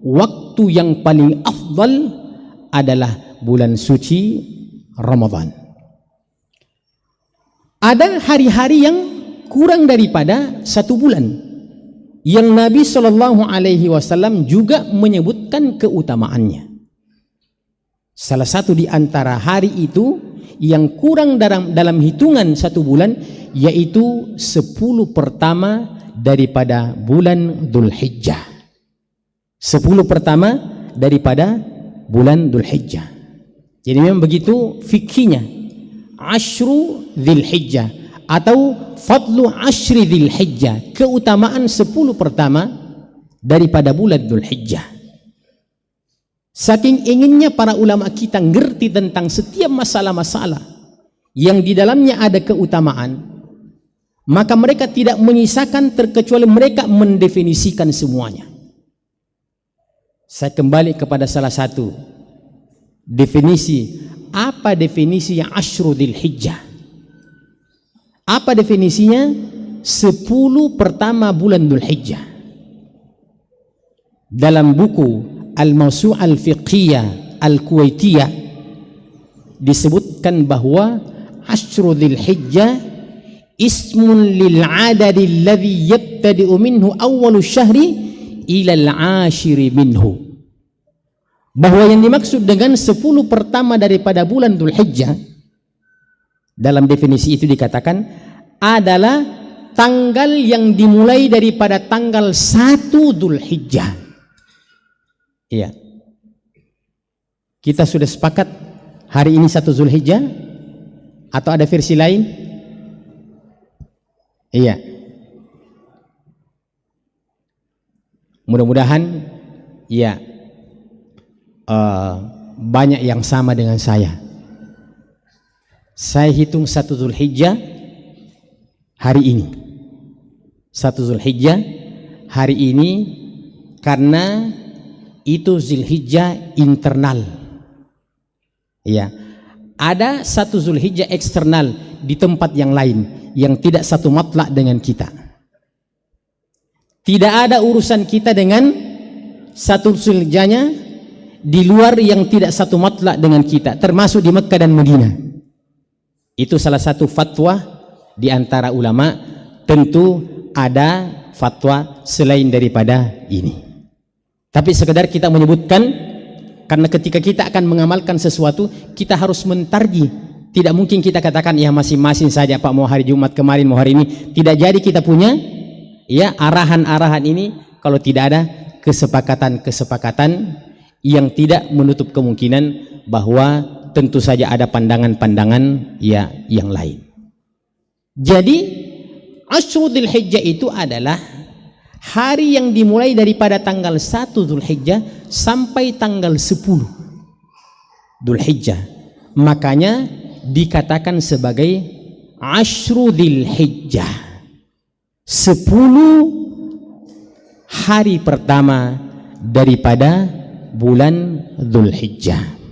waktu yang paling afdal adalah bulan suci Ramadan. Ada hari-hari yang kurang daripada satu bulan yang Nabi SAW juga menyebutkan keutamaannya. Salah satu di antara hari itu yang kurang dalam hitungan satu bulan, yaitu 10 pertama daripada bulan Dzulhijjah. 10 pertama daripada bulan Dzulhijjah. Jadi memang begitu fikihnya. Asyru Dzulhijjah atau fadlu asyri Dzulhijjah, keutamaan 10 pertama daripada bulan Dzulhijjah. Saking inginnya para ulama kita ngerti tentang setiap masalah-masalah yang di dalamnya ada keutamaan, maka mereka tidak menyisakan terkecuali mereka mendefinisikan semuanya. Saya kembali kepada salah satu definisi. Apa definisinya Asyru Dzulhijjah? Apa definisinya 10 pertama bulan Dzulhijjah? Dalam buku Al-Mawsu' Al-Fiqhiyah Al-Kuwaitiyah disebutkan bahwa Asyru Dzulhijjah ismun lil adadi alladhi yabtadi'u minhu awwalu syahri ila al-ashiri minhu. Bahwa yang dimaksud dengan 10 pertama daripada bulan Dzulhijjah dalam definisi itu dikatakan adalah tanggal yang dimulai daripada tanggal 1 Dzulhijjah. Iya. Kita sudah sepakat hari ini 1 Dzulhijjah atau ada versi lain? Iya. Mudah-mudahan ya banyak yang sama dengan saya. Saya hitung 1 Dzulhijjah hari ini. 1 Dzulhijjah hari ini karena itu Dzulhijjah internal. Ya. Ada 1 Dzulhijjah eksternal di tempat yang lain yang tidak satu matlak dengan kita. Tidak ada urusan kita dengan 1 Dzulhijjahnya di luar yang tidak satu matlak dengan kita, termasuk di Mekkah dan Madinah. Itu salah satu fatwa di antara ulama. Tentu ada fatwa selain daripada ini, tapi sekedar kita menyebutkan karena ketika kita akan mengamalkan sesuatu kita harus mentarjih. Tidak mungkin kita katakan ya masing-masing saja Pak, mau hari Jumat kemarin mau hari ini. Tidak jadi kita punya ya arahan-arahan ini kalau tidak ada kesepakatan yang tidak menutup kemungkinan bahwa tentu saja ada pandangan-pandangan ya yang lain. Jadi Asyru Dzulhijjah itu adalah hari yang dimulai daripada tanggal 1 Dzulhijjah sampai tanggal 10 Dzulhijjah. Makanya dikatakan sebagai Asyru Dzulhijjah, 10 hari pertama daripada bulan Dzulhijjah.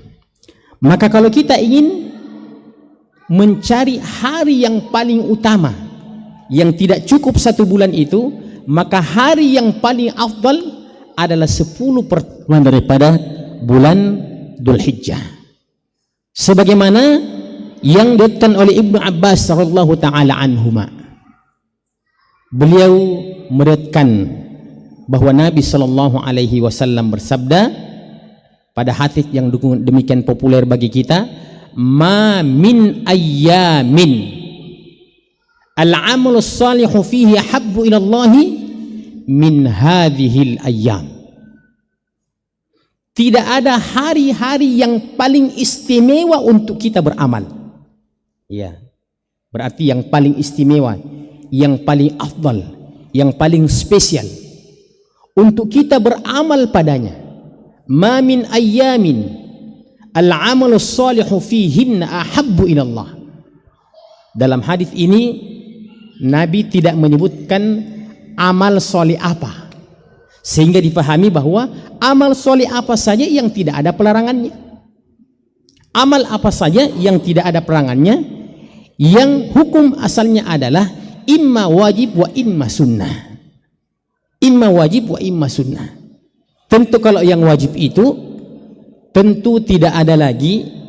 Maka kalau kita ingin mencari hari yang paling utama yang tidak cukup 1 bulan itu, maka hari yang paling afdal adalah 10 pertama daripada bulan Dzulhijjah. Sebagaimana yang diriwayatkan oleh Ibnu Abbas radhiyallahu taala anhuma. Beliau meriwayatkan bahwa Nabi sallallahu alaihi wasallam bersabda pada hadis yang demikian populer bagi kita, ma min ayyamin al-amalus salihu fihi habbu ila Allahi min hadhil ayyam. Tidak ada hari-hari yang paling istimewa untuk kita beramal. Ya. Berarti yang paling istimewa, yang paling afdal, yang paling spesial untuk kita beramal padanya. Ma min ayyamin al-amalus salihu fihinna ahabbu ila Allah. Dalam hadis ini Nabi tidak menyebutkan amal soleh apa, sehingga dipahami bahwa amal soleh apa saja yang tidak ada pelarangannya, amal apa saja yang tidak ada pelarangannya, yang hukum asalnya adalah imma wajib wa imma sunnah, imma wajib wa imma sunnah. Tentu kalau yang wajib itu tentu tidak ada lagi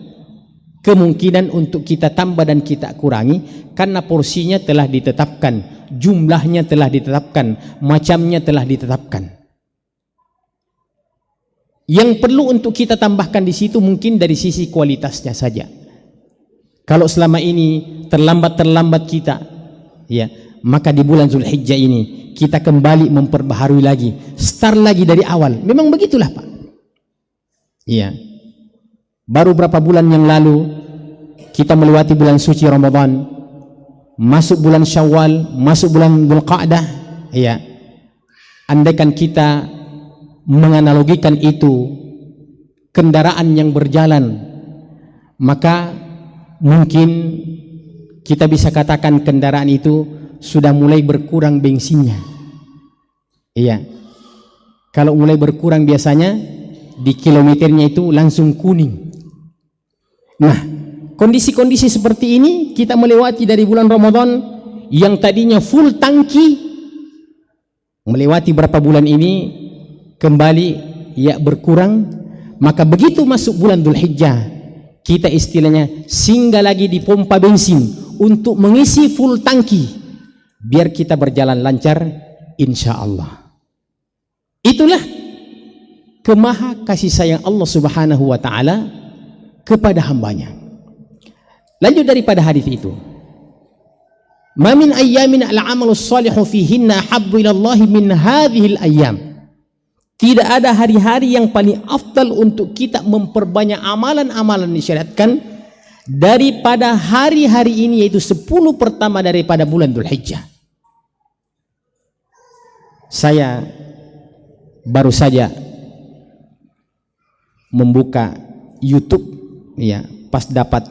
kemungkinan untuk kita tambah dan kita kurangi, karena porsinya telah ditetapkan, jumlahnya telah ditetapkan, macamnya telah ditetapkan. Yang perlu untuk kita tambahkan di situ mungkin dari sisi kualitasnya saja. Kalau selama ini terlambat kita, ya, maka di bulan Zulhijjah ini kita kembali memperbaharui lagi, start lagi dari awal. Memang begitulah, Pak. Iya. Baru berapa bulan yang lalu kita melewati bulan suci Ramadan, masuk bulan Syawal, masuk bulan Dzulqa'dah, ya. Andaikan kita menganalogikan itu kendaraan yang berjalan, maka mungkin kita bisa katakan kendaraan itu sudah mulai berkurang bensinnya. Iya. Kalau mulai berkurang biasanya di kilometernya itu langsung kuning. Nah, kondisi-kondisi seperti ini kita melewati dari bulan Ramadan yang tadinya full tangki, melewati berapa bulan ini kembali ya berkurang. Maka begitu masuk bulan Dzulhijjah, kita istilahnya singgah lagi di pompa bensin untuk mengisi full tangki biar kita berjalan lancar insya Allah. Itulah kemaha kasih sayang Allah Subhanahu wa ta'ala kepada hambanya. Lanjut daripada hadis itu, ma min ayyamin al-amalus salihu fihinna habbu ila Allah min hadhil ayyam. Tidak ada hari-hari yang paling afdal untuk kita memperbanyak amalan-amalan disyariatkan daripada hari-hari ini, yaitu 10 pertama daripada bulan Dzulhijjah. Saya baru saja membuka YouTube, ya, pas dapat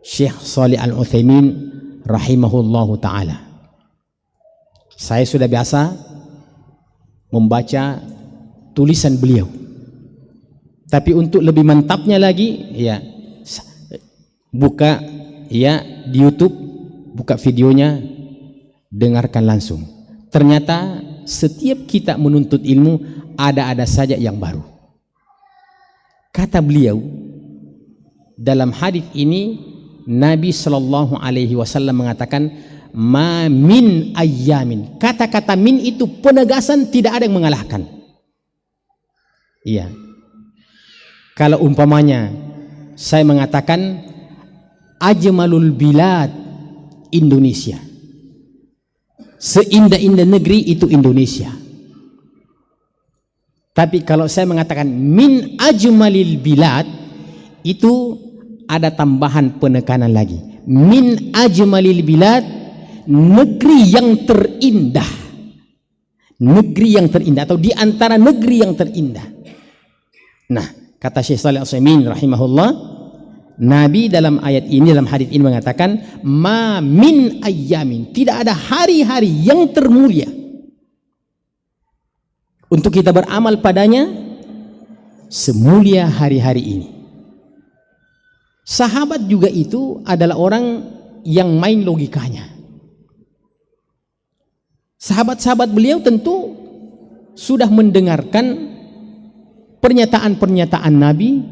Syekh Shalih Al Utsaimin rahimahullahu taala. Saya sudah biasa membaca tulisan beliau, tapi untuk lebih mantapnya lagi, ya, buka ya di YouTube, buka videonya, dengarkan langsung. Ternyata setiap kita menuntut ilmu ada saja yang baru. Kata beliau dalam hadis ini, Nabi Shallallahu Alaihi Wasallam mengatakan ma min ayyamin. Kata-kata min itu penegasan, tidak ada yang mengalahkan. Iya. Kalau umpamanya saya mengatakan ajmalul bilad Indonesia, seindah-indah negeri itu Indonesia. Tapi kalau saya mengatakan min ajmalil bilad, itu ada tambahan penekanan lagi. Min ajmalil bilad, negeri yang terindah. Negeri yang terindah, atau di antara negeri yang terindah. Nah, kata Syekh Shalih Al Utsaimin rahimahullah, Nabi dalam ayat ini, dalam hadis ini mengatakan ma min ayyamin, tidak ada hari-hari yang termulia untuk kita beramal padanya semulia hari-hari ini. Sahabat juga itu adalah orang yang main logikanya. Sahabat-sahabat beliau tentu sudah mendengarkan pernyataan-pernyataan Nabi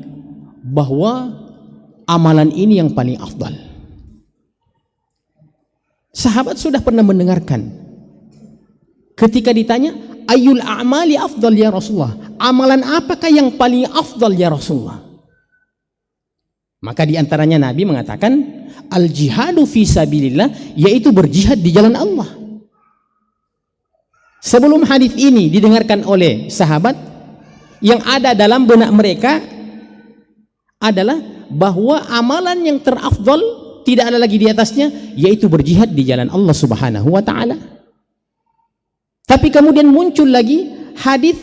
bahwa amalan ini yang paling afdal. Sahabat sudah pernah mendengarkan ketika ditanya ayyul a'mali afdal ya Rasulullah, amalan apakah yang paling afdal ya Rasulullah? Maka diantaranya Nabi mengatakan al-jihadu fi sabilillah, yaitu berjihad di jalan Allah. Sebelum hadis ini didengarkan oleh sahabat, yang ada dalam benak mereka adalah bahwa amalan yang terafdal tidak ada lagi di atasnya, yaitu berjihad di jalan Allah Subhanahu wa taala. Tapi kemudian muncul lagi hadis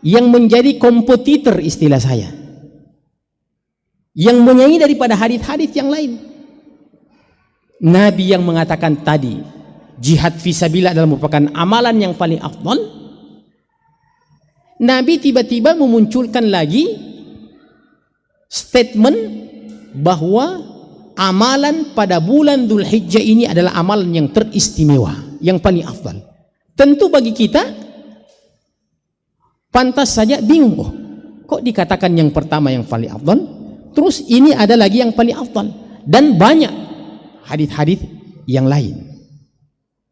yang menjadi kompetitor, istilah saya, yang menyaingi daripada hadis-hadis yang lain. Nabi yang mengatakan tadi jihad fisabilillah adalah merupakan amalan yang paling afdal, Nabi tiba-tiba memunculkan lagi statement bahwa amalan pada bulan Dzulhijjah ini adalah amalan yang teristimewa, yang paling afdal. Tentu bagi kita pantas saja bingung, kok dikatakan yang pertama yang paling afdal, terus ini ada lagi yang paling afdal, dan banyak hadis-hadis yang lain.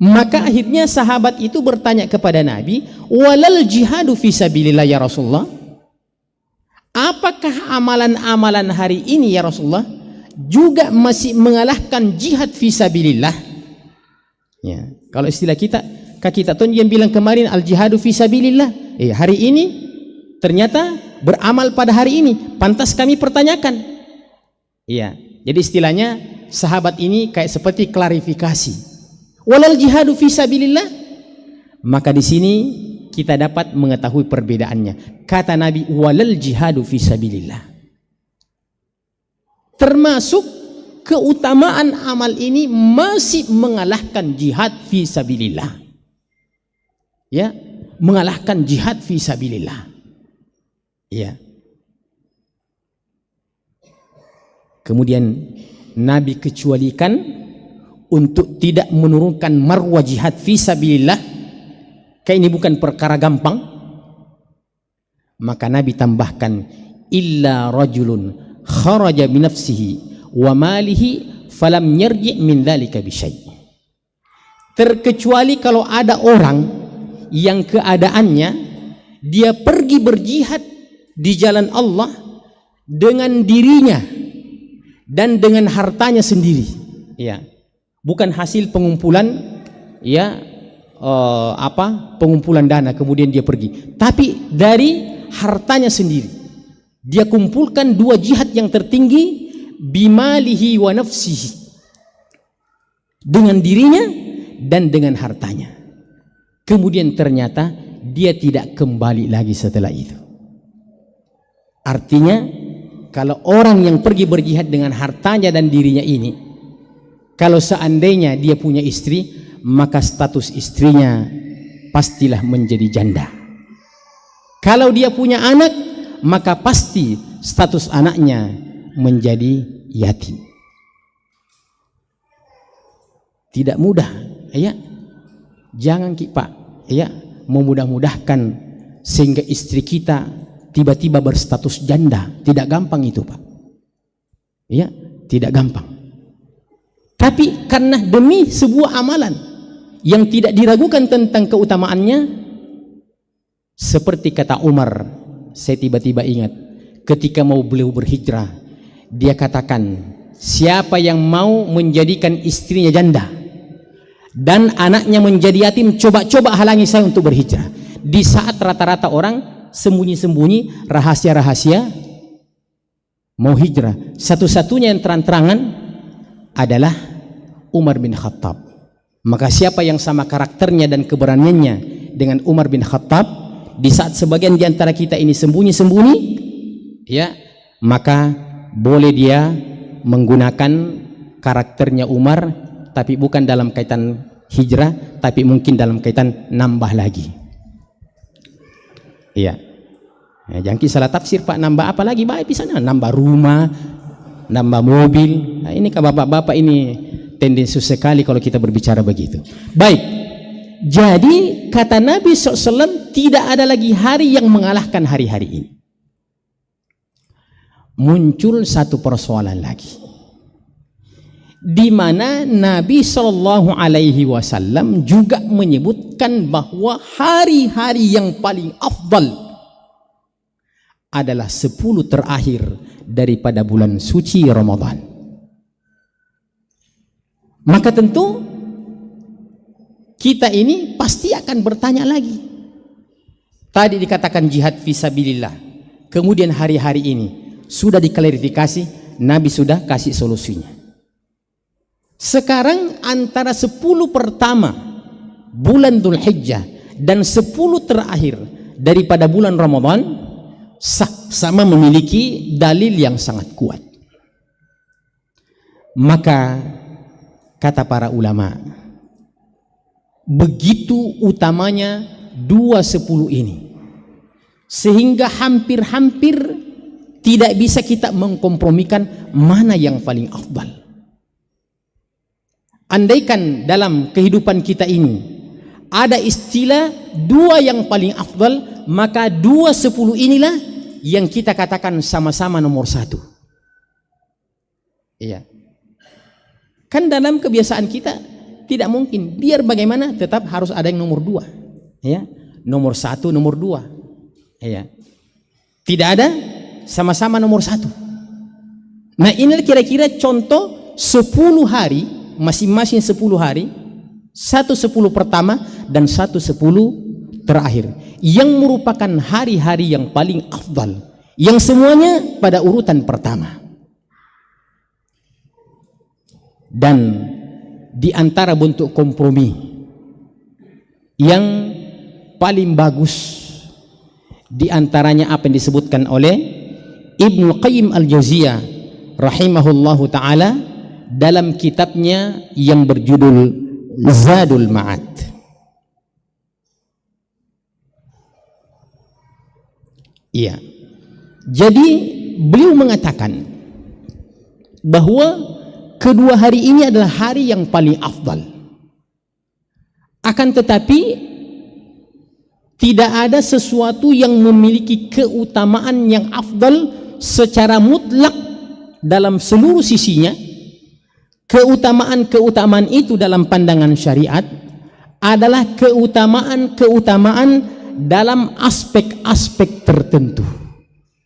Maka akhirnya sahabat itu bertanya kepada Nabi, walal jihadu fisabilillah ya Rasulullah, apakah amalan-amalan hari ini ya Rasulullah juga masih mengalahkan jihad fisabilillah? Ya, kalau istilah kita tuh yang bilang kemarin al jihadu fisabilillah, hari ini ternyata beramal pada hari ini, pantas kami pertanyakan. Iya, jadi istilahnya sahabat ini kayak seperti klarifikasi. Walal jihadu fisabilillah, maka di sini kita dapat mengetahui perbedaannya. Kata Nabi, walal jihadu fisabilillah, termasuk keutamaan amal ini masih mengalahkan jihad fisabilillah. Ya, mengalahkan jihad fisabilillah. Ya. Kemudian Nabi kecualikan untuk tidak menurunkan marwah jihad fisabilillah, kayak ini bukan perkara gampang. Maka Nabi tambahkan, illa rajulun kharaja binafsihi wa malihi falam yarji' min dzalika bisyai'. Terkecuali kalau ada orang yang keadaannya dia pergi berjihad di jalan Allah dengan dirinya dan dengan hartanya sendiri, ya, bukan hasil pengumpulan, ya, pengumpulan dana kemudian dia pergi, tapi dari hartanya sendiri dia kumpulkan dua jihad yang tertinggi, bimalihi wa nafsihi, dengan dirinya dan dengan hartanya. Kemudian ternyata dia tidak kembali lagi setelah itu. Artinya kalau orang yang pergi berjihad dengan hartanya dan dirinya ini, kalau seandainya dia punya istri, maka status istrinya pastilah menjadi janda. Kalau dia punya anak, maka pasti status anaknya menjadi yatim. Tidak mudah, ya. Jangan Pak, ya, memudah-mudahkan sehingga istri kita tiba-tiba berstatus janda. Tidak gampang itu, Pak. Ya, tidak gampang. Tapi karena demi sebuah amalan yang tidak diragukan tentang keutamaannya, seperti kata Umar, saya tiba-tiba ingat ketika mau beliau berhijrah, dia katakan, siapa yang mau menjadikan istrinya janda dan anaknya menjadi yatim, coba-coba halangi saya untuk berhijrah. Di saat rata-rata orang sembunyi-sembunyi, rahasia-rahasia mau hijrah, satu-satunya yang terang-terangan adalah Umar bin Khattab. Maka siapa yang sama karakternya dan keberaniannya dengan Umar bin Khattab, di saat sebagian di antara kita ini sembunyi-sembunyi, ya, maka boleh dia menggunakan karakternya Umar, tapi bukan dalam kaitan hijrah, tapi mungkin dalam kaitan nambah lagi. Iya. Ya, jangan salah tafsir, Pak. Nambah apa lagi? Baik bisa nambah rumah, nambah mobil. Nah, ini ke bapak-bapak ini tendensius sekali kalau kita berbicara begitu. Baik. Jadi kata Nabi SAW, tidak ada lagi hari yang mengalahkan hari-hari ini. Muncul satu persoalan lagi, di mana Nabi SAW juga menyebutkan bahwa hari-hari yang paling afdal adalah 10 terakhir daripada bulan suci Ramadan. Maka tentu kita ini pasti akan bertanya lagi. Tadi dikatakan jihad fisabilillah, kemudian hari-hari ini sudah diklarifikasi, Nabi sudah kasih solusinya. Sekarang antara 10 pertama bulan Dzulhijjah dan 10 terakhir daripada bulan Ramadan sama memiliki dalil yang sangat kuat. Maka kata para ulama, begitu utamanya 2/10 ini, sehingga hampir-hampir tidak bisa kita mengkompromikan mana yang paling afdal. Andaikan dalam kehidupan kita ini ada istilah 2 yang paling afdal, maka 2/10 inilah yang kita katakan sama-sama nomor 1. Iya. Kan dalam kebiasaan kita tidak mungkin, biar bagaimana tetap harus ada yang nomor 2, ya, nomor 1, nomor 2, ya. Tidak ada sama-sama nomor 1. Nah, ini kira-kira contoh 10 hari, masing-masing 10 hari, 1/10 pertama dan 1/10 terakhir, yang merupakan hari-hari yang paling afdal, yang semuanya pada urutan pertama. Dan di antara bentuk kompromi yang paling bagus di antaranya apa yang disebutkan oleh Ibnu Qayyim Al-Jauziyah rahimahullahu taala dalam kitabnya yang berjudul Zadul Ma'ad. Iya. Jadi beliau mengatakan bahwa kedua hari ini adalah hari yang paling afdal. Akan tetapi tidak ada sesuatu yang memiliki keutamaan yang afdal secara mutlak dalam seluruh sisinya. Keutamaan-keutamaan itu dalam pandangan syariat adalah keutamaan-keutamaan dalam aspek-aspek tertentu.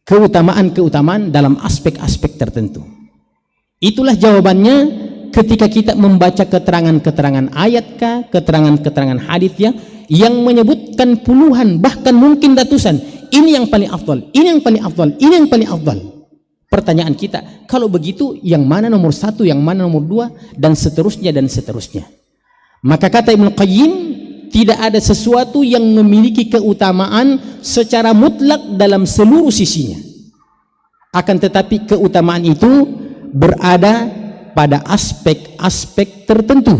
Keutamaan-keutamaan dalam aspek-aspek tertentu. Itulah jawabannya ketika kita membaca keterangan-keterangan ayat kah, keterangan-keterangan hadis ya, yang menyebutkan puluhan bahkan mungkin ratusan, ini yang paling afdal, ini yang paling afdal, ini yang paling afdal. Pertanyaan kita, kalau begitu yang mana nomor 1, yang mana nomor 2, dan seterusnya dan seterusnya. Maka kata Ibnu Qayyim, tidak ada sesuatu yang memiliki keutamaan secara mutlak dalam seluruh sisinya. Akan tetapi keutamaan itu berada pada aspek-aspek tertentu.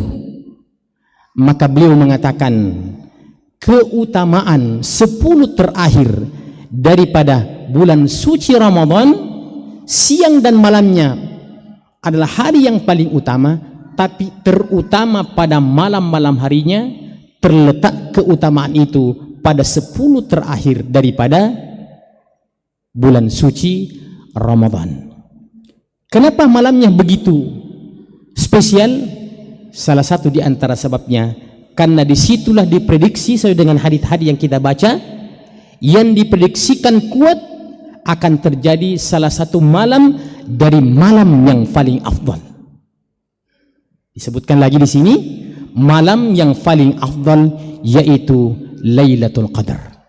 Maka beliau mengatakan keutamaan 10 terakhir daripada bulan suci Ramadan, siang dan malamnya adalah hari yang paling utama, tapi terutama pada malam-malam harinya terletak keutamaan itu pada 10 terakhir daripada bulan suci Ramadan. Kenapa malamnya begitu spesial? Salah satu di antara sebabnya karena disitulah diprediksi sesuai dengan hadis-hadis yang kita baca, yang diprediksikan kuat akan terjadi salah satu malam dari malam yang paling afdal. Disebutkan lagi di sini malam yang paling afdal yaitu Lailatul Qadar.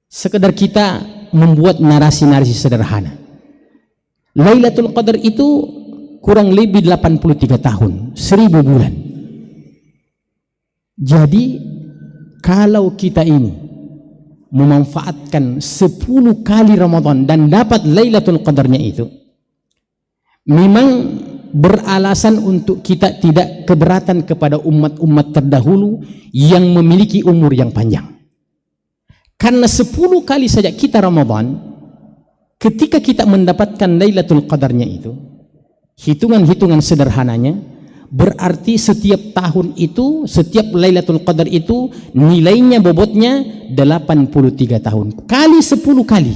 Sekedar kita membuat narasi-narasi sederhana. Lailatul Qadar itu kurang lebih 83 tahun, 1000 bulan. Jadi kalau kita ini memanfaatkan 10 kali Ramadan dan dapat Lailatul Qadarnya itu, memang beralasan untuk kita tidak keberatan kepada umat-umat terdahulu yang memiliki umur yang panjang. Karena 10 kali saja kita Ramadan, ketika kita mendapatkan Lailatul Qadarnya itu, hitungan-hitungan sederhananya, berarti setiap tahun itu, setiap Lailatul Qadar itu nilainya bobotnya 83 tahun. Kali 10 kali.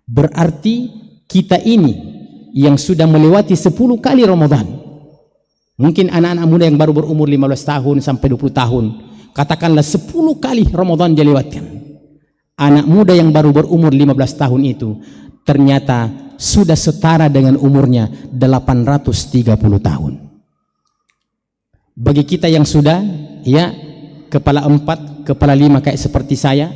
Berarti kita ini yang sudah melewati 10 kali Ramadan. Mungkin anak-anak muda yang baru berumur 15 tahun sampai 20 tahun, katakanlah 10 kali Ramadan dia lewatkan. Anak muda yang baru berumur 15 tahun itu ternyata sudah setara dengan umurnya 830 tahun. Bagi kita yang sudah ya kepala 4, kepala 5 kayak seperti saya,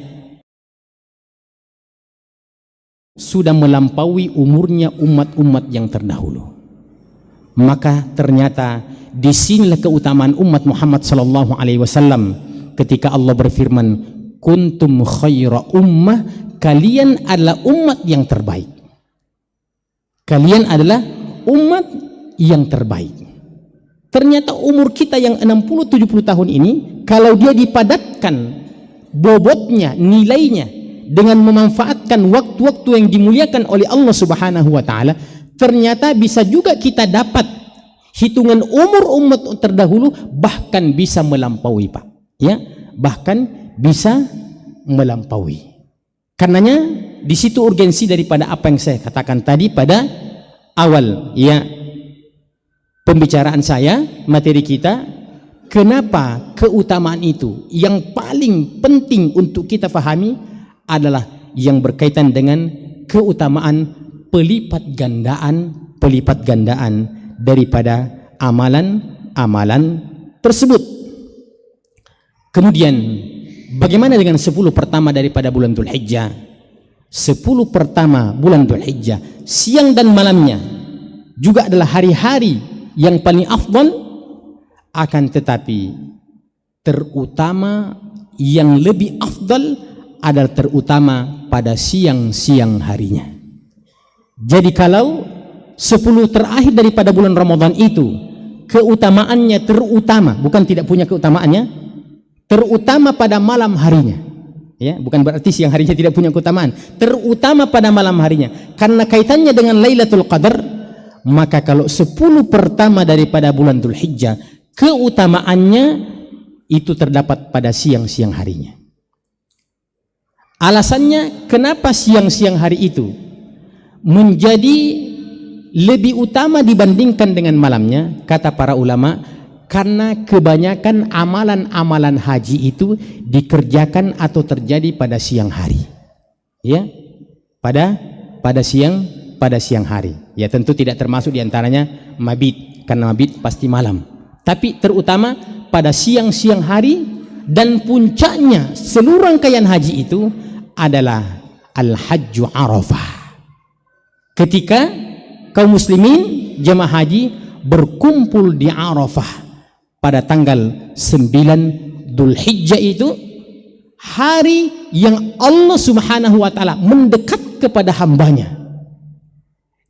sudah melampaui umurnya umat-umat yang terdahulu. Maka ternyata disinilah keutamaan umat Muhammad sallallahu alaihi wasallam ketika Allah berfirman, kuntum khaira ummah, kalian adalah umat yang terbaik. Kalian adalah umat yang terbaik. Ternyata umur kita yang 60-70 tahun ini, kalau dia dipadatkan bobotnya, nilainya dengan memanfaatkan waktu-waktu yang dimuliakan oleh Allah Subhanahu wa taala, ternyata bisa juga kita dapat hitungan umur umat terdahulu, bahkan bisa melampaui, Pak. Ya, bahkan bisa melampaui. Karenanya di situ urgensi daripada apa yang saya katakan tadi pada awal ya pembicaraan saya, materi kita. Kenapa keutamaan itu yang paling penting untuk kita fahami adalah yang berkaitan dengan keutamaan pelipat gandaan daripada amalan-amalan tersebut. Kemudian bagaimana dengan 10 pertama daripada bulan Dzulhijjah? 10 pertama bulan Dzulhijjah, siang dan malamnya juga adalah hari-hari yang paling afdal, akan tetapi terutama yang lebih afdal adalah terutama pada siang-siang harinya. Jadi kalau 10 terakhir daripada bulan Ramadan itu keutamaannya terutama, bukan tidak punya keutamaannya, terutama pada malam harinya. Ya, bukan berarti siang harinya tidak punya keutamaan, terutama pada malam harinya karena kaitannya dengan Lailatul Qadar. Maka kalau 10 pertama daripada bulan Dzulhijjah keutamaannya itu terdapat pada siang-siang harinya. Alasannya kenapa siang-siang hari itu menjadi lebih utama dibandingkan dengan malamnya, kata para ulama, karena kebanyakan amalan-amalan haji itu dikerjakan atau terjadi pada siang hari. Ya, pada siang hari. Ya tentu tidak termasuk diantaranya mabit, karena mabit pasti malam. Tapi terutama pada siang-siang hari, dan puncaknya seluruh rangkaian haji itu adalah Al-Hajju Arafah. Ketika kaum muslimin jemaah haji berkumpul di Arafah pada tanggal 9 Dzulhijjah, itu hari yang Allah Subhanahu wa taala mendekat kepada hambanya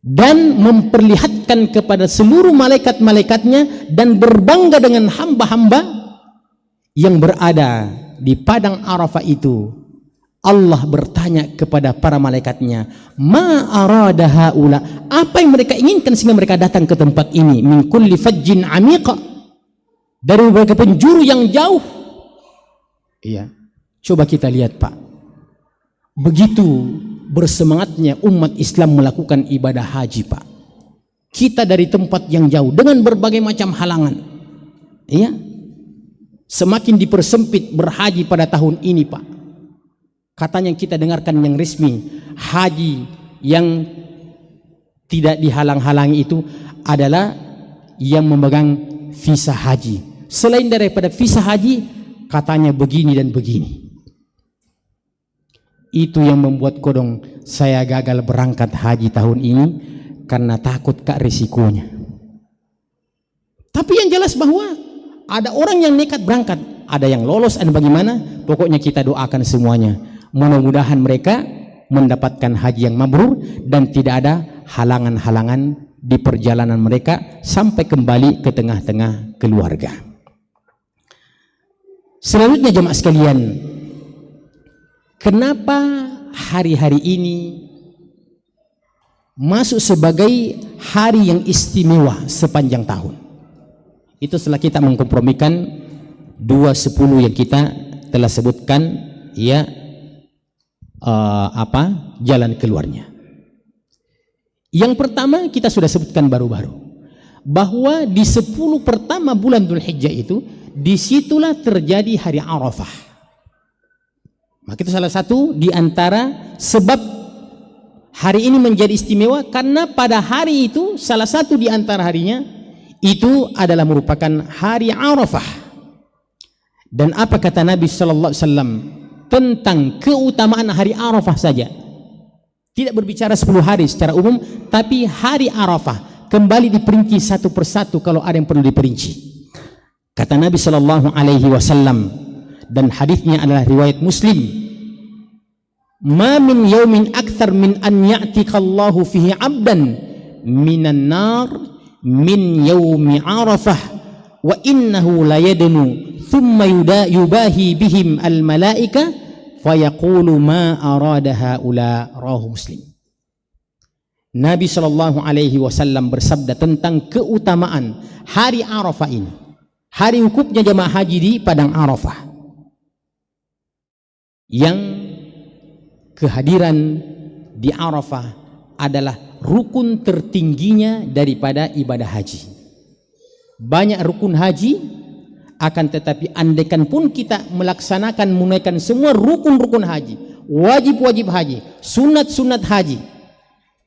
dan memperlihatkan kepada seluruh malaikat-malaikatnya dan berbangga dengan hamba-hamba yang berada di padang Arafah itu. Allah bertanya kepada para malaikatnya, ma arada haula, apa yang mereka inginkan sehingga mereka datang ke tempat ini, min kulli fajjin amiqa, dari berbagai penjuru yang jauh. Iya, coba kita lihat, Pak, begitu bersemangatnya umat Islam melakukan ibadah haji, Pak. Kita dari tempat yang jauh dengan berbagai macam halangan, ya, semakin dipersempit berhaji pada tahun ini, Pak. Katanya kita dengarkan yang resmi, haji yang tidak dihalang-halangi itu adalah yang memegang visa haji. Selain daripada visa haji, katanya begini dan begini. Itu yang membuat kodong saya gagal berangkat haji tahun ini karena takut kak risikonya. Tapi yang jelas bahwa ada orang yang nekat berangkat, ada yang lolos, ada bagaimana, pokoknya kita doakan semuanya. Mudah-mudahan mereka mendapatkan haji yang mabrur dan tidak ada halangan-halangan di perjalanan mereka sampai kembali ke tengah-tengah keluarga. Selanjutnya jemaah sekalian, kenapa hari-hari ini masuk sebagai hari yang istimewa sepanjang tahun? Itu setelah kita mengkompromikan 2/10 yang kita telah sebutkan, ya, jalan keluarnya. Yang pertama kita sudah sebutkan baru-baru bahwa di 10 pertama bulan Dzulhijjah itu disitulah terjadi hari Arafah. Maka itu salah satu di antara sebab hari ini menjadi istimewa karena pada hari itu salah satu di antara harinya itu adalah merupakan hari Arafah. Dan apa kata Nabi sallallahu alaihi wasallam tentang keutamaan hari Arafah saja? Tidak berbicara 10 hari secara umum, tapi hari Arafah kembali diperinci satu persatu kalau ada yang perlu diperinci. Kata Nabi sallallahu alaihi wasallam, dan hadisnya adalah riwayat Muslim, "Ma min yaumin akthar min an ya'tiqallahu fihi 'abdan minan nar min yaumi Arafah wa innahu la yadnu thumma yubahi bihim al malaika fayaqulu ma arada haula." Rawahu Muslim. Nabi sallallahu alaihi wasallam bersabda tentang keutamaan hari Arafah ini, hari wukufnya jemaah haji di padang Arafah, yang kehadiran di Arafah adalah rukun tertingginya daripada ibadah haji. Banyak rukun haji, akan tetapi andaikan pun kita melaksanakan menunaikan semua rukun-rukun haji, wajib-wajib haji, sunat-sunat haji,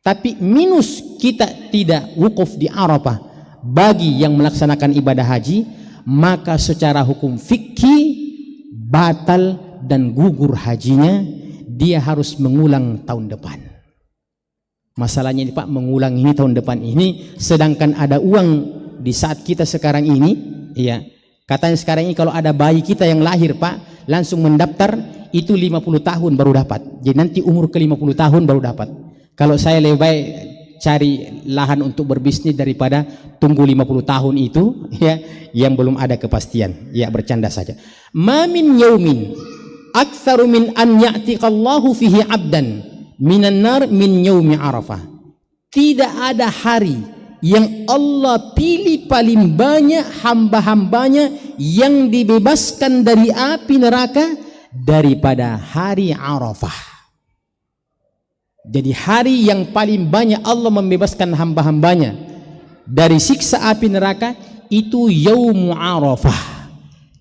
tapi minus kita tidak wukuf di Arafah bagi yang melaksanakan ibadah haji, maka secara hukum fikih batal dan gugur hajinya, dia harus mengulang tahun depan. Masalahnya ini Pak, mengulang ini tahun depan ini, sedangkan ada uang di saat kita sekarang ini, ya, katanya sekarang ini kalau ada bayi kita yang lahir Pak, langsung mendaftar itu 50 tahun baru dapat. Jadi nanti umur ke 50 tahun baru dapat. Kalau saya lebih baik cari lahan untuk berbisnis daripada tunggu 50 tahun itu, ya, yang belum ada kepastian. Ya, bercanda saja. Ma min yaumin aktsaru min an ya'tiqallahu fihi 'abdan minan nar min yaumi Arafah. Tidak ada hari yang Allah pilih paling banyak hamba-hambanya yang dibebaskan dari api neraka daripada hari Arafah. Jadi hari yang paling banyak Allah membebaskan hamba-hambanya dari siksa api neraka itu Yaumu Arafah.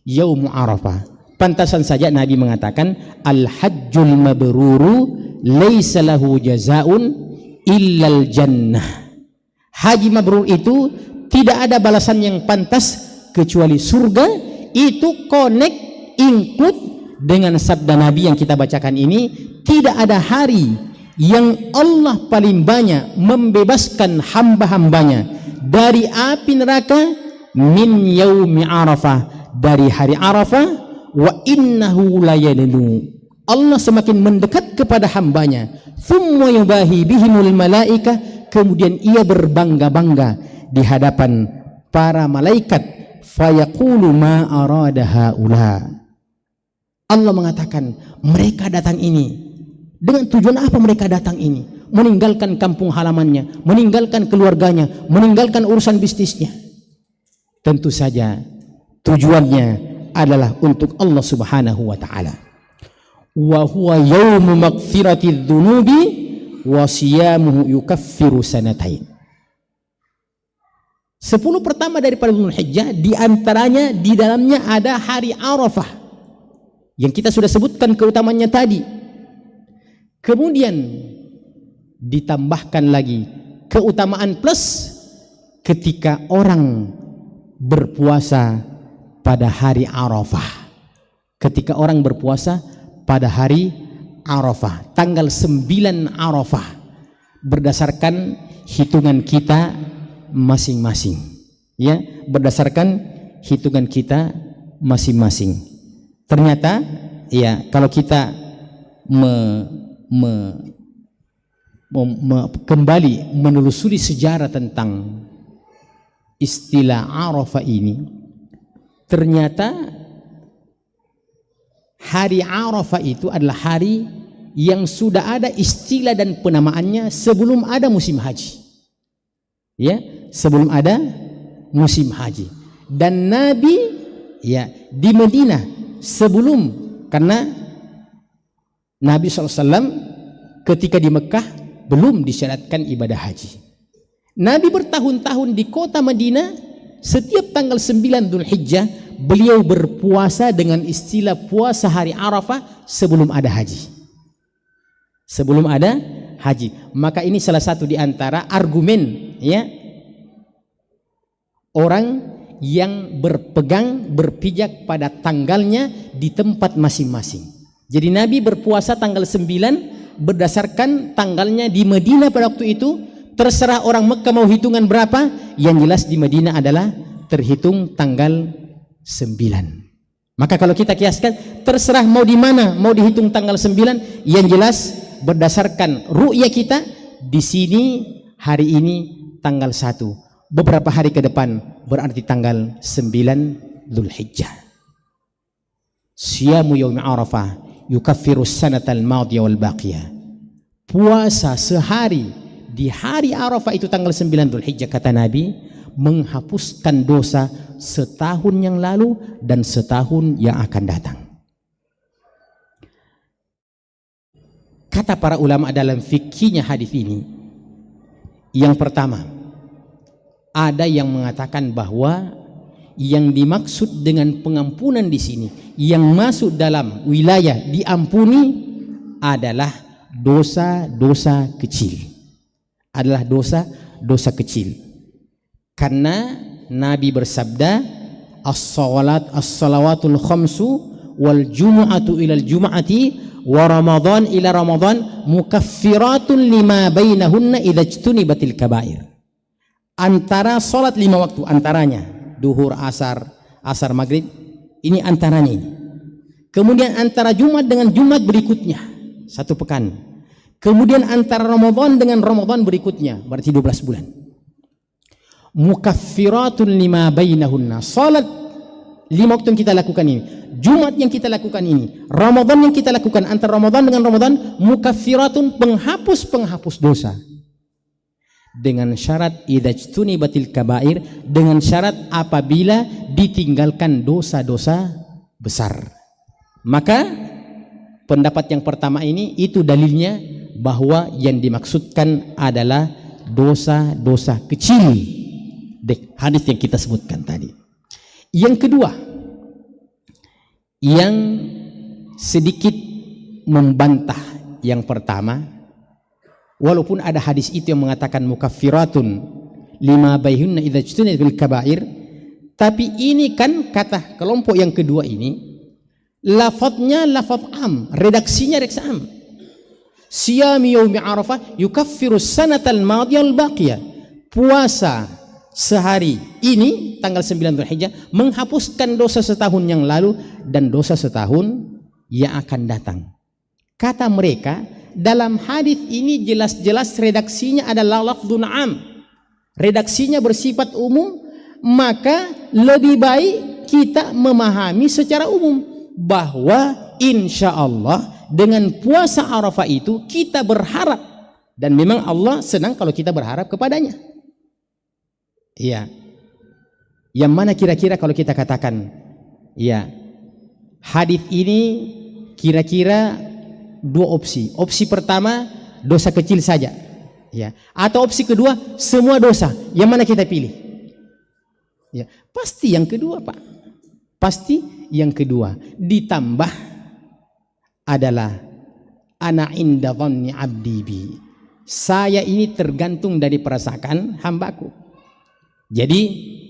Yaumu Arafah. Pantasan saja Nabi mengatakan al-hajjul mabruru laisa lahu jazaun illal jannah. Haji mabrur itu tidak ada balasan yang pantas kecuali surga. Itu connect, include dengan sabda Nabi yang kita bacakan ini. Tidak ada hari yang Allah paling banyak membebaskan hamba-hambanya dari api neraka min yaumi Arafah, dari hari Arafah, wa innahu layadnu, Allah semakin mendekat kepada hambanya, thumma yubahi bihimul malaika, kemudian ia berbangga-bangga di hadapan para malaikat, fayaqulu ma arada haula. Allah mengatakan mereka datang ini dengan tujuan apa? Mereka datang ini meninggalkan kampung halamannya, meninggalkan keluarganya, meninggalkan urusan bisnisnya. Tentu saja tujuannya adalah untuk Allah Subhanahu wa taala. Wa huwa yaumu maghfiratidz dzunubi wa siyamuhu yukaffiru sanatain. 10 pertama daripada Dzulhijjah, di antaranya di dalamnya ada hari Arafah yang kita sudah sebutkan keutamaannya tadi. Kemudian ditambahkan lagi keutamaan plus ketika orang berpuasa pada hari Arafah. Ketika orang berpuasa pada hari Arafah, tanggal 9 Arafah, berdasarkan hitungan kita masing-masing, ya, berdasarkan hitungan kita masing-masing. Ternyata, ya, kalau kita kembali menelusuri sejarah tentang istilah Arafah ini, ternyata hari Arafah itu adalah hari yang sudah ada istilah dan penamaannya sebelum ada musim haji. Ya, sebelum ada musim haji. Dan Nabi, ya, di Madinah sebelum, karena Nabi SAW ketika di Mekah belum disyaratkan ibadah haji. Nabi bertahun-tahun di kota Madinah, setiap tanggal 9 Dzulhijjah beliau berpuasa dengan istilah puasa hari Arafah sebelum ada haji. Sebelum ada haji. Maka ini salah satu di antara argumen ya orang yang berpijak pada tanggalnya di tempat masing-masing. Jadi Nabi berpuasa tanggal 9 berdasarkan tanggalnya di Madinah pada waktu itu. Terserah orang Mekah mau hitungan berapa, yang jelas di Madinah adalah terhitung tanggal 9. Maka kalau kita kiaskan, terserah mau di mana, mau dihitung tanggal 9, yang jelas berdasarkan ru'ya kita di sini hari ini tanggal 1. Beberapa hari ke depan berarti tanggal 9 Dzulhijjah. Siyamu yaumi Arafah yukaffiru sanatal madiyah wal baqiyah. Puasa sehari di hari Arafah itu tanggal 9 Dzulhijjah, kata Nabi, menghapuskan dosa setahun yang lalu dan setahun yang akan datang. Kata para ulama dalam fikihnya hadis ini, yang pertama, ada yang mengatakan bahwa yang dimaksud dengan pengampunan di sini, yang masuk dalam wilayah diampuni adalah dosa-dosa kecil. Adalah dosa-dosa kecil. Karena Nabi bersabda, as-salawatul khamsu wal jumu'atu ilal jumu'ati wa ramadhan ila ramadhan mukaffiratun lima bainahunna idza ijtunibatil kaba'ir. Antara salat 5 waktu, antaranya duhur, asar maghrib, ini antaranya ini. Kemudian antara Jumat dengan Jumat berikutnya 1 pekan. Kemudian antara Ramadan dengan Ramadan berikutnya berarti 12 bulan. Mukaffiratun lima bainahunna. Salat 5 waktu yang kita lakukan ini, Jumat yang kita lakukan ini, Ramadan yang kita lakukan, antara Ramadan dengan Ramadan, mukaffiratun, penghapus dosa. Dengan syarat idzajtunibatil kabair, dengan syarat apabila ditinggalkan dosa-dosa besar. Maka pendapat yang pertama ini itu dalilnya bahwa yang dimaksudkan adalah dosa-dosa kecil. Hadis yang kita sebutkan tadi. Yang kedua, yang sedikit membantah yang pertama, walaupun ada hadis itu yang mengatakan mukaffiratun lima baihunna idza ijtunibatil kaba'ir, tapi ini kan kata kelompok yang kedua ini lafadznya lafadz am, redaksinya am. Siyami yaumi Arafah yukaffiru sanatal madiyah wal baqiyah. Puasa sehari ini tanggal 9 Dzulhijjah menghapuskan dosa setahun yang lalu dan dosa setahun yang akan datang. Kata mereka, dalam hadis ini jelas-jelas redaksinya adalah lafdzun am. Redaksinya bersifat umum, maka lebih baik kita memahami secara umum bahwa insya Allah dengan puasa Arafah itu kita berharap, dan memang Allah senang kalau kita berharap kepadanya. Iya. Yang mana kira-kira kalau kita katakan, ya, hadis ini kira-kira 2 opsi. Opsi pertama, dosa kecil saja, ya. Atau opsi kedua, semua dosa. Yang mana kita pilih? Ya, pasti yang kedua, Pak. Pasti yang kedua. Ditambah adalah ana inda dhanni abdi bi. Saya ini tergantung dari perasaan hambaku. Jadi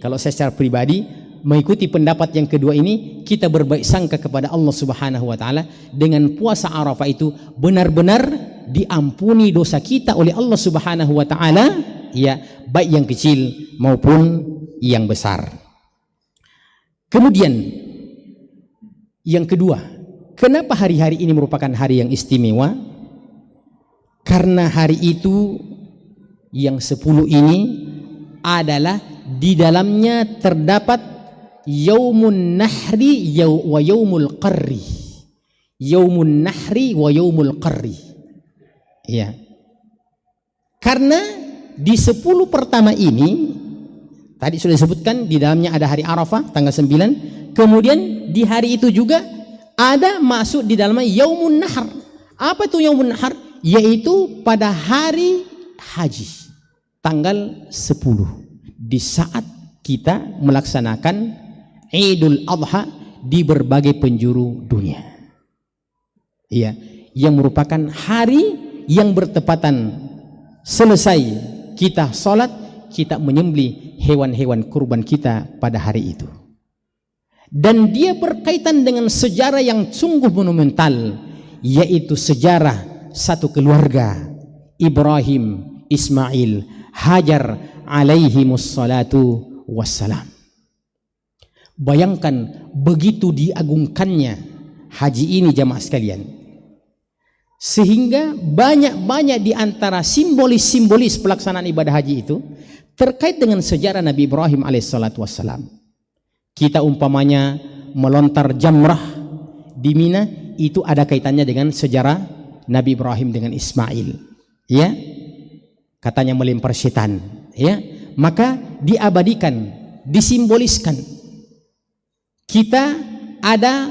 kalau saya secara pribadi mengikuti pendapat yang kedua ini, kita berbaik sangka kepada Allah Subhanahu wa taala dengan puasa Arafah itu benar-benar diampuni dosa kita oleh Allah Subhanahu wa taala, ya, baik yang kecil maupun yang besar. Kemudian yang kedua, kenapa hari-hari ini merupakan hari yang istimewa? Karena hari itu yang 10 ini adalah di dalamnya terdapat Yaumun Nahri wa Yaumul Qarri. Yaumun Nahri wa Yaumul Qarri. Ya. Karena di 10 pertama ini tadi sudah disebutkan di dalamnya ada hari Arafah tanggal 9. Kemudian di hari itu juga ada masuk di dalamnya Yaumun Nahr. Apa itu Yaumun Nahr? Yaitu pada hari haji tanggal 10, di saat kita melaksanakan Idul Adha di berbagai penjuru dunia. Iya, yang merupakan hari yang bertepatan selesai kita sholat, kita menyembelih hewan-hewan kurban kita pada hari itu. Dan dia berkaitan dengan sejarah yang sungguh monumental, yaitu sejarah satu keluarga, Ibrahim, Ismail, Hajar alaihimus salatu wassalam. Bayangkan begitu diagungkannya haji ini jamaah sekalian, sehingga banyak di antara simbolis pelaksanaan ibadah haji itu terkait dengan sejarah Nabi Ibrahim alaihissalatu wassalam. Kita umpamanya melontar jamrah di Mina, itu ada kaitannya dengan sejarah Nabi Ibrahim dengan Ismail, ya, katanya melempar setan, ya, maka diabadikan, disimboliskan. Kita ada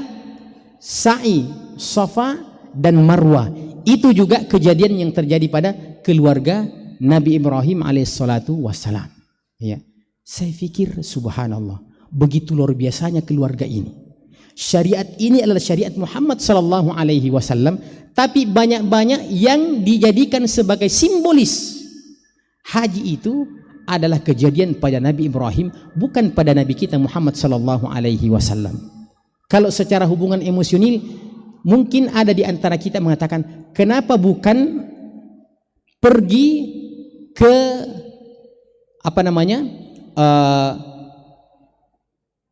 sa'i Safa dan Marwah, itu juga kejadian yang terjadi pada keluarga Nabi Ibrahim alaihissalatu wassalam, ya. Saya pikir subhanallah, begitu luar biasanya keluarga ini. Syariat ini adalah syariat Muhammad sallallahu alaihi wasallam, tapi banyak yang dijadikan sebagai simbolis. Haji itu adalah kejadian pada Nabi Ibrahim, bukan pada Nabi kita Muhammad sallallahu alaihi wasallam. Kalau secara hubungan emosional, mungkin ada di antara kita mengatakan, kenapa bukan pergi ke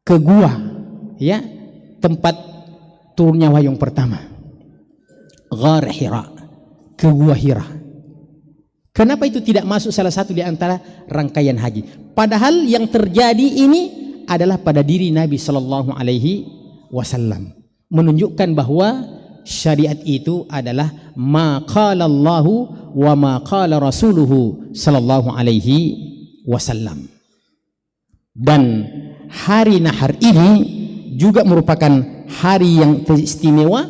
ke gua, ya, tempat turunnya wahyu pertama, Ghar Hira, ke gua Hira. Kenapa itu tidak masuk salah satu di antara rangkaian haji? Padahal yang terjadi ini adalah pada diri Nabi sallallahu alaihi wasallam, menunjukkan bahwa syariat itu adalah ma qala Allahu wa ma qala rasuluhu sallallahu alaihi wasallam. Dan hari nahar ini juga merupakan hari yang istimewa.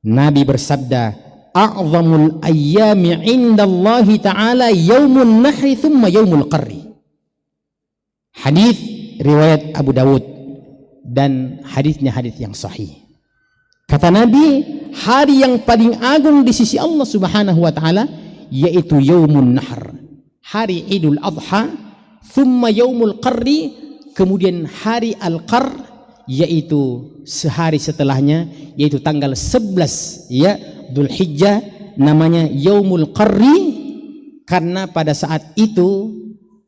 Nabi bersabda, a'zamul ayyami indallahi ta'ala yaumun nahri thumma yaumul qarri. Hadis riwayat Abu Dawud, dan hadisnya hadis yang sahih. Kata Nabi, hari yang paling agung di sisi Allah Subhanahu wa taala yaitu yaumun nahr, hari Idul Adha, thumma yaumul qarri, kemudian hari al-qar, yaitu sehari setelahnya, yaitu tanggal 11, ya, Dzulhijjah, namanya yaumul qarri karena pada saat itu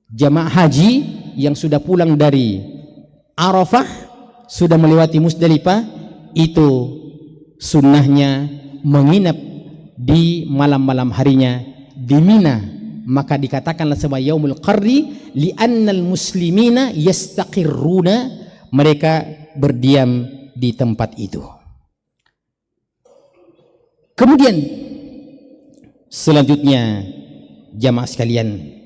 jamaah haji yang sudah pulang dari Arafah, sudah melewati Musdalifah, itu sunnahnya menginap di malam-malam harinya di Mina. Maka dikatakanlah sebagai yaumul qarri li'annal muslimina yastaqirruna, mereka berdiam di tempat itu. Kemudian selanjutnya jamaah sekalian,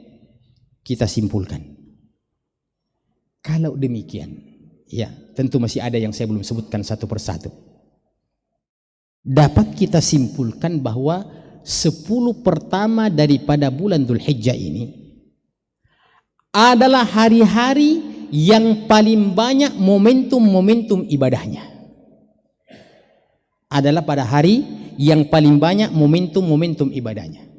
kita simpulkan. Kalau demikian, ya, tentu masih ada yang saya belum sebutkan satu persatu. Dapat kita simpulkan bahwa 10 pertama daripada bulan Dzulhijjah ini adalah hari-hari yang paling banyak momentum-momentum ibadahnya. Adalah pada hari yang paling banyak momentum-momentum ibadahnya.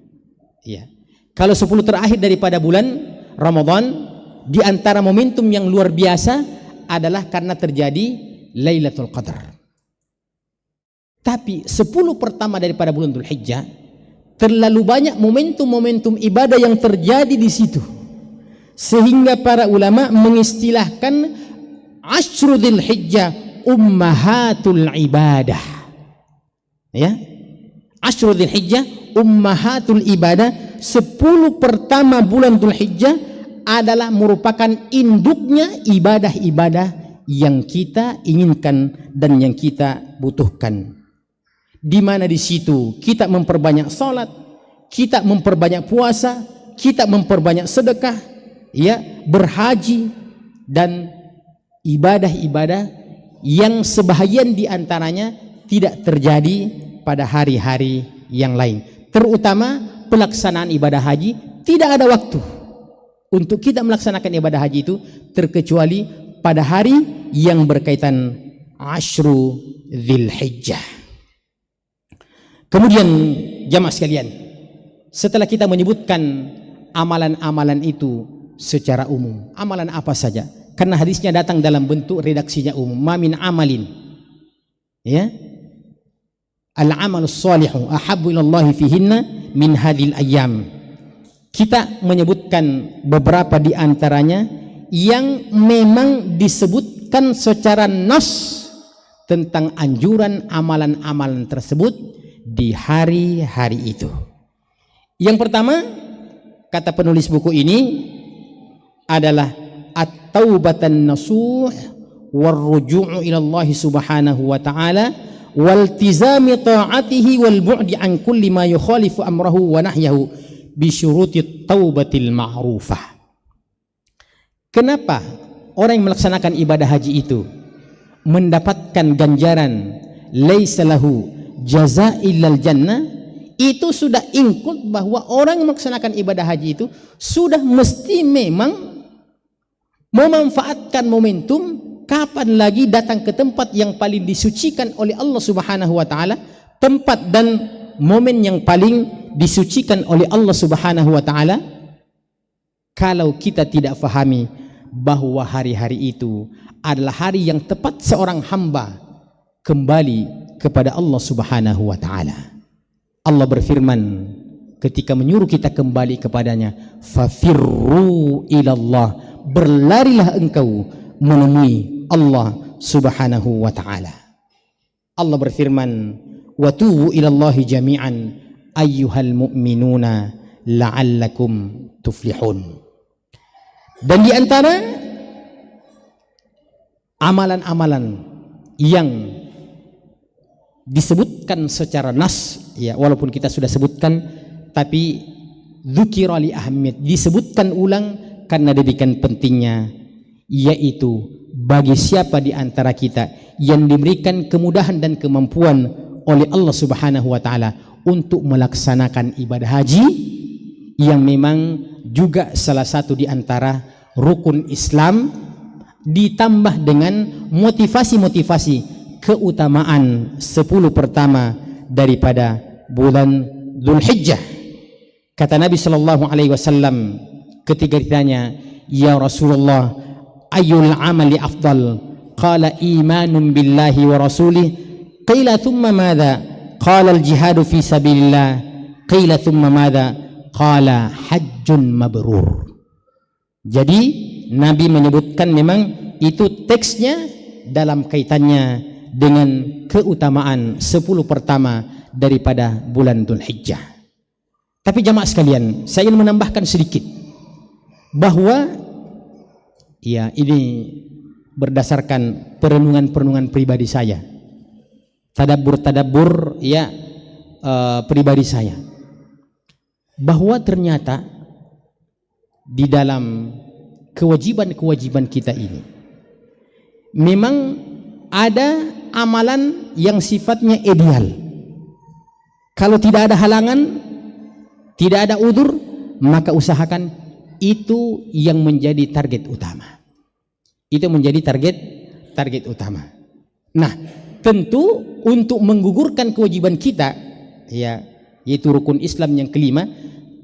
Ya. Kalau 10 terakhir daripada bulan Ramadan, di antara momentum yang luar biasa adalah karena terjadi Lailatul Qadar. Tapi 10 pertama daripada bulan Dzulhijjah terlalu banyak momentum-momentum ibadah yang terjadi di situ, sehingga para ulama mengistilahkan Ashru Dzulhijjah ummahatul ibadah. Ya, Ashru Dzulhijjah ummahatul ibadah. 10 pertama bulan Dzulhijjah adalah merupakan induknya ibadah-ibadah yang kita inginkan dan yang kita butuhkan. Di mana di situ kita memperbanyak salat, kita memperbanyak puasa, kita memperbanyak sedekah, ya, berhaji, dan ibadah-ibadah yang sebahagian di antaranya tidak terjadi pada hari-hari yang lain. Terutama pelaksanaan ibadah haji, tidak ada waktu untuk kita melaksanakan ibadah haji itu terkecuali pada hari yang berkaitan Ashru Dzulhijjah. Kemudian jamaah sekalian, setelah kita menyebutkan amalan-amalan itu secara umum, amalan apa saja? Karena hadisnya datang dalam bentuk redaksinya umum. Ma min amalin, ya, al-amalus salihu ahabbu ilallahi fihinna min hadhil ayyam. Kita menyebutkan beberapa di antaranya yang memang disebutkan secara nas tentang anjuran amalan-amalan tersebut di hari-hari itu. Yang pertama, kata penulis buku ini adalah at-taubatan nasuh warruju'u ila Allah subhanahu wa ta'ala waltizami ta'atihi wal bu'di an kulli ma yukhalifu amrahu wa nahyahu bi syurutit taubatil ma'rufah. Kenapa orang yang melaksanakan ibadah haji itu mendapatkan ganjaran laisa lahu jazaa'illal jannah? Itu sudah include bahwa orang yang melaksanakan ibadah haji itu sudah mesti memang memanfaatkan momentum. Kapan lagi datang ke tempat yang paling disucikan oleh Allah subhanahu wa ta'ala, tempat dan momen yang paling disucikan oleh Allah subhanahu wa ta'ala, kalau kita tidak fahami bahwa hari-hari itu adalah hari yang tepat seorang hamba kembali kepada Allah subhanahu wa ta'ala. Allah berfirman ketika menyuruh kita kembali kepadanya, fafirru ilallah, berlarilah engkau menemui Allah subhanahu wa ta'ala. Allah berfirman, wa tubu ilallahi jami'an ayyuhal mu'minuna la'allakum tuflihun. Dan di antara amalan-amalan yang disebutkan secara nas, ya walaupun kita sudah sebutkan, tapi dzukira li ahamiyat, disebutkan ulang karena demikian pentingnya, yaitu bagi siapa di antara kita yang diberikan kemudahan dan kemampuan oleh Allah subhanahu wa ta'ala untuk melaksanakan ibadah haji, yang memang juga salah satu di antara rukun Islam, ditambah dengan motivasi-motivasi keutamaan 10 pertama daripada bulan Dzulhijjah. Kata Nabi sallallahu alaihi wasallam ketika ditanya, ya Rasulullah, ayyul amali afdal? Qala imanun billahi wa rasulih. Qila thumma madha? Qala al jihadu fi sabilillah. Qila thumma madha? Qala hajjun mabrur. Jadi Nabi menyebutkan memang itu teksnya dalam kaitannya dengan keutamaan 10 pertama daripada bulan Dzulhijjah. Tapi jamaah sekalian, saya ingin menambahkan sedikit bahwa ya ini berdasarkan perenungan-perenungan pribadi saya, tadabbur ya pribadi saya, bahwa ternyata di dalam kewajiban-kewajiban kita ini memang ada amalan yang sifatnya ideal. Kalau tidak ada halangan, tidak ada udzur, maka usahakan itu yang menjadi target utama. Itu menjadi target utama. Nah, tentu untuk menggugurkan kewajiban kita, ya, yaitu rukun Islam yang kelima,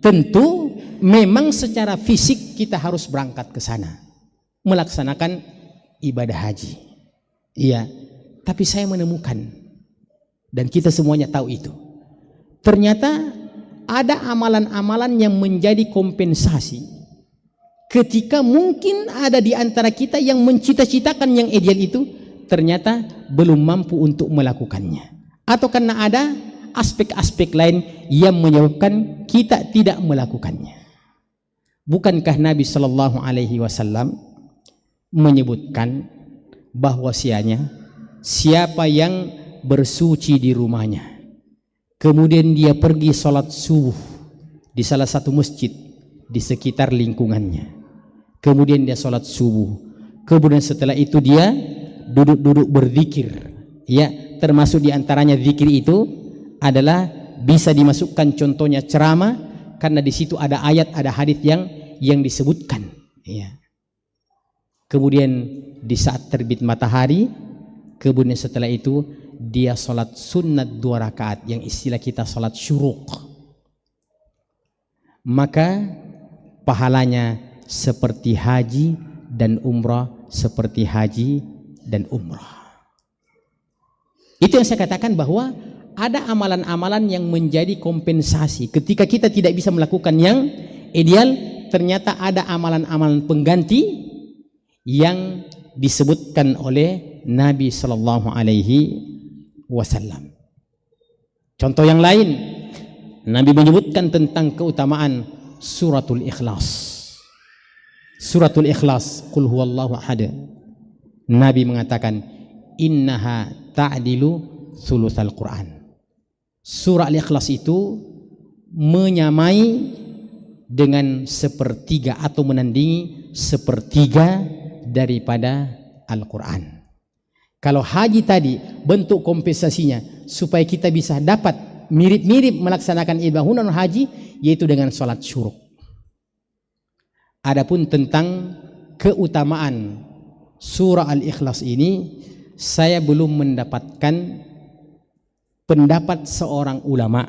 tentu memang secara fisik kita harus berangkat ke sana melaksanakan ibadah haji. Iya, tapi saya menemukan, dan kita semuanya tahu itu, ternyata ada amalan-amalan yang menjadi kompensasi ketika mungkin ada di antara kita yang mencita-citakan yang ideal itu ternyata belum mampu untuk melakukannya, atau karena ada aspek-aspek lain yang menyebabkan kita tidak melakukannya. Bukankah Nabi Shallallahu Alaihi Wasallam menyebutkan bahwasanya siapa yang bersuci di rumahnya, kemudian dia pergi sholat subuh di salah satu masjid di sekitar lingkungannya, kemudian dia sholat subuh, kemudian setelah itu dia duduk-duduk berzikir, ya, termasuk diantaranya zikir itu adalah bisa dimasukkan contohnya ceramah, karena di situ ada ayat, ada hadis yang disebutkan, ya. Kemudian di saat terbit matahari, kemudian setelah itu dia sholat sunat 2 rakaat yang istilah kita sholat syuruk, maka pahalanya seperti haji dan umrah, seperti haji dan umrah. Itu yang saya katakan bahwa ada amalan-amalan yang menjadi kompensasi ketika kita tidak bisa melakukan yang ideal. Ternyata ada amalan-amalan pengganti yang disebutkan oleh Nabi Sallallahu Alaihi Wasallam. Contoh yang lain, Nabi menyebutkan tentang keutamaan suratul Ikhlas. Suratul Ikhlas, Qul huwallahu ahad. Nabi mengatakan, innaha ta'dilu thulutsal Quran. Surah Al-Ikhlas itu menyamai dengan sepertiga atau menandingi sepertiga daripada Al-Quran. Kalau haji tadi bentuk kompensasinya supaya kita bisa dapat mirip-mirip melaksanakan ibadah haji, yaitu dengan sholat syuruk. Adapun tentang keutamaan surah Al-Ikhlas ini, saya belum mendapatkan pendapat seorang ulama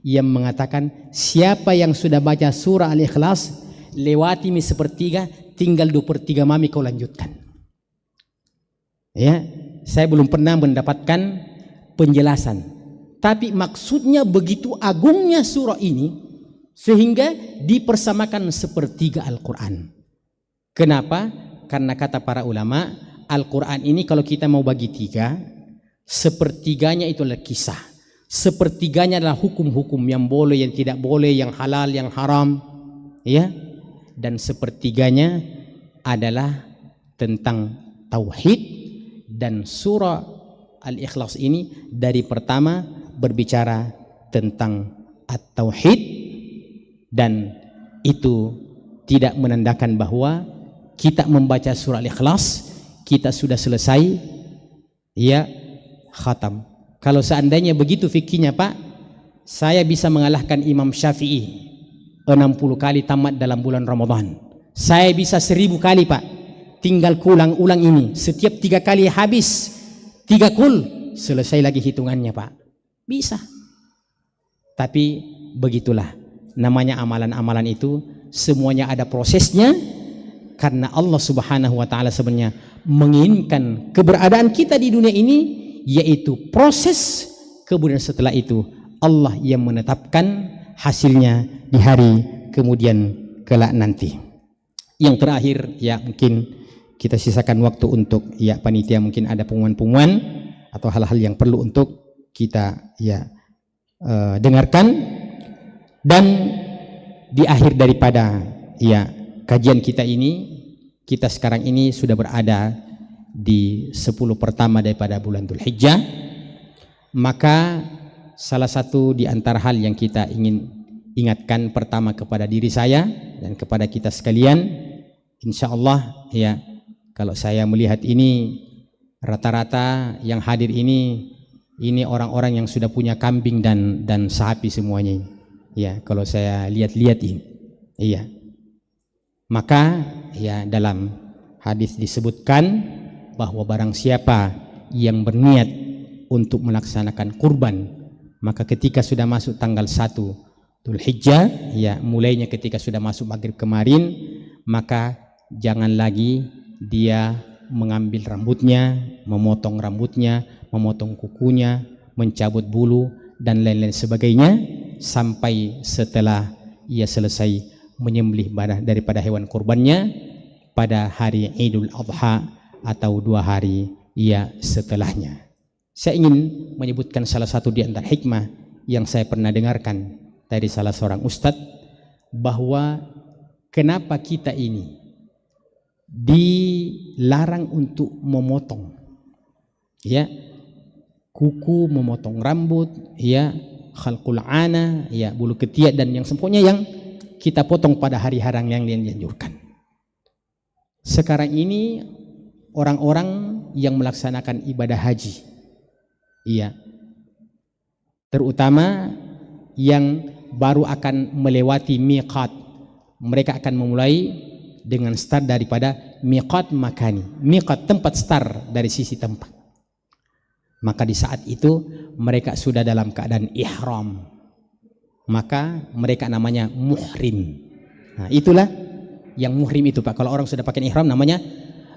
yang mengatakan siapa yang sudah baca surah Al-Ikhlas lewati sepertiga, tinggal 2/3 mami kau lanjutkan. Ya, saya belum pernah mendapatkan penjelasan. Tapi maksudnya begitu agungnya surah ini sehingga dipersamakan sepertiga Al-Quran. Kenapa? Karena kata para ulama, Al-Quran ini kalau kita mau bagi 3, sepertiganya itu adalah kisah. Sepertiganya adalah hukum-hukum yang boleh, yang tidak boleh, yang halal, yang haram, ya. Dan sepertiganya adalah tentang tauhid. Dan surah Al-Ikhlas ini dari pertama berbicara tentang at-tauhid, dan itu tidak menandakan bahwa kita membaca surah Al-Ikhlas kita sudah selesai, ya, khatam. Kalau seandainya begitu fikihnya, Pak, saya bisa mengalahkan Imam Syafi'i 60 kali tamat dalam bulan Ramadan. Saya bisa 1000 kali, Pak. Tinggal kulang-ulang ini. Setiap 3 kali habis 3 kul, selesai lagi hitungannya, Pak. Bisa. Tapi begitulah. Namanya amalan-amalan itu semuanya ada prosesnya, karena Allah Subhanahu wa taala sebenarnya menginginkan keberadaan kita di dunia ini, yaitu proses, kemudian setelah itu Allah yang menetapkan hasilnya di hari kemudian kelak nanti. Yang terakhir, ya, mungkin kita sisakan waktu untuk, ya, panitia mungkin ada pengumuman-pengumuman atau hal-hal yang perlu untuk kita, ya, dengarkan. Dan di akhir daripada, ya, kajian kita ini, kita sekarang ini sudah berada di 10 pertama daripada bulan Dzulhijjah. Maka salah satu di antara hal yang kita ingin ingatkan pertama kepada diri saya dan kepada kita sekalian, insya Allah, ya, kalau saya melihat ini rata-rata yang hadir ini orang-orang yang sudah punya kambing dan sapi semuanya, ya, kalau saya lihat-lihat ini, iya. Maka, ya, dalam hadis disebutkan bahwa barang siapa yang berniat untuk melaksanakan kurban, maka ketika sudah masuk tanggal 1 Dzulhijjah, ya, mulainya ketika sudah masuk maghrib kemarin, maka jangan lagi dia mengambil rambutnya, memotong kukunya, mencabut bulu dan lain-lain sebagainya sampai setelah ia selesai menyembelih daripada hewan kurbannya pada hari Idul Adha atau 2 hari, ya, setelahnya. Saya ingin menyebutkan salah satu di antara hikmah yang saya pernah dengarkan dari salah seorang ustadz, bahwa kenapa kita ini dilarang untuk memotong, ya, kuku, memotong rambut, ya, khalqul ana, ya, bulu ketiak dan yang sempurna yang kita potong pada hari-hari yang dianjurkan. Sekarang ini orang-orang yang melaksanakan ibadah haji, iya, terutama yang baru akan melewati miqat, mereka akan memulai dengan start daripada miqat makani, miqat tempat start dari sisi tempat, Maka di saat itu mereka sudah dalam keadaan ihram. Maka mereka namanya muhrim. Nah, itulah yang muhrim itu Pak. Kalau orang sudah pakai ihram namanya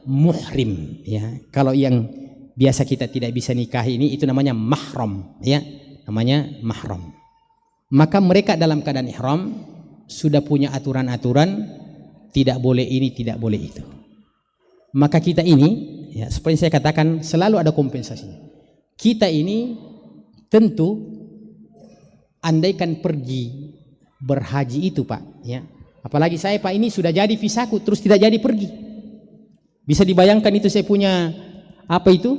muhrim ya. Kalau yang biasa kita tidak bisa nikahi ini itu namanya mahram ya. Namanya mahram. Maka mereka dalam keadaan ihram sudah punya aturan-aturan, tidak boleh ini, tidak boleh itu. Maka kita ini ya, seperti saya katakan selalu ada kompensasinya. Kita ini tentu andaikan pergi berhaji itu Pak ya. Apalagi saya Pak ini sudah jadi visaku terus tidak jadi pergi. Bisa dibayangkan itu saya punya apa itu?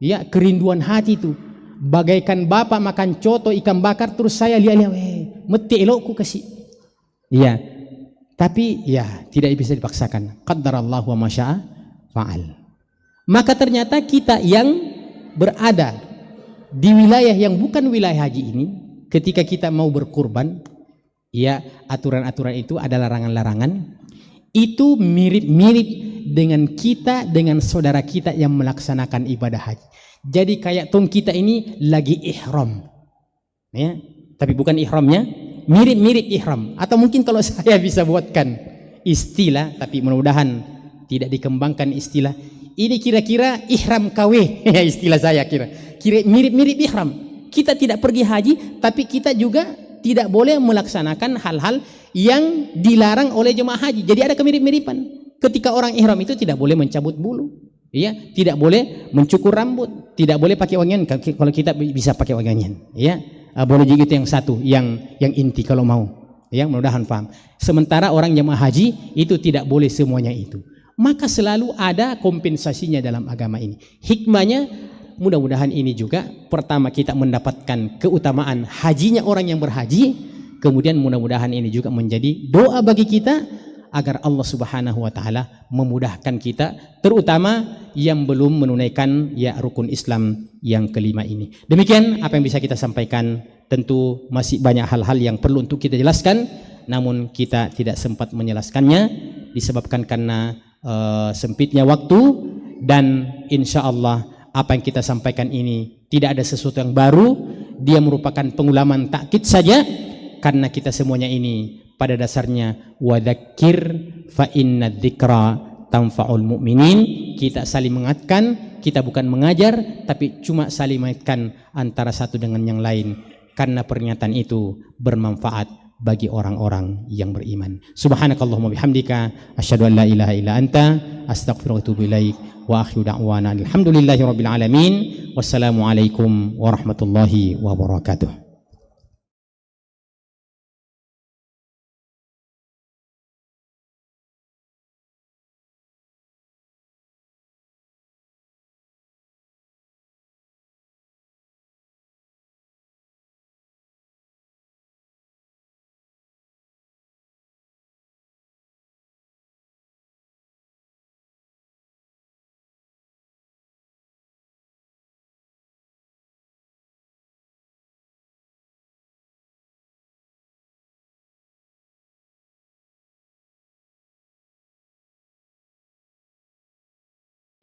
Ya, kerinduan hati itu. Bagaikan bapak makan coto ikan bakar terus saya lihat-lihat, meti elokku kasih. Iya. Tapi ya tidak bisa dipaksakan. Qaddarallahu wa masya'a fa'al. Maka ternyata kita yang berada di wilayah yang bukan wilayah haji ini, ketika kita mau berkurban, ya aturan-aturan itu ada larangan-larangan. Itu mirip-mirip dengan kita, dengan saudara kita yang melaksanakan ibadah haji. Jadi kayak tong kita ini lagi ihram, ya, tapi bukan ihramnya, mirip-mirip ihram. Atau mungkin kalau saya bisa buatkan istilah, tapi mudah-mudahan tidak dikembangkan istilah. Ini kira-kira ihram KW, ya istilah saya kira mirip-mirip ihram. Kita tidak pergi haji, tapi kita juga tidak boleh melaksanakan hal-hal yang dilarang oleh jemaah haji. Jadi ada kemirip-miripan. Ketika orang ihram itu tidak boleh mencabut bulu, ya, tidak boleh mencukur rambut, tidak boleh pakai wangian. Kalau kita bisa pakai wangian, ya, boleh juga itu yang satu, yang inti kalau mau, ya, mudah-mudahan paham. Sementara orang jemaah haji itu tidak boleh semuanya itu. Maka selalu ada kompensasinya dalam agama ini. Hikmahnya mudah-mudahan ini juga pertama kita mendapatkan keutamaan hajinya orang yang berhaji, kemudian mudah-mudahan ini juga menjadi doa bagi kita agar Allah Subhanahu wa taala memudahkan kita, terutama yang belum menunaikan ya rukun Islam yang kelima ini. Demikian apa yang bisa kita sampaikan. Tentu masih banyak hal-hal yang perlu untuk kita jelaskan, namun kita tidak sempat menjelaskannya disebabkan karena sempitnya waktu, dan insya Allah apa yang kita sampaikan ini tidak ada sesuatu yang baru, dia merupakan pengulaman takkid saja, karena kita semuanya ini pada dasarnya wadzakir fa inna dzikra tanfa'ul mu'minin. Kita saling mengingatkan, kita bukan mengajar, tapi cuma saling mengingatkan antara satu dengan yang lain, karena pernyataan itu bermanfaat bagi orang-orang yang beriman. Subhanakallahumma bihamdika asyhadu an la ilaha illa anta astaghfiruka wa atubu ilaik wa akhiru da'wana alhamdulillahirabbil alamin. Wassalamu alaikum warahmatullahi wabarakatuh.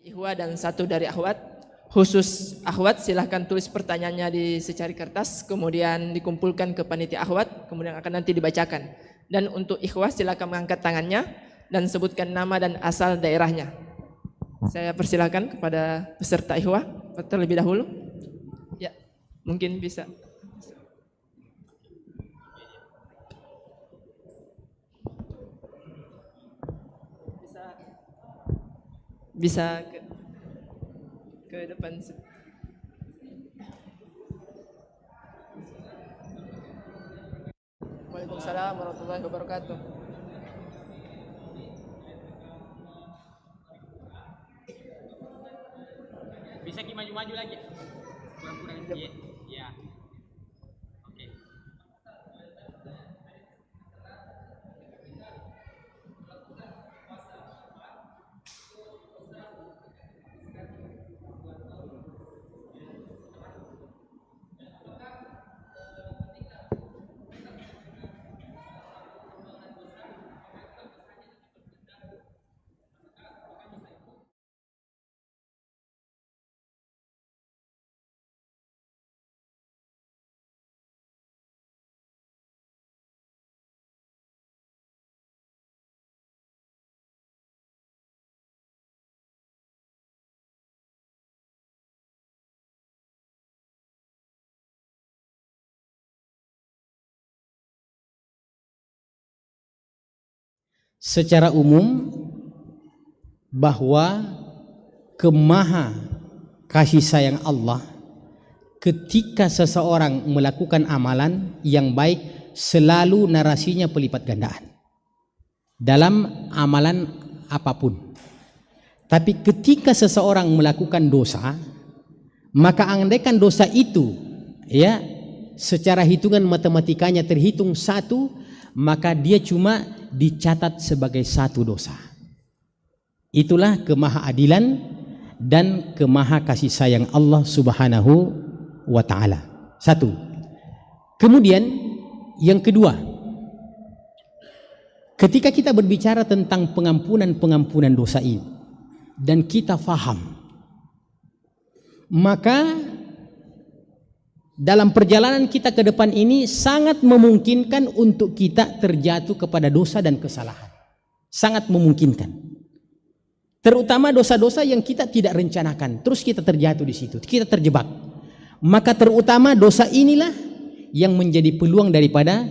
Ikhwah dan satu dari akhwat. Khusus akhwat silahkan tulis pertanyaannya di secari kertas, kemudian dikumpulkan ke panitia akhwat, kemudian akan nanti dibacakan. Dan untuk ikhwah silahkan mengangkat tangannya dan sebutkan nama dan asal daerahnya. Saya persilahkan kepada peserta ikhwah terlebih dahulu. Ya, mungkin bisa. Bisa ke depan. Waalaikumsalam warahmatullahi wabarakatuh. Bisa maju-maju lagi. Kurang-kurang ya. secara umum bahwa kemaha kasih sayang Allah ketika seseorang melakukan amalan yang baik selalu narasinya pelipat gandaan dalam amalan apapun. Tapi ketika seseorang melakukan dosa, maka andaikan dosa itu ya secara hitungan matematikanya terhitung 1, maka dia cuma dicatat sebagai 1 dosa. Itulah kemahaadilan dan kemaha kasih sayang Allah Subhanahu wa ta'ala. 1. Kemudian yang kedua, ketika kita berbicara tentang pengampunan dosa ini dan kita faham, maka dalam perjalanan kita ke depan ini sangat memungkinkan untuk kita terjatuh kepada dosa dan kesalahan. Sangat memungkinkan. Terutama dosa-dosa yang kita tidak rencanakan, terus kita terjatuh di situ, kita terjebak. Maka terutama dosa inilah yang menjadi peluang daripada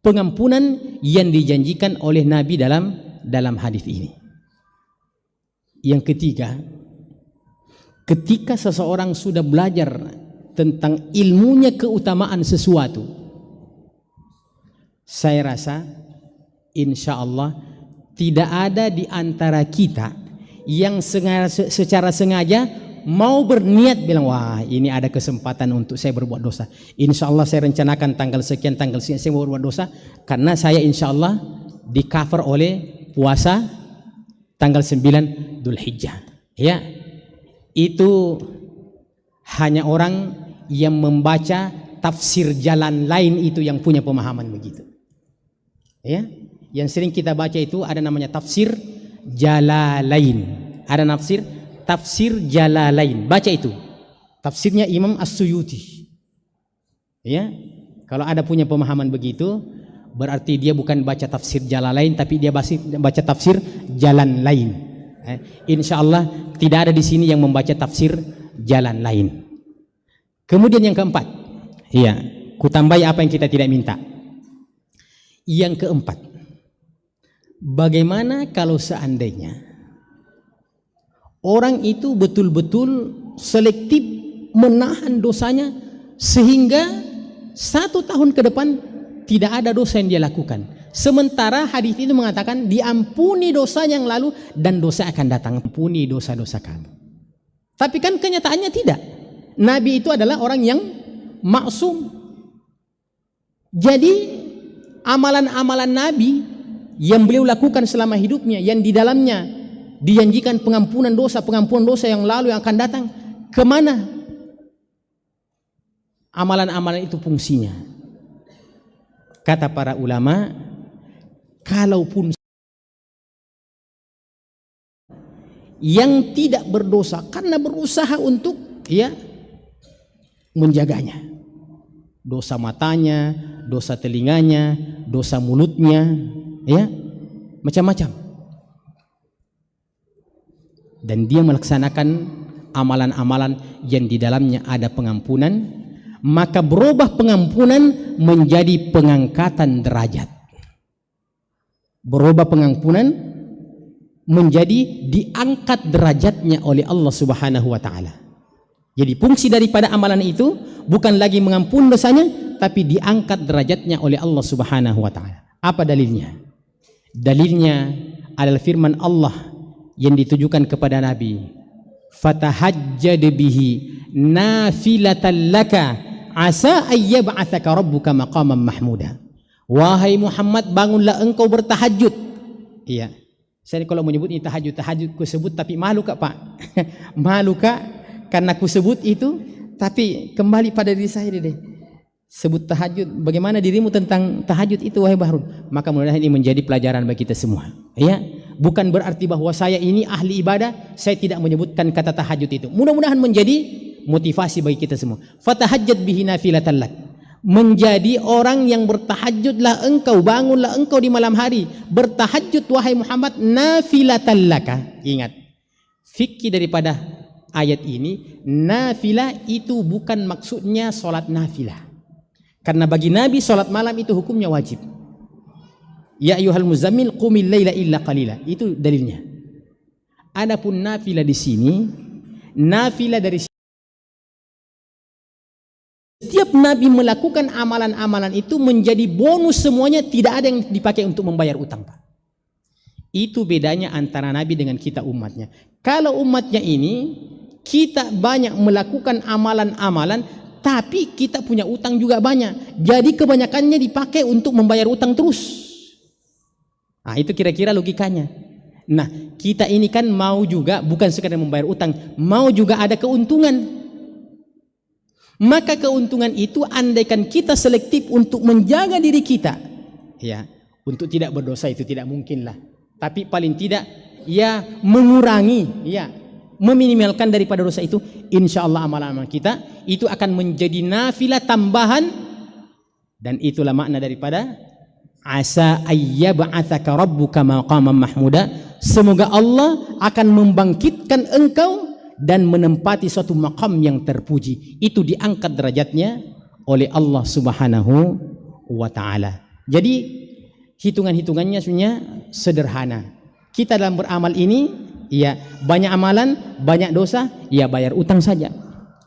pengampunan yang dijanjikan oleh Nabi dalam hadis ini. Yang ketiga, ketika seseorang sudah belajar tentang ilmunya keutamaan sesuatu, saya rasa insya Allah tidak ada di antara kita yang secara sengaja mau berniat bilang, wah ini ada kesempatan untuk saya berbuat dosa, insya Allah saya rencanakan tanggal sekian saya mau berbuat dosa, karena saya insya Allah di cover oleh puasa tanggal 9 Dzulhijjah. Ya, itu hanya orang yang membaca tafsir jalan lain itu yang punya pemahaman begitu. Ya, yang sering kita baca itu ada namanya tafsir Jalalain. Ada tafsir Jalalain. Baca itu. Tafsirnya Imam As-Suyuti. Ya, kalau ada punya pemahaman begitu, berarti dia bukan baca tafsir Jalalain, tapi dia baca tafsir Jalan Lain. Insya Allah tidak ada di sini yang membaca tafsir Jalan Lain. Kemudian yang keempat, ya, kutambahi apa yang kita tidak minta. Yang keempat, bagaimana kalau seandainya orang itu betul-betul selektif menahan dosanya sehingga 1 tahun ke depan tidak ada dosa yang dia lakukan. Sementara hadis itu mengatakan diampuni dosa yang lalu dan dosa akan datang. Ampuni dosa-dosa kamu. Tapi kan kenyataannya tidak. Nabi itu adalah orang yang maksum. Jadi amalan-amalan Nabi yang beliau lakukan selama hidupnya, yang di dalamnya dijanjikan pengampunan dosa yang lalu yang akan datang, kemana amalan-amalan itu fungsinya? Kata para ulama, kalaupun yang tidak berdosa karena berusaha untuk menjaganya, dosa matanya, dosa telinganya, dosa mulutnya, macam-macam, dan dia melaksanakan amalan-amalan yang di dalamnya ada pengampunan, maka berubah pengampunan menjadi pengangkatan derajat. Berubah pengampunan menjadi diangkat derajatnya oleh Allah Subhanahu wa ta'ala. Jadi fungsi daripada amalan itu bukan lagi mengampuni dosanya, tapi diangkat derajatnya oleh Allah Subhanahu wa ta'ala. Apa dalilnya? Dalilnya adalah firman Allah yang ditujukan kepada Nabi, fatahajjad bihi nafilatan laka asa ayyab'atsaka rabbuka maqaman mahmuda. Wahai Muhammad, bangunlah engkau bertahajud. Iya, saya kalau menyebut ini tahajud ku sebut, tapi malu kak Pak? Malu kak karena ku sebut itu, tapi kembali pada diri saya deh. Sebut tahajud, bagaimana dirimu tentang tahajud itu wahai Bahrul? Maka mudah-mudahan ini menjadi pelajaran bagi kita semua. Ya, bukan berarti bahwa saya ini ahli ibadah, saya tidak menyebutkan kata tahajud itu. Mudah-mudahan menjadi motivasi bagi kita semua. Fatahajjad bihi nafilatan lak. Menjadi orang yang bertahajudlah engkau, bangunlah engkau di malam hari. Bertahajud wahai Muhammad nafilatan laka. Ingat, fikih daripada ayat ini, nafilah itu bukan maksudnya solat nafilah. Karena bagi Nabi solat malam itu hukumnya wajib. Ya ayyuhal muzammil qumil laila illa qalila. Itu dalilnya. Adapun nafilah di sini, nafilah dari setiap nabi melakukan amalan-amalan itu menjadi bonus semuanya, tidak ada yang dipakai untuk membayar utang, Pak. Itu bedanya antara nabi dengan kita umatnya. Kalau umatnya ini kita banyak melakukan amalan-amalan, tapi kita punya utang juga banyak. Jadi kebanyakannya dipakai untuk membayar utang terus. Nah, itu kira-kira logikanya. Nah, kita ini kan mau juga bukan sekadar membayar utang, mau juga ada keuntungan. Maka keuntungan itu andaikan kita selektif untuk menjaga diri kita, ya, untuk tidak berdosa itu tidak mungkin lah. Tapi paling tidak ya mengurangi, ya, meminimalkan daripada dosa itu, insya Allah amalan-amalan kita itu akan menjadi nafilah tambahan. Dan itulah makna daripada asa ayyab'atsaka rabbuka maqaman mahmuda. Semoga Allah akan membangkitkan engkau dan menempati suatu maqam yang terpuji. Itu diangkat derajatnya oleh Allah Subhanahu wa taala. Jadi hitungan-hitungannya sebenarnya sederhana. Kita dalam beramal ini, ya, banyak amalan, banyak dosa, ya bayar utang saja.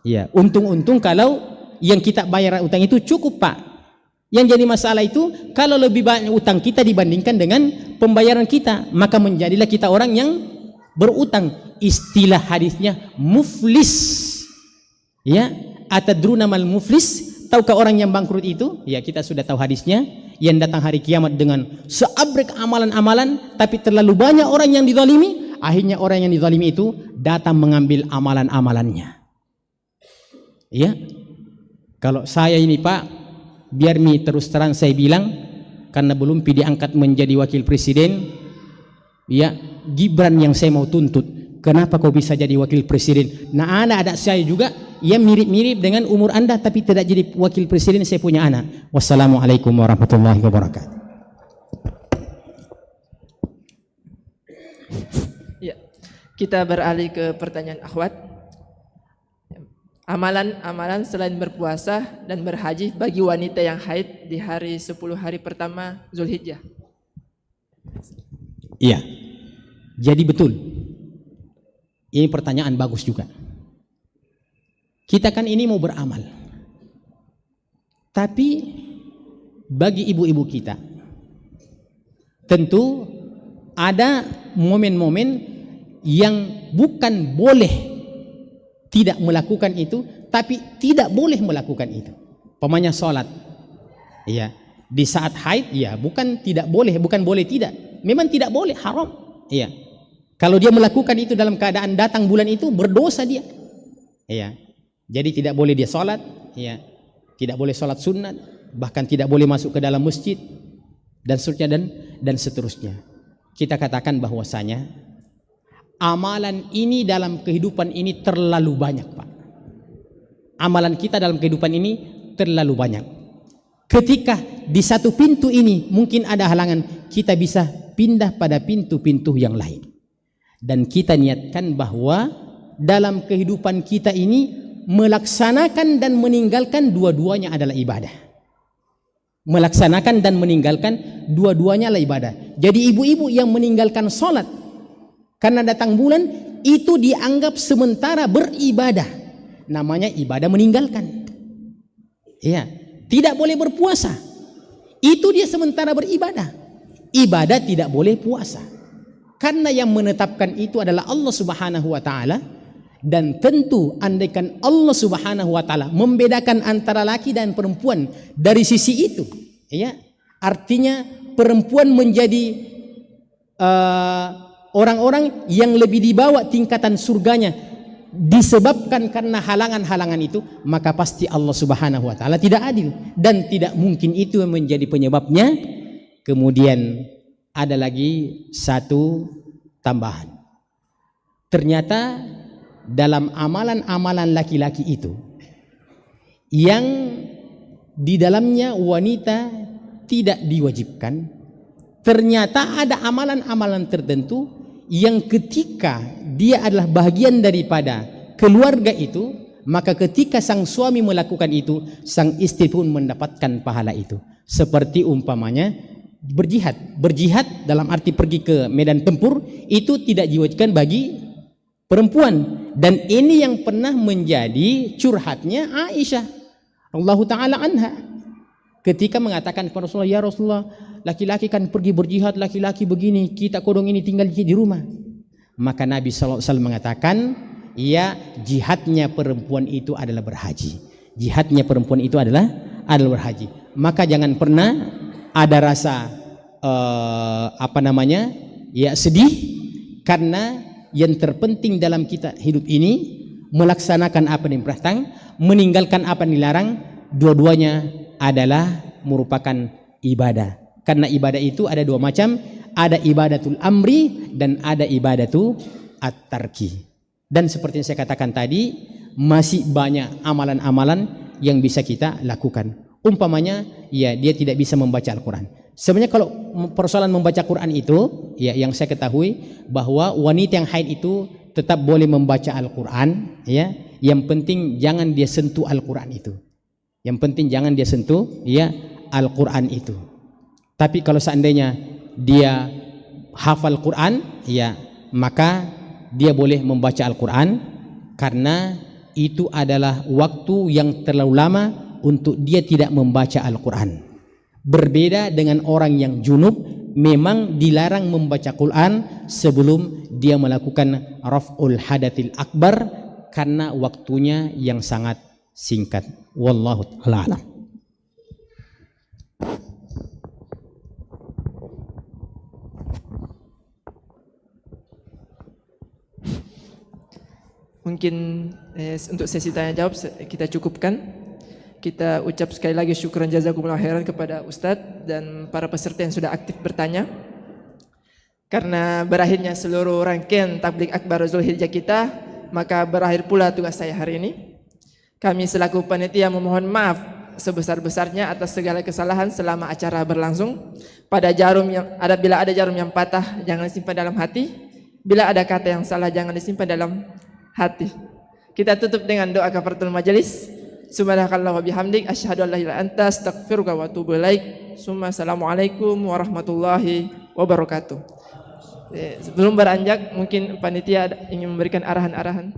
Ya, untung-untung kalau yang kita bayar utang itu cukup, Pak. Yang jadi masalah itu kalau lebih banyak utang kita dibandingkan dengan pembayaran kita, maka menjadilah kita orang yang berutang. Istilah hadisnya muflis. Ya, atadruna mal muflis? Tahukah orang yang bangkrut itu? Ya, kita sudah tahu hadisnya, yang datang hari kiamat dengan seabrek amalan-amalan, tapi terlalu banyak orang yang dizalimi. Akhirnya orang yang dizalimi itu datang mengambil amalan-amalannya. Ya, kalau saya ini, Pak, biar terus terang saya bilang, karena belum diangkat menjadi wakil presiden, ya, Gibran yang saya mau tuntut. Kenapa kau bisa jadi wakil presiden? Nah, ada saya juga yang mirip-mirip dengan umur Anda tapi tidak jadi wakil presiden, saya punya anak. Wassalamualaikum warahmatullahi wabarakatuh. Ya, kita beralih ke pertanyaan akhwat. Amalan-amalan selain berpuasa dan berhaji bagi wanita yang haid di hari 10 hari pertama Zulhijjah. Iya. Jadi betul. Ini pertanyaan bagus juga. Kita kan ini mau beramal. Tapi bagi ibu-ibu kita tentu ada momen-momen yang bukan boleh tidak melakukan itu, tapi tidak boleh melakukan itu. Pemanya sholat, ya, di saat haid, ya, bukan tidak boleh, bukan boleh tidak, memang tidak boleh, haram, ya. Kalau dia melakukan itu dalam keadaan datang bulan itu, berdosa dia, ya. Jadi tidak boleh dia sholat, ya, tidak boleh sholat sunat, bahkan tidak boleh masuk ke dalam masjid, dan seterusnya dan seterusnya. Kita katakan bahwasanya amalan ini dalam kehidupan ini terlalu banyak, Pak. Amalan kita dalam kehidupan ini terlalu banyak. Ketika di satu pintu ini mungkin ada halangan, kita bisa pindah pada pintu-pintu yang lain. Dan kita niatkan bahwa dalam kehidupan kita ini melaksanakan dan meninggalkan dua-duanya adalah ibadah. Melaksanakan dan meninggalkan dua-duanya adalah ibadah. Jadi ibu-ibu yang meninggalkan sholat karena datang bulan itu dianggap sementara beribadah. Namanya ibadah meninggalkan. Ya, tidak boleh berpuasa. Itu dia sementara beribadah. Ibadah tidak boleh puasa. Karena yang menetapkan itu adalah Allah Subhanahu wa taala, dan tentu andaikan Allah Subhanahu wa taala membedakan antara laki dan perempuan dari sisi itu, ya, artinya perempuan menjadi orang-orang yang lebih dibawa tingkatan surganya disebabkan karena halangan-halangan itu, maka pasti Allah Subhanahu wa taala tidak adil dan tidak mungkin itu yang menjadi penyebabnya. Kemudian ada lagi satu tambahan. Ternyata dalam amalan-amalan laki-laki itu yang di dalamnya wanita tidak diwajibkan, ternyata ada amalan-amalan tertentu yang ketika dia adalah bagian daripada keluarga itu, maka ketika sang suami melakukan itu, sang istri pun mendapatkan pahala itu. Seperti umpamanya Berjihad dalam arti pergi ke medan tempur itu tidak diwajibkan bagi perempuan, dan ini yang pernah menjadi curhatnya Aisyah radhiyallahu taala anha ketika mengatakan kepada Rasulullah, ya Rasulullah, laki-laki kan pergi berjihad, laki-laki begini, kita kodong ini tinggal di rumah. Maka Nabi SAW mengatakan, ya, jihadnya perempuan itu adalah berhaji. Jihadnya perempuan itu adalah berhaji. Maka jangan pernah ada rasa sedih, karena yang terpenting dalam kita hidup ini melaksanakan apa yang diperintahkan, meninggalkan apa yang dilarang. Dua-duanya adalah merupakan ibadah. Karena ibadah itu ada dua macam, ada ibadatul amri dan ada ibadatul at-tarki. Dan seperti yang saya katakan tadi, masih banyak amalan-amalan yang bisa kita lakukan. Umpamanya, ya, dia tidak bisa membaca Al-Quran. Sebenarnya kalau persoalan membaca Quran itu, ya, yang saya ketahui bahwa wanita yang haid itu tetap boleh membaca Al-Quran, ya. Yang penting jangan dia sentuh Al-Quran itu. Yang penting jangan dia sentuh, ya, Al-Quran itu. Tapi kalau seandainya dia hafal Quran, ya, maka dia boleh membaca Al-Quran, karena itu adalah waktu yang terlalu lama untuk dia tidak membaca Al-Quran. Berbeda dengan orang yang junub, memang dilarang membaca Quran sebelum dia melakukan raf'ul hadatsil akbar, karena waktunya yang sangat singkat. Wallahu ta'ala a'lam. Mungkin untuk sesi tanya jawab kita cukupkan. Kita ucap sekali lagi syukran jazakumullah khairan kepada Ustadz dan para peserta yang sudah aktif bertanya. Karena berakhirnya seluruh rangkaian tabligh akbar Zulhijjah kita, maka berakhir pula tugas saya hari ini. Kami selaku panitia memohon maaf sebesar-besarnya atas segala kesalahan selama acara berlangsung. Bila ada jarum yang patah, jangan disimpan dalam hati. Bila ada kata yang salah, jangan disimpan dalam hati. Kita tutup dengan doa kafaratul majelis. Subhanakallah wa bihamdik, asyhadu an la ilaha illa anta, astaghfiruka wa atubu ilaik. Assalamualaikum warahmatullahi wabarakatuh. Sebelum beranjak, mungkin panitia ingin memberikan arahan-arahan.